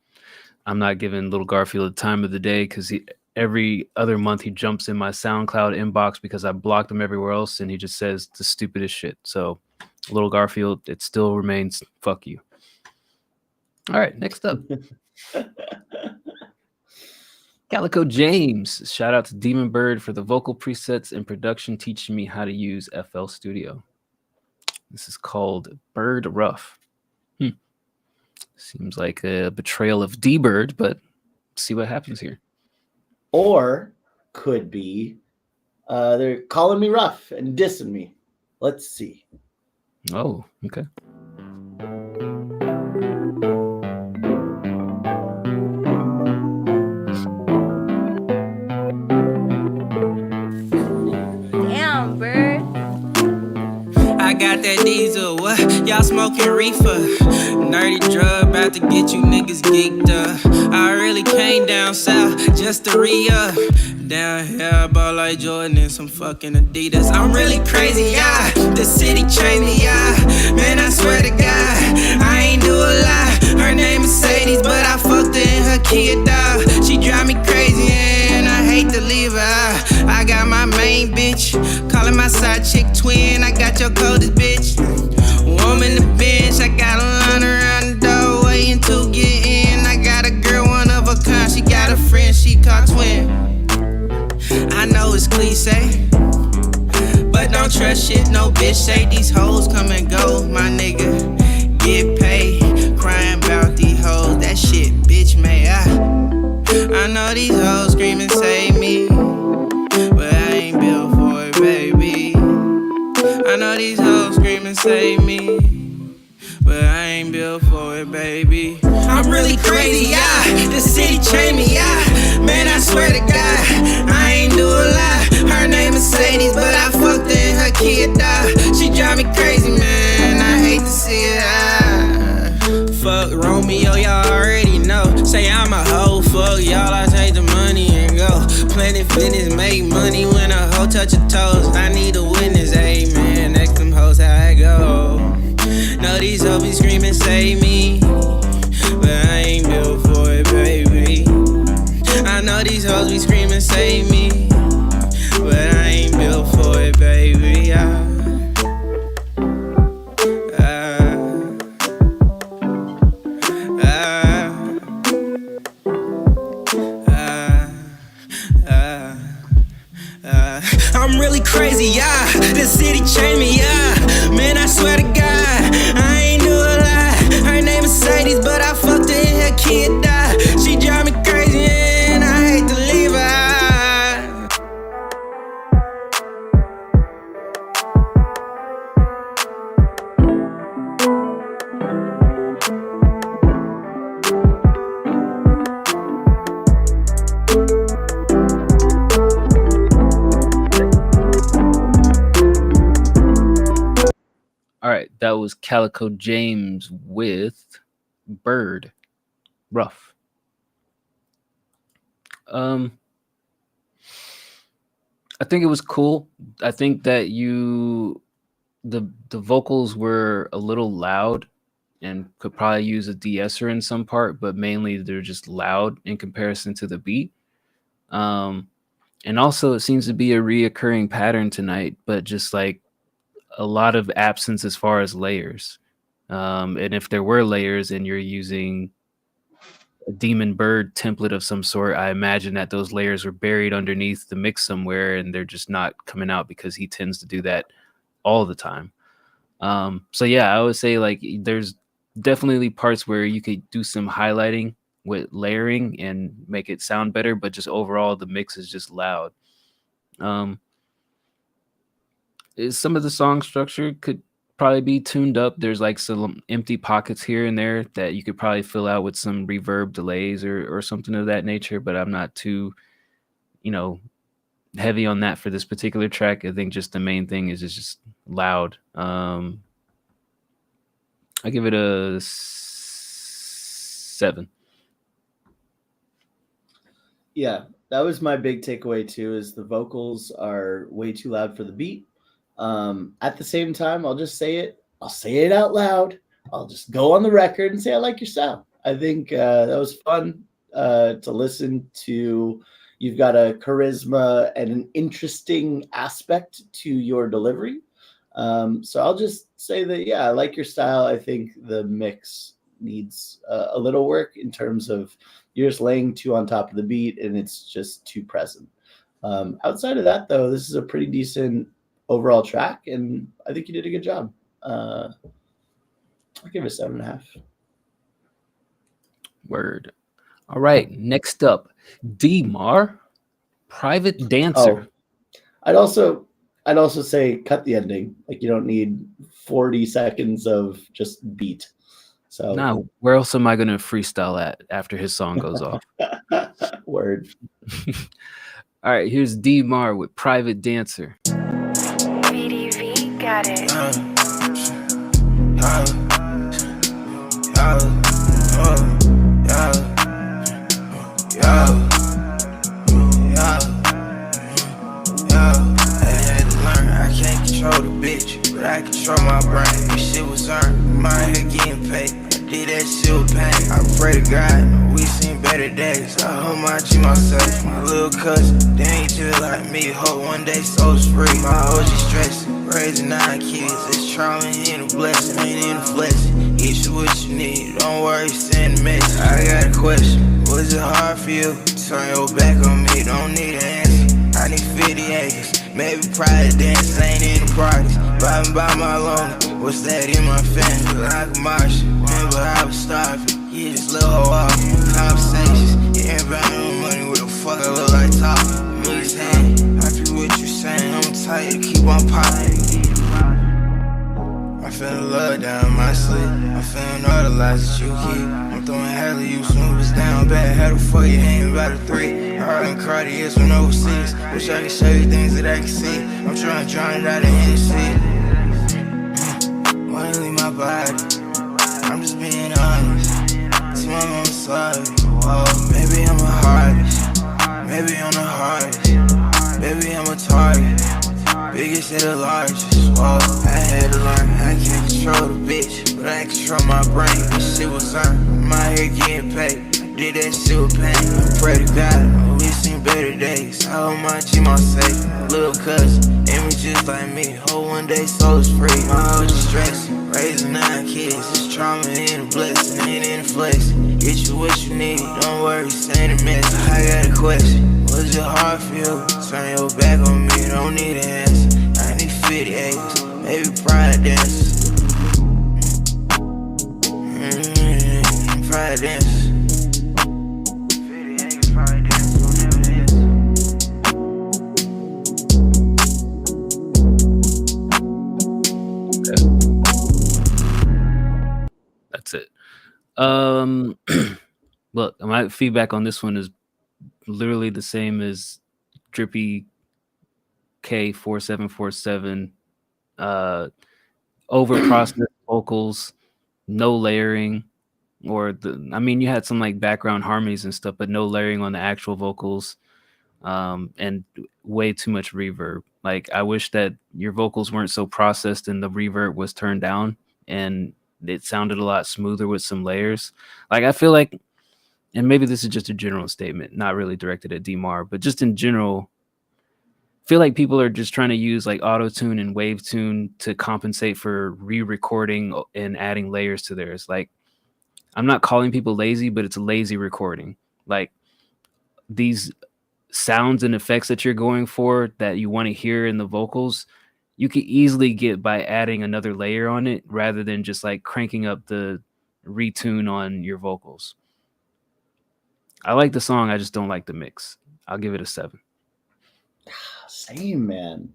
I'm not giving Little Garfield the time of the day because every other month he jumps in my SoundCloud inbox because I blocked him everywhere else, and he just says the stupidest shit. So Little Garfield, it still remains fuck you. All right, next up. Calico James. Shout out to Demon Bird for the vocal presets and production, teaching me how to use FL Studio. This is called Bird Rough. Seems like a betrayal of D-Bird, but see what happens here. Or could be they're calling me rough and dissing me. Let's see. Oh, okay. Damn, Bird. I got that diesel, what? Y'all smoking reefer. Nerdy drug, about to get you niggas geeked up. I really came down south just to re-up. Down here, I ball like Jordan and some fucking Adidas. I'm really crazy, yeah. The city changed me, yeah. Man, I swear to God, I ain't do a lie. Her name is Sundayz, but I fucked her in her kid, dog. She drive me crazy, and I hate to leave her. I got my main bitch, calling my side chick twin. I got your coldest bitch. Woman the bench, I got a line around the door waiting to get in. I got a girl, one of a kind. She got a friend, she called twin. I know it's cliche, but don't trust shit, no bitch. Say these hoes come and go, my nigga. Get paid, crying about these hoes. That shit, bitch, may I know these hoes screaming, save me, but I ain't built for it, baby. I know these hoes screaming, save me, but I ain't built for it, baby. I'm really crazy, yeah. The city changed me, yeah. Man, I swear to God, I ain't do a lie. Her name is Sundayz, but I fucked her in her kid, dog. She drive me crazy, man. I hate to see it. Fuck Romeo, y'all already know. Say I'm a hoe, fuck y'all. I take the money and go. Planet Fitness make money when a hoe touch your toes. I need a witness, amen. Next them hoes, how I go. No, these hoes be screaming, save me, but I ain't built for it, baby. I know these hoes be screaming, save me, but I ain't built for it, baby. I'm really crazy, yeah. The city changed me, yeah. Man, I swear to God, I ain't do a lie. Her name is Sundayz, but I fucked her in her kid, die. She drive me crazy, and I hate to leave her. All right, that was Calico James with Bird Rough. I think it was cool. I think that the vocals were a little loud and could probably use a de-esser in some part, but mainly they're just loud in comparison to the beat. And also it seems to be a reoccurring pattern tonight, but just like a lot of absence as far as layers. And if there were layers and you're using a Demon Bird template of some sort, I imagine that those layers were buried underneath the mix somewhere and they're just not coming out because he tends to do that all the time. So yeah, I would say like there's definitely parts where you could do some highlighting with layering and make it sound better, but just overall the mix is just loud. Some of the song structure could probably be tuned up. There's like some empty pockets here and there that you could probably fill out with some reverb delays or something of that nature, but I'm not too, heavy on that for this particular track. I think just the main thing is it's just loud. I give it a 7. Yeah, that was my big takeaway too, is the vocals are way too loud for the beat. At the same time, I'll just say it. I'll say it out loud. I'll just go on the record and say I like your style. I think that was fun to listen to. You've got a charisma and an interesting aspect to your delivery. So I'll just say that, yeah, I like your style. I think the mix needs a little work in terms of you're just laying too on top of the beat and it's just too present. Outside of that, though, this is a pretty decent overall track, and I think you did a good job. I'll give it a 7.5. Word. All right, next up, D-Mar, Private Dancer. Oh, I'd also say cut the ending. Like, you don't need 40 seconds of just beat. So no, where else am I going to freestyle at after his song goes off? Word. All right, here's D-Mar with Private Dancer. VDV got it. I can't control the bitch, but I control my brain. This shit was earned, my head getting paid. I did that shit with pain. I pray to God, we seen better days. I hold my G myself, my little cousin. They ain't just like me, hope one day soul's free. My OG stressing, raising 9 kids. It's trauma and a blessing, ain't in the flesh. Get you what you need, don't worry, send a message. I got a question, was it hard for you? Turn your back on me, don't need an answer. I need 50 acres. Maybe private dance ain't in the progress. Vibing by my loan, what's that in my family? Like a Martian, remember I was starving. Yeah, just little hoe off, conversations. Yeah, everybody on money, what the fuck I look like talking? Niggas hand, I do what you saying, I'm tight, keep on popping. I'm feeling love down my sleeve. I'm feeling all the lies that you keep. I'm throwing hell at you, soon as down bad. How the fuck you hanging by the 3? Hard and Cartiers from overseas. Wish I could show you things that I can see. I'm trying to drown it out of Hennessy. Wanna leave my body? I'm just being honest. See my mama sorry. Oh, maybe I'm a hardest. Maybe I'm the hardest. Maybe I'm a target. Biggest and the largest. Whoa, I had to learn. I can't control the bitch, but I control my brain. This shit was earned. My head getting paid. I did that shit with pain. I pray to God, we seen better days. I hold my G, my safe. Little cousin, and we just like me. Hope one day soul's free. My OG stressing, raising 9 kids. It's trauma and a blessing, ain't in the flex. Get you what you need, don't worry, send a message. I got a question, was it hard for you? Turn your back on me, don't need an answer. I need 50 acres, maybe private dances. Private dances. 50 acres, private dances, whatever it is. That's it. Look, my feedback on this one is literally the same as Drippy K4747. Over processed vocals, no layering, you had some like background harmonies and stuff, but no layering on the actual vocals, and way too much reverb. Like, I wish that your vocals weren't so processed and the reverb was turned down, and it sounded a lot smoother with some layers. Like I feel like, and maybe this is just a general statement, not really directed at DMAR, but just in general, feel like people are just trying to use like auto tune and wave tune to compensate for re-recording and adding layers to theirs. Like, I'm not calling people lazy, but it's a lazy recording. Like these sounds and effects that you're going for that you want to hear in the vocals, you could easily get by adding another layer on it rather than just like cranking up the retune on your vocals. I like the song, I just don't like the mix. I'll give it a 7. Same, man.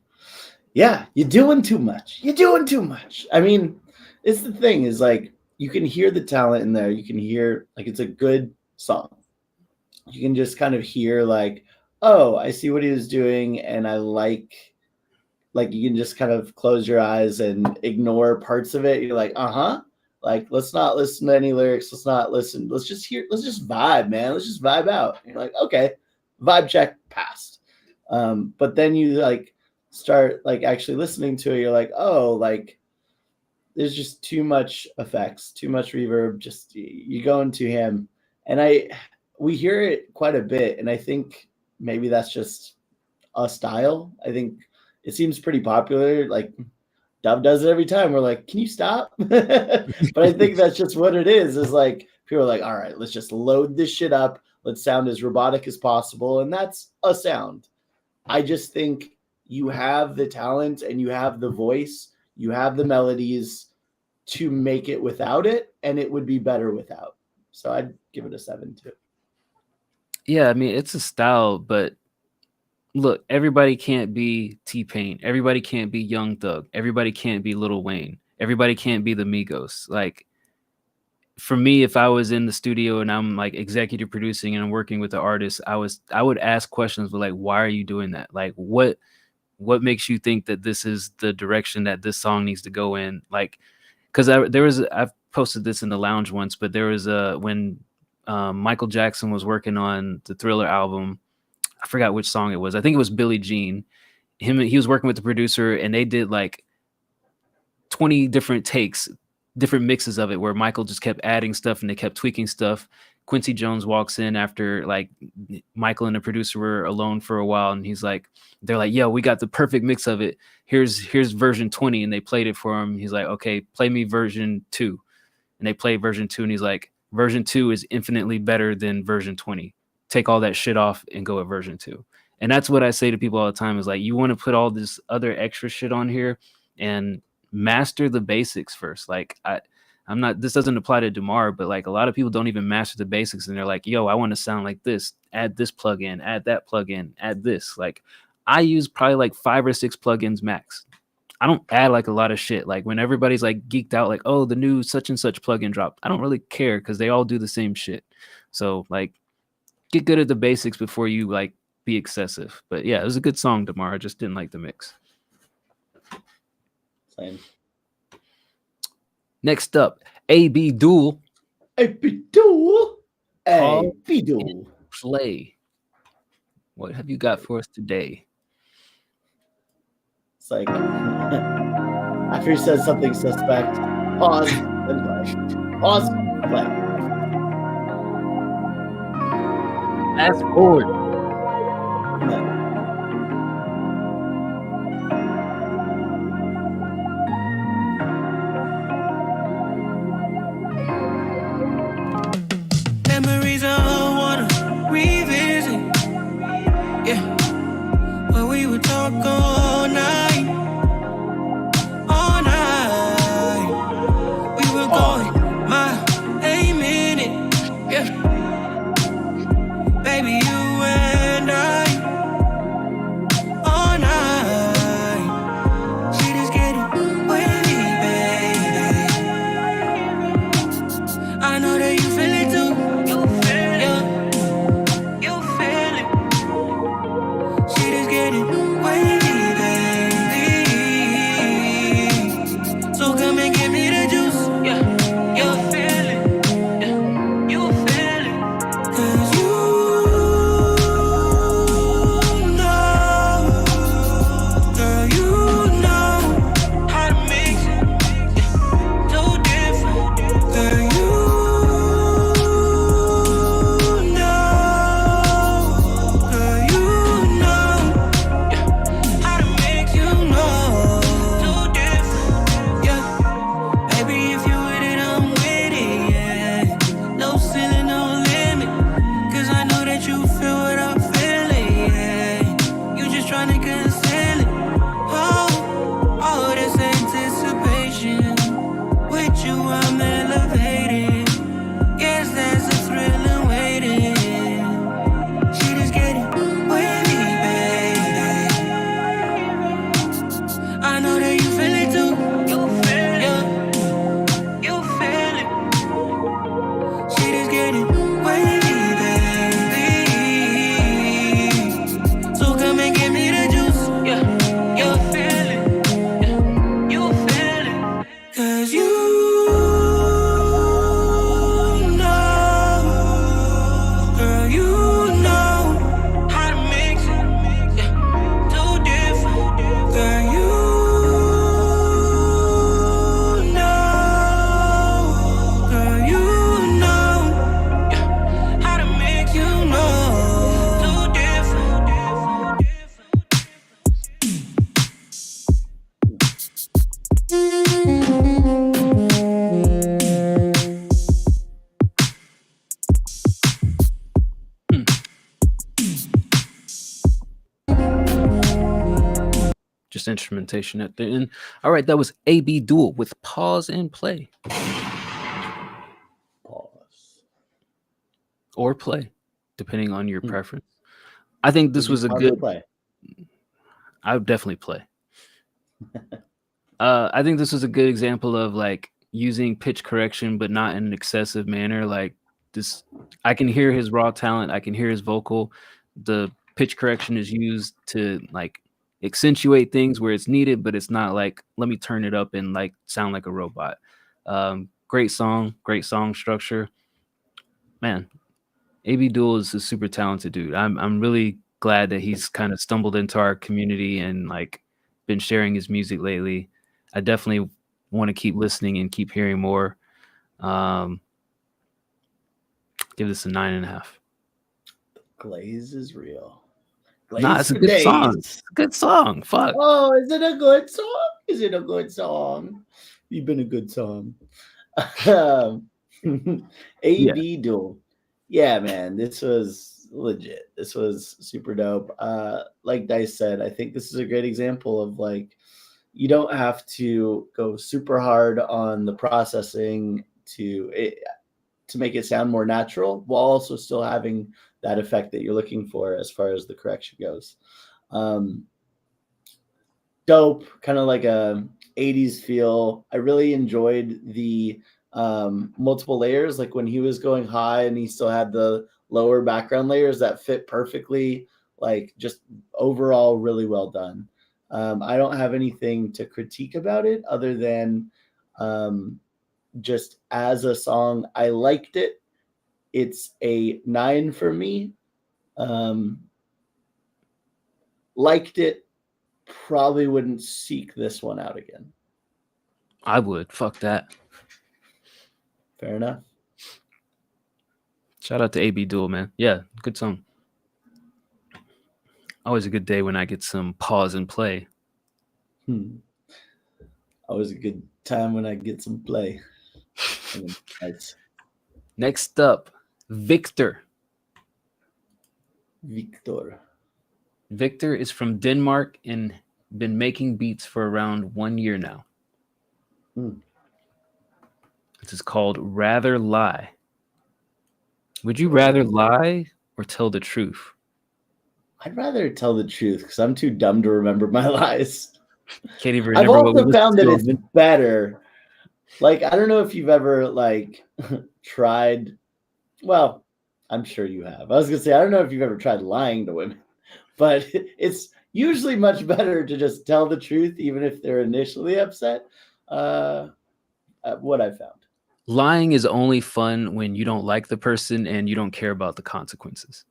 Yeah, you're doing too much. You're doing too much. I mean, it's the thing is like you can hear the talent in there. You can hear like it's a good song. You can just kind of hear like, oh, I see what he was doing, and I like you can just kind of close your eyes and ignore parts of it. You're like, like let's not listen to any lyrics. Let's not listen. Let's just vibe, man. Let's just vibe out. And you're like, okay, vibe check passed. But then you like start like actually listening to it. You're like, oh, like there's just too much effects, too much reverb. Just you go into him, and we hear it quite a bit, and I think maybe that's just a style. I think it seems pretty popular. Like Dove does it every time. We're like, can you stop? But I think that's just what it is. Is like people are like, all right, let's just load this shit up. Let's sound as robotic as possible, and that's a sound. I just think you have the talent and you have the voice, you have the melodies to make it without it, and it would be better without. So I'd give it a 7 too. Yeah, I mean, it's a style, but look, everybody can't be T-Pain. Everybody can't be Young Thug. Everybody can't be Lil Wayne. Everybody can't be the Migos. Like, for me, if I was in the studio and I'm like executive producing and I'm working with the artist, I would ask questions like, why are you doing that? Like, what makes you think that this is the direction that this song needs to go in? Like, because I've posted this in the lounge once, but there was when Michael Jackson was working on the Thriller album, I forgot which song it was. I think it was Billie Jean. He was working with the producer, and they did like 20 different takes, different mixes of it, where Michael just kept adding stuff and they kept tweaking stuff. Quincy Jones walks in after like Michael and the producer were alone for a while, and they're like, yo, we got the perfect mix of it. Here's version 20, and they played it for him. He's like, okay, play me version 2. And they played version 2, and he's like, version 2 is infinitely better than version 20. Take all that shit off and go at version 2. And that's what I say to people all the time is like, you want to put all this other extra shit on here and master the basics first. Like I'm not, this doesn't apply to DeMar, but like a lot of people don't even master the basics, and they're like, yo, I want to sound like this, add this plugin, add that plugin, add this. Like I use probably like 5 or 6 plugins max. I don't add like a lot of shit. Like when everybody's like geeked out, like, oh, the new such and such plugin dropped, I don't really care because they all do the same shit. So like get good at the basics before you like be excessive. But yeah, it was a good song, DeMar. I just didn't like the mix. Same. Next up, AB Duel. AB Duel. AB Duel. Play. What have you got for us today? It's like after he says something suspect, pause, then play. Pause, play. Fast forward. No. Memories I wanna revisit. Yeah, but we would talk all night, all night. We were going my a minute. Yeah, baby, you and instrumentation at the end. All right, that was AB Duel with Pause and Play. Pause. Or play, depending on your preference. I think this was a Pause or good play. I would definitely play. I think this was a good example of like using pitch correction, but not in an excessive manner. Like this, I can hear his raw talent. I can hear his vocal. The pitch correction is used to like accentuate things where it's needed, but it's not like, let me turn it up and like sound like a robot. Great song structure. Man, AB Duel is a super talented dude. I'm really glad that he's kind of stumbled into our community and like been sharing his music lately. I definitely want to keep listening and keep hearing more. Give this a 9.5. Glaze is real. Nah, it's a good song. It's a good song. Fuck. Oh, is it a good song? Is it a good song? You've been a good song. AB Duel. Yeah, man, this was legit. This was super dope. Like Dice said, I think this is a great example of like, you don't have to go super hard on the processing to make it sound more natural, while also still having that effect that you're looking for as far as the correction goes. Dope, kind of like a 80s feel. I really enjoyed the multiple layers, like when he was going high and he still had the lower background layers that fit perfectly. Like just overall really well done. I don't have anything to critique about it other than just as a song, I liked it. It's a 9 for me. Liked it. Probably wouldn't seek this one out again. I would. Fuck that. Fair enough. Shout out to AB Duel, man. Yeah, good song. Always a good day when I get some pause and play. Always a good time when I get some play. Nice. Next up, Victor. Victor is from Denmark and been making beats for around 1 year now. This is called Rather Lie. Would you rather lie or tell the truth? I'd rather tell the truth because I'm too dumb to remember my lies. Can't even remember. I've also found that it's better. Like, I don't know if you've ever like tried. Well, I'm sure you have. I was gonna say, I don't know if you've ever tried lying to women, but it's usually much better to just tell the truth, even if they're initially upset. What I found. Lying is only fun when you don't like the person and you don't care about the consequences.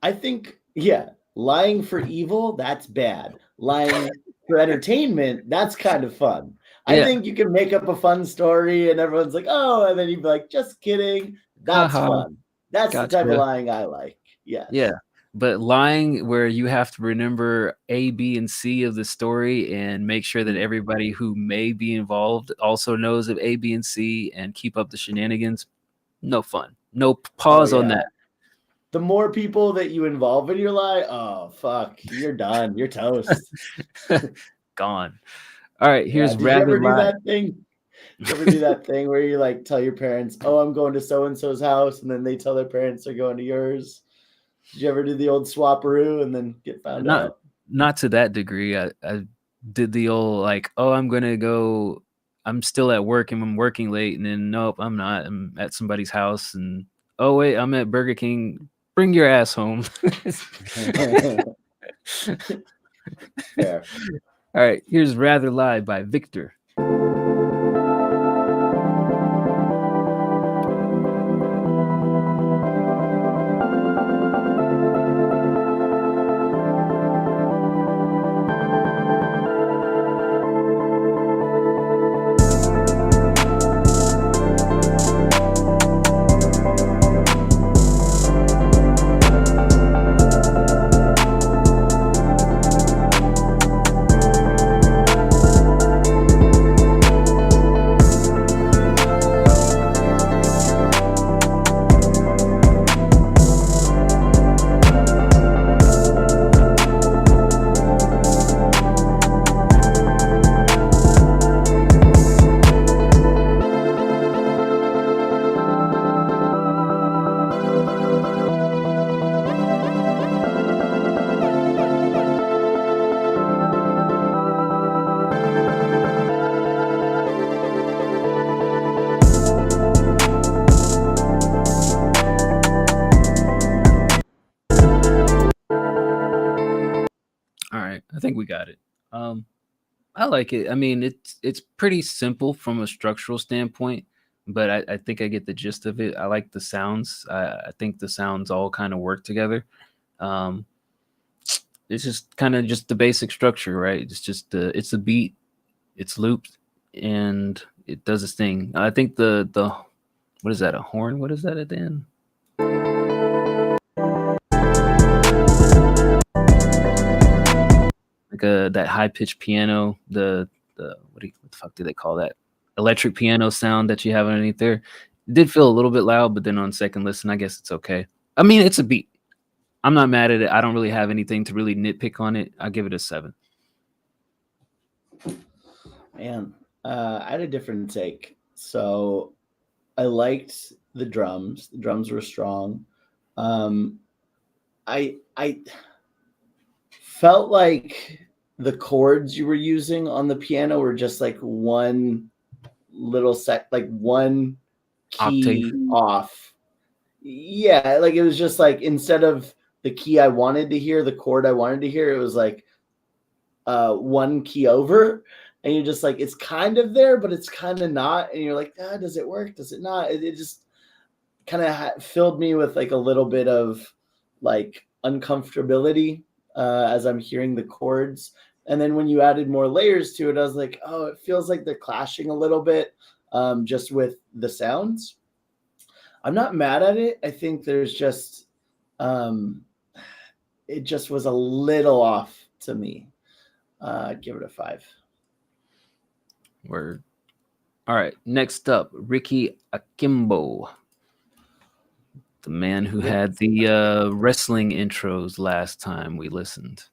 I think, yeah, lying for evil, that's bad. Lying for entertainment, that's kind of fun. I think you can make up a fun story and everyone's like, oh, and then you'd be like, just kidding. That's fun. That's the type of lying I like. Yeah. Yeah. But lying where you have to remember A, B, and C of the story and make sure that everybody who may be involved also knows of A, B, and C and keep up the shenanigans, no fun. No pause on that. The more people that you involve in your lie, oh, fuck, you're done. You're toast. Gone. All right, here's Did you ever do that thing? Did you ever do that thing where you like tell your parents, oh, I'm going to so-and-so's house, and then they tell their parents they're going to yours? Did you ever do the old swapperoo and then get found out? Not to that degree. I did the old like, oh, I'm still at work and I'm working late, and then nope, I'm not. I'm at somebody's house, and oh wait, I'm at Burger King. Bring your ass home. Fair. All right, here's Rather Lie by Victor. I like it. I mean, it's pretty simple from a structural standpoint, but I think I get the gist of it. I like the sounds. I think the sounds all kind of work together. Um, it's just kind of just the basic structure, right? It's just it's a beat, it's looped, and it does its thing. I think the what is that? A horn? What is that at the end? Like that high pitched piano, what the fuck do they call that? Electric piano sound that you have underneath there. It did feel a little bit loud, but then on second listen, I guess it's okay. I mean, it's a beat. I'm not mad at it. I don't really have anything to really nitpick on it. I'll give it a 7. Man, I had a different take. So I liked the drums. The drums were strong. I felt like the chords you were using on the piano were just like one little like one key Octave. off. Yeah, like it was just like instead of the key I wanted to hear, the chord I wanted to hear, it was like one key over. And you're just like, it's kind of there, but it's kind of not. And you're like, does it work? Does it not? It just kind of filled me with like a little bit of like uncomfortability as I'm hearing the chords. And then when you added more layers to it, I was like, oh, it feels like they're clashing a little bit just with the sounds. I'm not mad at it. I think there's just, it just was a little off to me. I'd give it a 5. Word. All right. Next up, Ricky Akimbo, the man who had the wrestling intros last time we listened.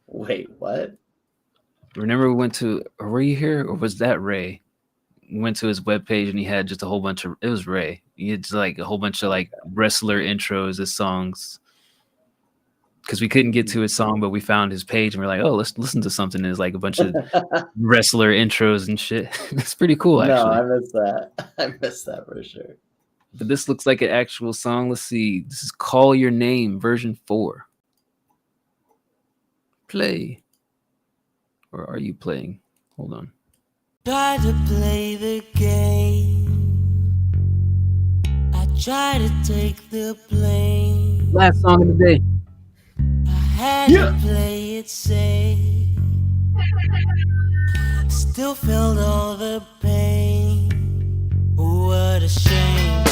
Wait, what? Remember we went to, or were you here, or was that Ray? We went to his webpage and he had just a whole bunch of, it was Ray. He had just like a whole bunch of like wrestler intros as songs. Because we couldn't get to his song, but we found his page and we're like, oh, let's listen to something. There's like a bunch of wrestler intros and shit. It's pretty cool, actually. No, I missed that. I missed that for sure. But this looks like an actual song. Let's see. This is Call Your Name, version 4. Play. Or are you playing? Hold on. Try to play the game. I try to take the blame. Last song of the day. I had to play it safe. Still felt all the pain. What a shame.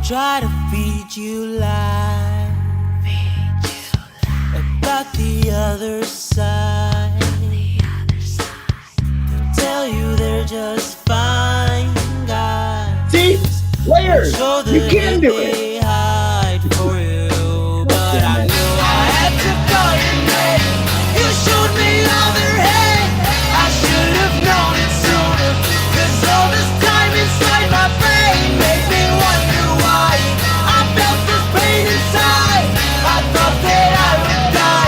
Try to feed you lies about the other side. They'll tell you they're just fine guys. See? Layers! So You can do it! they hide for you, but I knew I had to call your name. You showed me all their hate. I should have known it sooner, 'cause all this time inside my brain made me wonder why I felt this pain inside. I thought that I would die.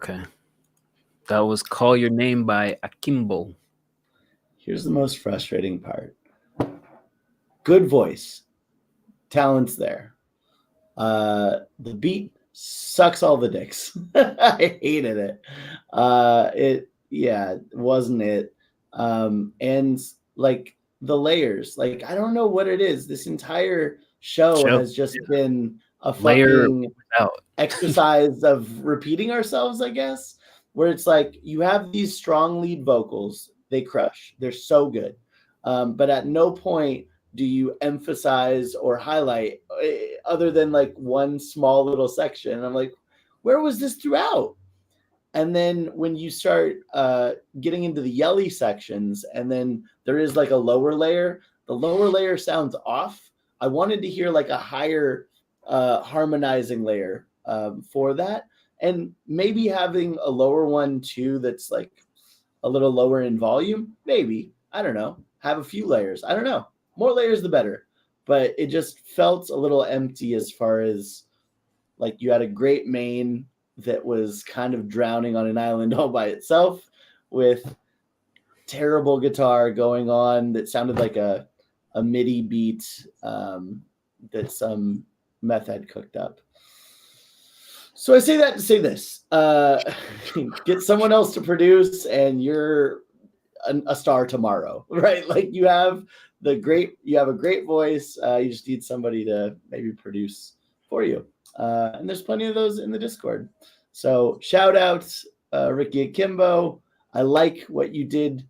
Okay. That was Call Your Name by Akimbo. Here's the most frustrating part. Good voice. Talent's there. The beat sucks all the dicks. I hated it. Wasn't it. And like the layers, like I don't know what it is. This entire show has just been a Layer fucking without. exercise of repeating ourselves, I guess, where it's like you have these strong lead vocals, they crush, they're so good. But at no point do you emphasize or highlight other than like one small little section. And I'm like, where was this throughout? And then when you start getting into the yelly sections, and then there is like a lower layer, the lower layer sounds off. I wanted to hear like a higher harmonizing layer for that. And maybe having a lower one too that's like a little lower in volume, maybe. I don't know. Have a few layers. I don't know. More layers the better. But it just felt a little empty as far as like you had a great main that was kind of drowning on an island all by itself with terrible guitar going on that sounded like a MIDI beat that some meth had cooked up. So I say that to say this. Get someone else to produce and you're a star tomorrow, right? Like you have a great voice. You just need somebody to maybe produce for you. And there's plenty of those in the Discord. So shout out Ricky Akimbo. I like what you did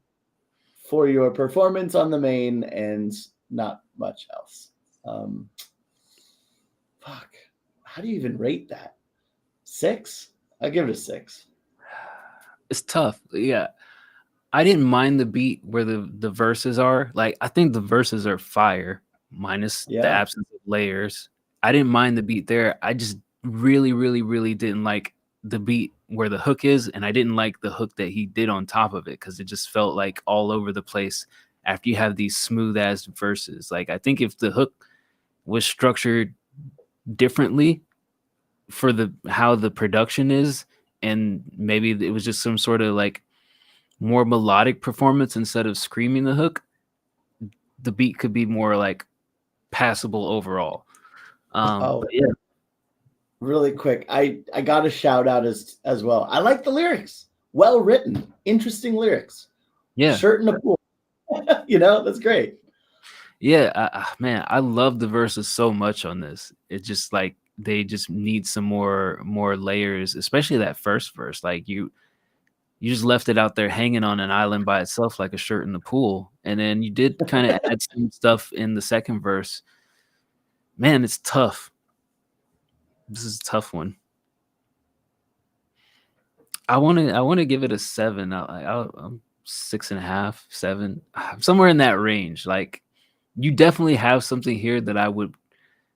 for your performance on the main and not much else. Fuck. How do you even rate that? 6? I give it a 6. It's tough. Yeah. I didn't mind the beat where the verses are. Like, I think the verses are fire, minus the absence of layers. I didn't mind the beat there. I just really, really, really didn't like the beat where the hook is, and I didn't like the hook that he did on top of it because it just felt like all over the place after you have these smooth ass verses. Like, I think if the hook was structured differently for how the production is, and maybe it was just some sort of like more melodic performance instead of screaming the hook, the beat could be more like passable overall. Yeah. Really quick, I got a shout out as well. I like the lyrics. Well written, interesting lyrics. Yeah. Shirt in a pool. That's great. Yeah, man, I love the verses so much on this. It's just like they just need some more layers, especially that first verse. Like you just left it out there hanging on an island by itself like a shirt in the pool. And then you did kind of add some stuff in the second verse. Man, it's tough. This is a tough one. I want to give it a 7. I'm 6.5, 7, somewhere in that range. Like, you definitely have something here that I would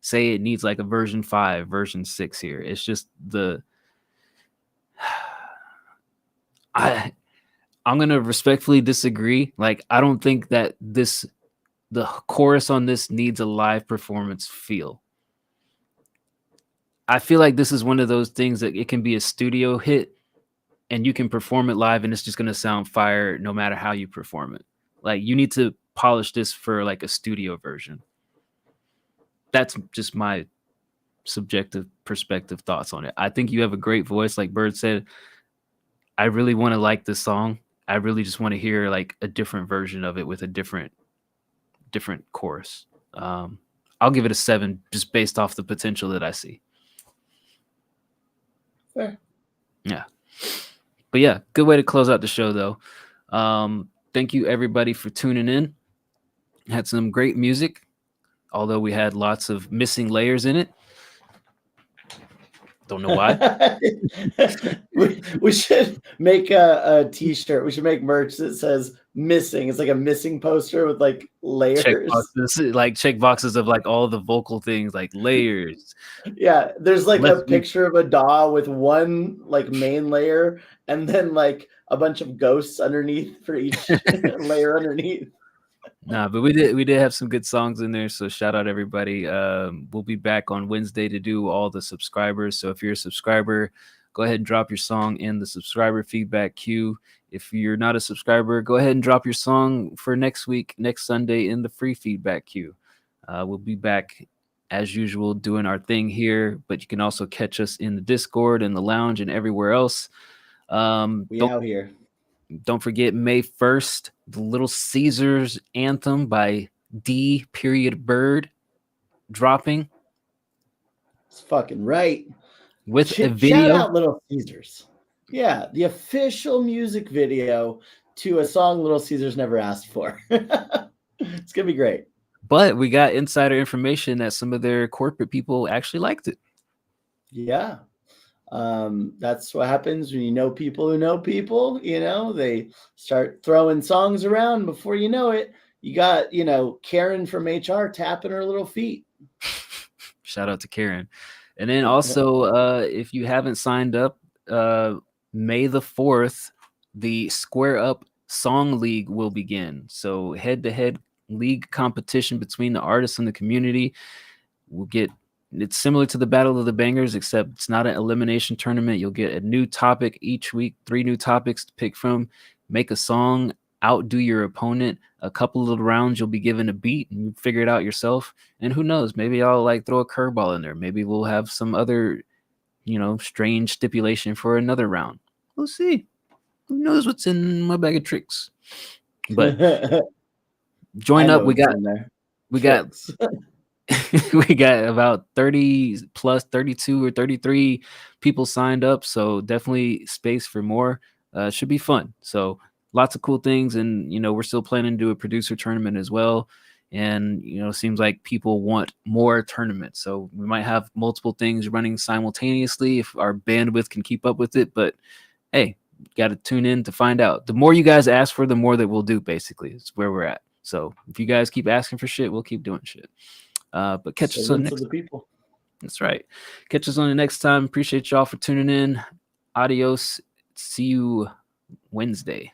say it needs like a version 5, version 6 here. It's just I'm gonna respectfully disagree. Like, I don't think that the chorus on this needs a live performance feel. I feel like this is one of those things that it can be a studio hit and you can perform it live and it's just going to sound fire no matter how you perform it. Like, you need to polish this for like a studio version. That's just my subjective perspective thoughts on it. I think you have a great voice. Like Bird said, I really want to like this song. I really just want to hear like a different version of it with a different chorus. I'll give it a 7 just based off the potential that I see. Fair. Yeah. But yeah, good way to close out the show though. Thank you everybody for tuning in. Had some great music, although we had lots of missing layers in it. Don't know why. we should make a t-shirt. We should make merch that says missing. It's like a missing poster with like layers. Check boxes of like all the vocal things, like layers. Yeah, there's like a picture of a DAW with one like main layer and then like a bunch of ghosts underneath for each layer underneath. Nah, but we did have some good songs in there, so shout out everybody. We'll be back on Wednesday to do all the subscribers. So if you're a subscriber, go ahead and drop your song in the subscriber feedback queue. If you're not a subscriber, go ahead and drop your song for next week, next Sunday, in the free feedback queue. We'll be back as usual doing our thing here, but you can also catch us in the Discord and the lounge and everywhere else. We out here. Don't forget May 1st, the Little Caesars anthem by D.Bird dropping. It's fucking right. With a Shout video. out Little Caesars. Yeah, the official music video to a song Little Caesars never asked for. It's gonna be great. But we got insider information that some of their corporate people actually liked it. Yeah. That's what happens when you know people who know people. You know, they start throwing songs around. Before you know it, you got, you know, Karen from HR tapping her little feet. Shout out to Karen. And then also, if you haven't signed up, May the 4th, the Square Up Song League will begin. So head-to-head league competition between the artists and the community. It's similar to the Battle of the Bangers, except it's not an elimination tournament. You'll get a new topic each week, 3 new topics to pick from. Make a song, outdo your opponent. A couple of rounds, you'll be given a beat and you figure it out yourself. And who knows, maybe I'll like throw a curveball in there. Maybe we'll have some other, you know, strange stipulation for another round. We'll see. Who knows what's in my bag of tricks? But join up. We got we got about 30 plus 32 or 33 people signed up, so definitely space for more. Should be fun. So lots of cool things, and you know, we're still planning to do a producer tournament as well. And you know, it seems like people want more tournaments, so we might have multiple things running simultaneously if our bandwidth can keep up with it. But hey, got to tune in to find out. The more you guys ask for, the more that we'll do. Basically, it's where we're at. So if you guys keep asking for shit, we'll keep doing shit. But catch us on the next people. That's right. Catch us on the next time. Appreciate y'all for tuning in. Adios. See you Wednesday.